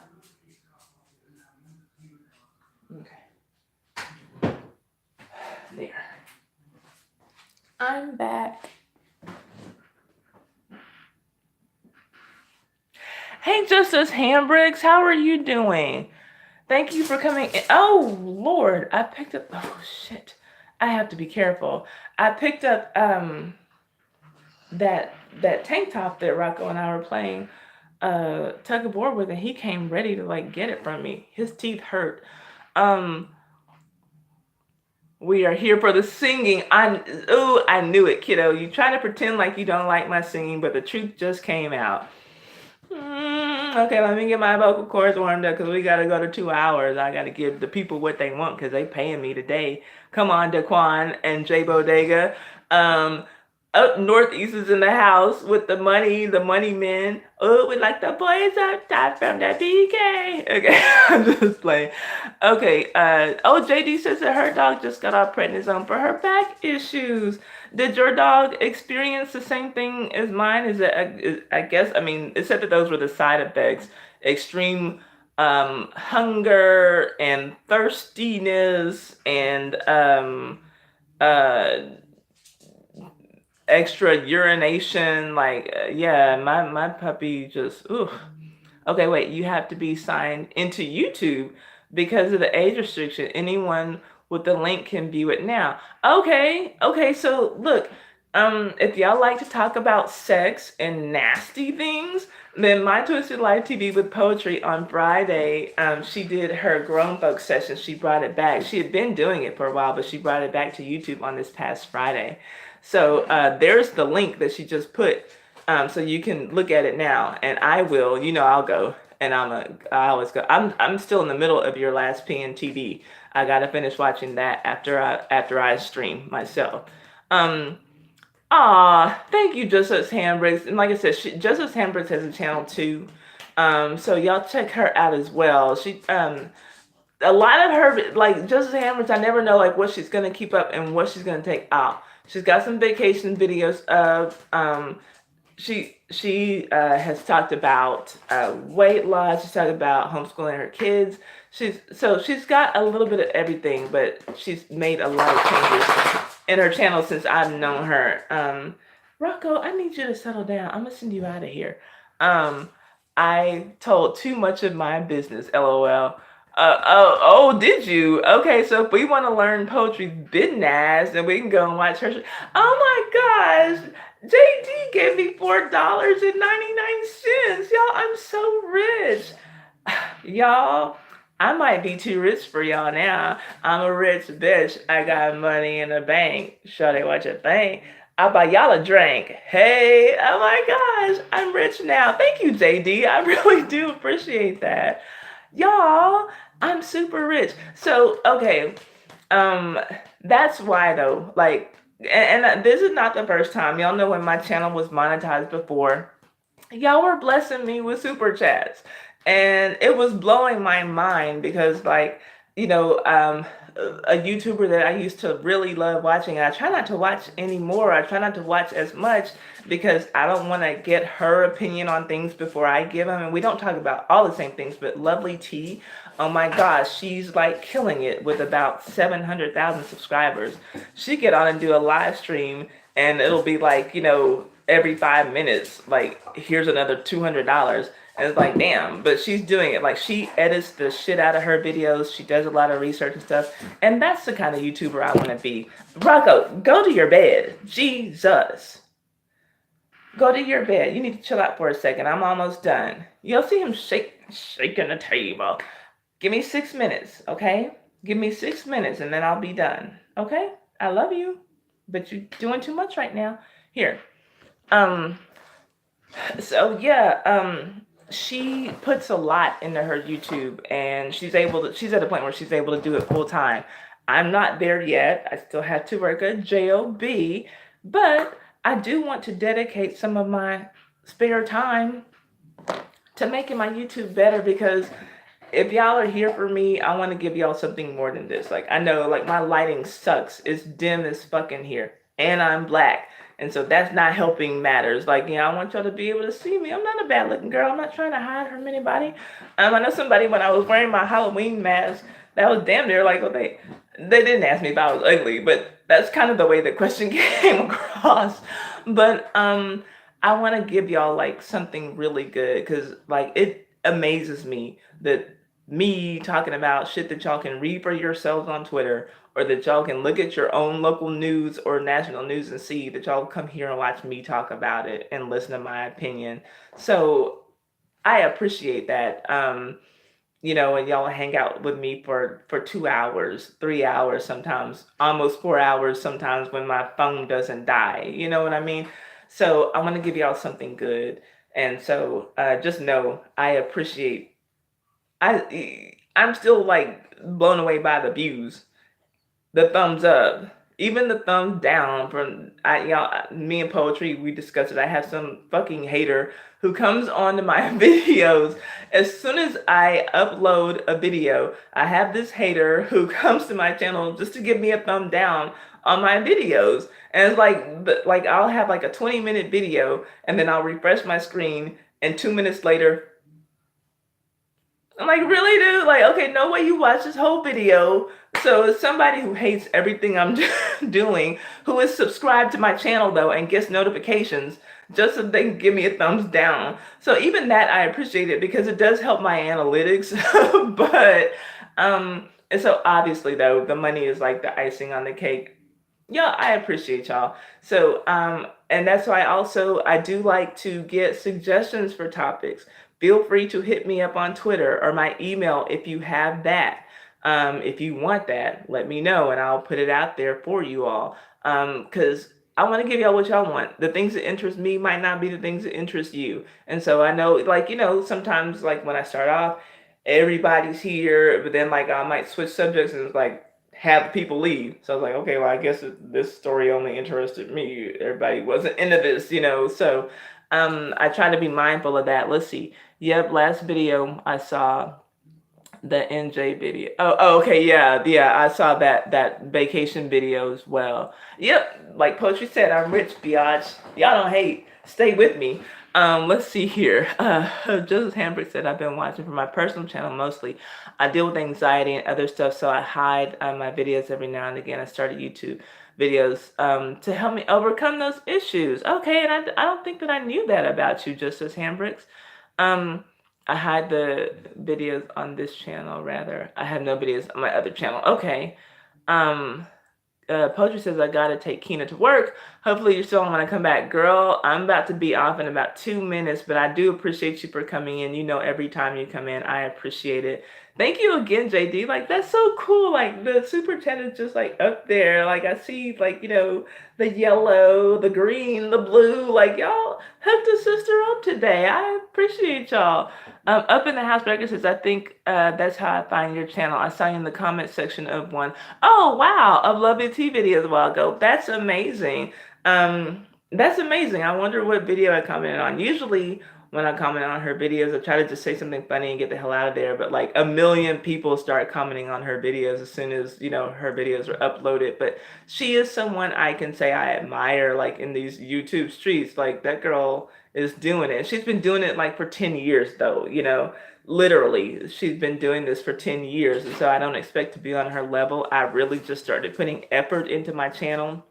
Speaker 1: Okay. There. I'm back. Hey, Justice Hambricks, how are you doing? Thank you for coming in. Oh, Lord, I picked up, oh, shit. I have to be careful. I picked up that tank top that Rocco and I were playing tug of war with, and he came ready to like get it from me. His teeth hurt. We are here for the singing. I knew it, kiddo. You try to pretend like you don't like my singing, but the truth just came out. Okay, let me get my vocal cords warmed up because we got to go to 2 hours. I got to give the people what they want because they paying me today. Come on, Daquan and J Bodega. Up Northeast is in the house with the money men. Oh, we like the boys up top from the BK. Okay, I'm just playing. Okay, JD says that her dog just got off prednisone for her back issues. Did your dog experience the same thing as mine? I guess, I mean, it said that those were the side effects. Extreme hunger and thirstiness and extra urination. Like, yeah, my puppy just, ooh. Okay, wait, you have to be signed into YouTube because of the age restriction. Anyone with the link can view it now. Okay, so look, if y'all like to talk about sex and nasty things, then My Twisted Life TV with Poetry on Friday, she did her grown folks session. She brought it back. She had been doing it for a while, but she brought it back to YouTube on this past Friday. So there's the link that she just put. So you can look at it now, and I will. I'll go, and I always go. I'm still in the middle of Your Last PNTV. I gotta finish watching that after I stream myself. Thank you, Justice Hambricks. And like I said, Justice Hambricks has a channel too. So y'all check her out as well. She a lot of her, like Justice Hambricks, I never know like what she's gonna keep up and what she's gonna take out. She's got some vacation videos of she has talked about weight loss. She's talked about homeschooling her kids. she's got a little bit of everything, but she's made a lot of changes in her channel since I've known her. Rocco, I need you to settle down. I'm gonna send you out of here. Um, I told too much of my business, lol. Did you? Okay, so if we want to learn poetry business, then we can go and watch her. Oh my gosh, JD gave me $4.99. Y'all, I'm so rich. Y'all, I might be too rich for y'all now. I'm a rich bitch. I got money in the bank. Shawty, what you think? I'll buy y'all a drink. Hey, oh my gosh, I'm rich now. Thank you, JD. I really do appreciate that. Y'all, I'm super rich. So, okay, um, that's why though, like, and this is not the first time. Y'all know when my channel was monetized before, y'all were blessing me with super chats, and it was blowing my mind because, like, you know, a YouTuber that I used to really love watching, and I try not to watch anymore. I try not to watch as much because I don't want to get her opinion on things before I give them. And we don't talk about all the same things, but Lovely T, oh my gosh, she's like killing it with about 700,000 subscribers. She get on and do a live stream, and it'll be like, you know, every 5 minutes, like, here's another $200. And it's like, damn, but she's doing it. Like, she edits the shit out of her videos. She does a lot of research and stuff. And that's the kind of YouTuber I want to be. Rocco, go to your bed. Jesus. Go to your bed. You need to chill out for a second. I'm almost done. You'll see him shaking the table. Give me 6 minutes, okay? Give me 6 minutes and then I'll be done. Okay? I love you. But you're doing too much right now. Here. So yeah, she puts a lot into her YouTube, and she's at a point where she's able to do it full time. I'm not there yet. I still have to work a job, but I do want to dedicate some of my spare time to making my YouTube better, because if y'all are here for me, I want to give y'all something more than this. Like, I know, like, my lighting sucks. It's dim as fucking here, and I'm black. And so that's not helping matters. Like, I want y'all to be able to see me. I'm not a bad looking girl. I'm not trying to hide from anybody. I know somebody, when I was wearing my Halloween mask, that was damn near like, well, they didn't ask me if I was ugly, but that's kind of the way the question came across. But I want to give y'all like something really good, because like it amazes me that me talking about shit that y'all can read for yourselves on Twitter, or that y'all can look at your own local news or national news and see, that y'all come here and watch me talk about it and listen to my opinion. So I appreciate that. And y'all hang out with me for 2 hours, 3 hours, sometimes almost 4 hours sometimes, when my phone doesn't die. You know what I mean? So I want to give y'all something good. And so just know I appreciate. I'm still like blown away by the views, the thumbs up, even the thumbs down. Me and Poetry, we discussed it. I have some fucking hater who comes onto my videos. As soon as I upload a video, I have this hater who comes to my channel just to give me a thumb down on my videos. And it's like I'll have like a 20-minute video, and then I'll refresh my screen, and 2 minutes later, I'm like, really, dude? Like, okay, no way you watch this whole video. So it's somebody who hates everything I'm doing, who is subscribed to my channel, though, and gets notifications just so they can give me a thumbs down. So even that, I appreciate it, because it does help my analytics. But, and so obviously, though, the money is like the icing on the cake. Yeah, I appreciate y'all. So, and that's why also I do like to get suggestions for topics. Feel free to hit me up on Twitter or my email if you have that. If you want that, let me know and I'll put it out there for you all. Because I want to give y'all what y'all want. The things that interest me might not be the things that interest you. And so I know, like, sometimes, like, when I start off, everybody's here, but then, like, I might switch subjects and it's like, have people leave. So I was like, okay, well, I guess this story only interested me. Everybody wasn't into this, So I try to be mindful of that. Let's see. Yep, last video I saw the NJ video. Oh, okay, yeah, I saw that vacation video as well. Yep, like Poetry said, I'm rich, biatch. Y'all don't hate. Stay with me. Let's see here. Joseph Hambrick said, I've been watching for my personal channel mostly. I deal with anxiety and other stuff, so I hide my videos every now and again. I started YouTube videos to help me overcome those issues. Okay, and I don't think that I knew that about you, Joseph Hambricks. I hide the videos on this channel, rather. I have no videos on my other channel. Okay. Um, Poetry says, I gotta take Keena to work. Hopefully you're still on when I come back. Girl, I'm about to be off in about 2 minutes, but I do appreciate you for coming in. You know, every time you come in, I appreciate it. Thank you again, JD. Like, that's so cool. Like, the super chat is just, like, up there. Like, I see, like, you know, the yellow, the green, the blue. Like, y'all hooked a sister up today. I appreciate y'all. Up in the House Record says, I think that's how I find your channel. I saw you in the comment section of one. Oh, wow. Of Lovely Tea videos a while ago. That's amazing. That's amazing. I wonder what video I commented on. Usually when I comment on her videos, I try to just say something funny and get the hell out of there. But like 1 million people start commenting on her videos as soon as, you know, her videos are uploaded. But she is someone I can say I admire, like in these YouTube streets. Like that girl is doing it. She's been doing it like for 10 years though, you know. Literally, she's been doing this for 10 years. And so I don't expect to be on her level. I really just started putting effort into my channel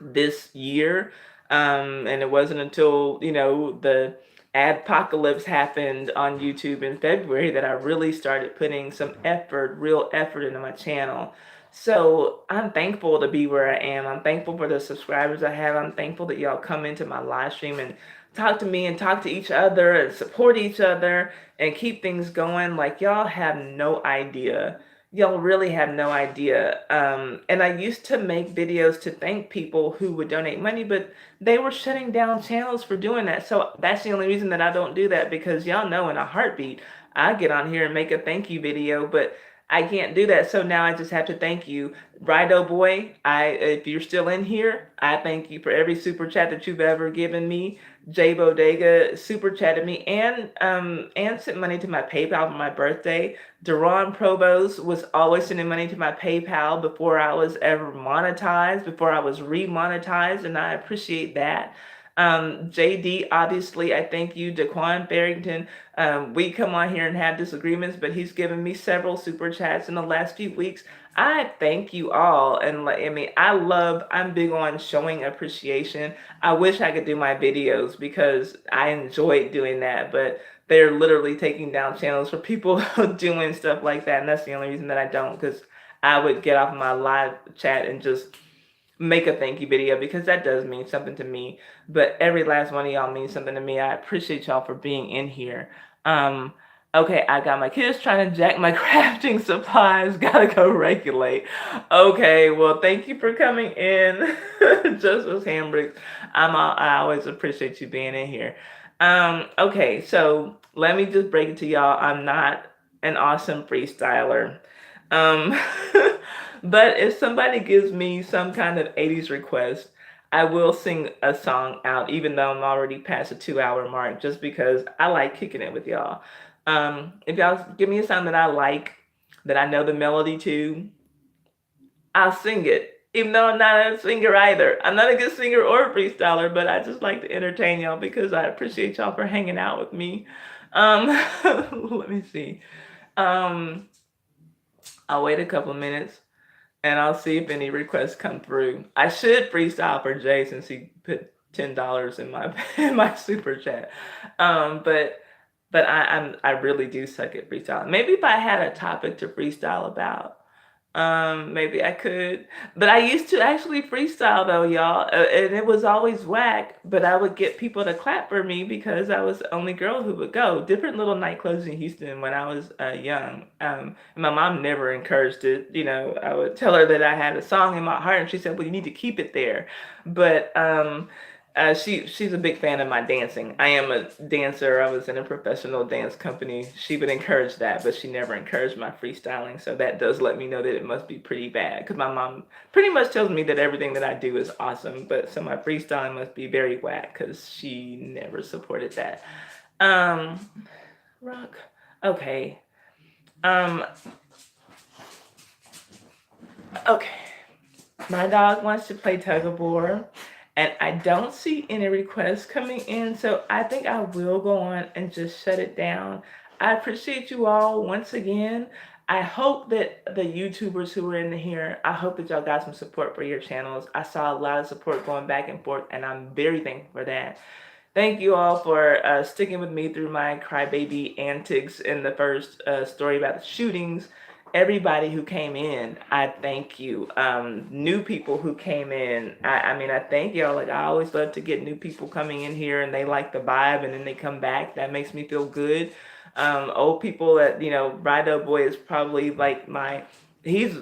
Speaker 1: this year. And it wasn't until, you know, the adpocalypse happened on YouTube in February that I really started putting some effort, real effort into my channel. So I'm thankful to be where I am. I'm thankful for the subscribers I have. I'm thankful that y'all come into my live stream and talk to me and talk to each other and support each other and keep things going. Like, y'all have no idea. Y'all really have no idea. And I used to make videos to thank people who would donate money, but they were shutting down channels for doing that. So that's the only reason that I don't do that, because y'all know in a heartbeat, I get on here and make a thank you video, but I can't do that. So now I just have to thank you. Rido Boy, if you're still in here, I thank you for every super chat that you've ever given me. Jay Bodega super chatted me and sent money to my PayPal for my birthday. Deron Provost was always sending money to my PayPal before I was ever monetized, before I was remonetized, and I appreciate that. JD, obviously, I thank you. Daquan Barrington, we come on here and have disagreements, but he's given me several super chats in the last few weeks. I thank you all. And I mean, I'm big on showing appreciation. I wish I could do my videos because I enjoy doing that, but they're literally taking down channels for people doing stuff like that. And that's the only reason that I don't, because I would get off my live chat and just make a thank you video, because that does mean something to me. But every last one of y'all means something to me. I appreciate y'all for being in here. Okay, I got my kids trying to jack my crafting supplies. Gotta go regulate. Okay, well, thank you for coming in, Joseph Hambricks. I always appreciate you being in here. Okay, so let me just break it to y'all. I'm not an awesome freestyler. But if somebody gives me some kind of 80s request, I will sing a song out, even though I'm already past the 2-hour mark, just because I like kicking it with y'all. If y'all give me a song that I like, that I know the melody to, I'll sing it. Even though I'm not a singer either. I'm not a good singer or a freestyler, but I just like to entertain y'all because I appreciate y'all for hanging out with me. Let me see. I'll wait a couple minutes and I'll see if any requests come through. I should freestyle for Jay since he put $10 in my super chat. But I really do suck at freestyling. Maybe if I had a topic to freestyle about, maybe I could. But I used to actually freestyle though, y'all, and it was always whack. But I would get people to clap for me because I was the only girl who would go. Different little nightclubs in Houston when I was young. And my mom never encouraged it. You know, I would tell her that I had a song in my heart, and she said, "Well, you need to keep it there." But she's a big fan of my dancing. I am a dancer. I was in a professional dance company. She would encourage that, but she never encouraged my freestyling. So that does let me know that it must be pretty bad, because my mom pretty much tells me that everything that I do is awesome. But so my freestyling must be very whack because she never supported that. Rock. Okay. Okay. My dog wants to play tug of war. and I don't see any requests coming in, so I think I will go on and just shut it down. I appreciate you all once again. I hope that the YouTubers who are in here, I hope that y'all got some support for your channels. I saw a lot of support going back and forth, and I'm very thankful for that. Thank you all for sticking with me through my crybaby antics in the first story about the shootings. Everybody who came in, I thank you. New people who came in, I mean, I thank y'all. Like, I always love to get new people coming in here and they like the vibe and then they come back. That makes me feel good. Old people that, you know, Rido Boy is probably like he's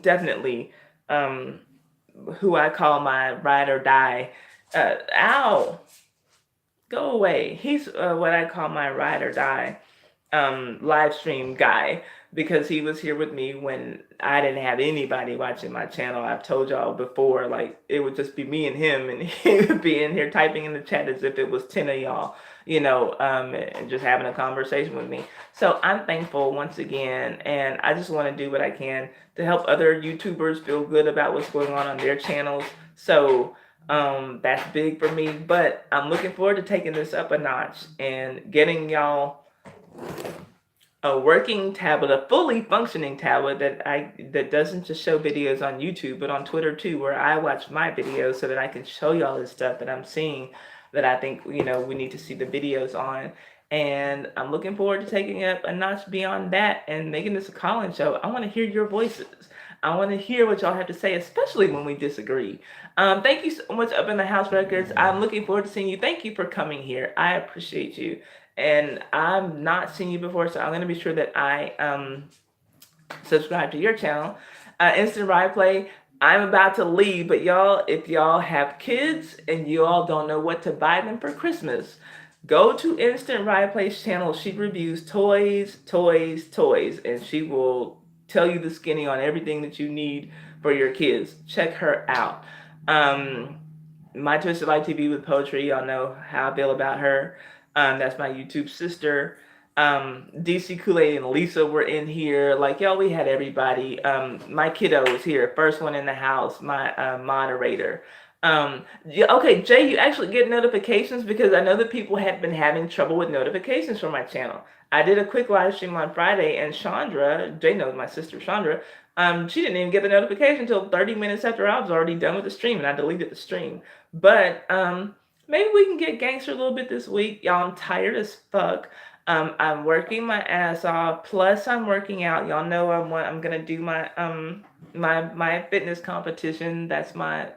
Speaker 1: definitely who I call my ride or die. Ow! Go away. He's what I call my ride or die live stream guy, because he was here with me when I didn't have anybody watching my channel. I've told y'all before, like, it would just be me and him, and he would be in here typing in the chat as if it was 10 of y'all, you know, and just having a conversation with me. So I'm thankful once again, and I just want to do what I can to help other YouTubers feel good about what's going on their channels. So that's big for me, but I'm looking forward to taking this up a notch and getting y'all a working tablet, a fully functioning tablet that doesn't just show videos on YouTube, but on Twitter too, where I watch my videos so that I can show y'all the stuff that I'm seeing that I think, you know, we need to see the videos on. And I'm looking forward to taking it up a notch beyond that and making this a call-in show. I want to hear your voices. I want to hear what y'all have to say, especially when we disagree. Thank you so much, Up in the House Records. I'm looking forward to seeing you. Thank you for coming here. I appreciate you. And I've not seen you before, so I'm going to be sure that I subscribe to your channel. Instant Replay, I'm about to leave, but y'all, if y'all have kids and you all don't know what to buy them for Christmas, go to Instant Replay's channel. She reviews toys, and she will tell you the skinny on everything that you need for your kids. Check her out. My Twisted Life TV with Poetry, y'all know how I feel about her. That's my YouTube sister. DC Kool-Aid and Lisa were in here. Like, y'all, we had everybody. My kiddo was here, first one in the house, my moderator. Yeah, okay, Jay, you actually get notifications, because I know that people had been having trouble with notifications for my channel. I did a quick live stream on Friday, and Chandra, Jay knows my sister Chandra, she didn't even get the notification until 30 minutes after I was already done with the stream, and I deleted the stream. But maybe we can get gangster a little bit this week. Y'all, I'm tired as fuck. I'm working my ass off. Plus, I'm working out. Y'all know I'm gonna do my my fitness competition. That's my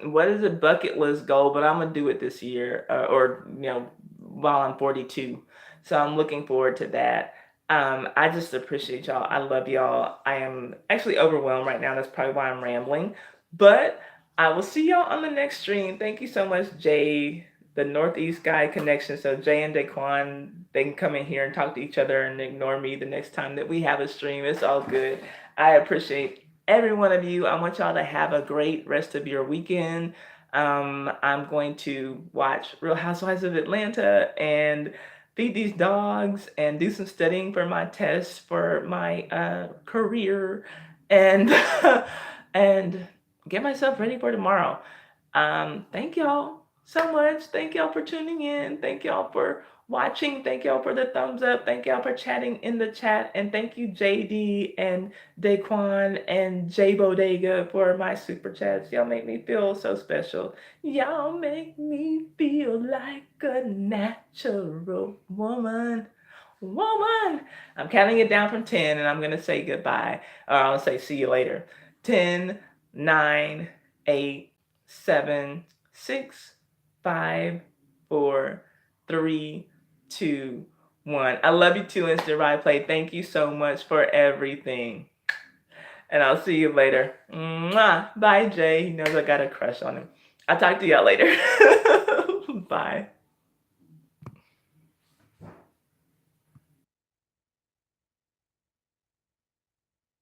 Speaker 1: what is a bucket list goal, but I'm gonna do it this year, or you know, while I'm 42. So I'm looking forward to that. I just appreciate y'all. I love y'all. I am actually overwhelmed right now. That's probably why I'm rambling. But I will see y'all on the next stream. Thank you so much, Jay, the Northeast Guy Connection. So Jay and Daquan, they can come in here and talk to each other and ignore me the next time that we have a stream. It's all good. I appreciate every one of you. I want y'all to have a great rest of your weekend. I'm going to watch Real Housewives of Atlanta and feed these dogs and do some studying for my tests for my career, and and get myself ready for tomorrow. Thank y'all so much. Thank y'all for tuning in. Thank y'all for watching. Thank y'all for the thumbs up. Thank y'all for chatting in the chat. And thank you, JD and Daquan and J Bodega, for my super chats. Y'all make me feel so special. Y'all make me feel like a natural woman. I'm counting it down from 10, and I'm going to say goodbye. Or I'll say see you later. 10, 9, 8, 7, 6, 5, 4, 3, 2, 1. I love you too, Instant Replay. Thank you so much for everything. And I'll see you later. Mwah. Bye, Jay. He knows I got a crush on him. I'll talk to y'all later. Bye.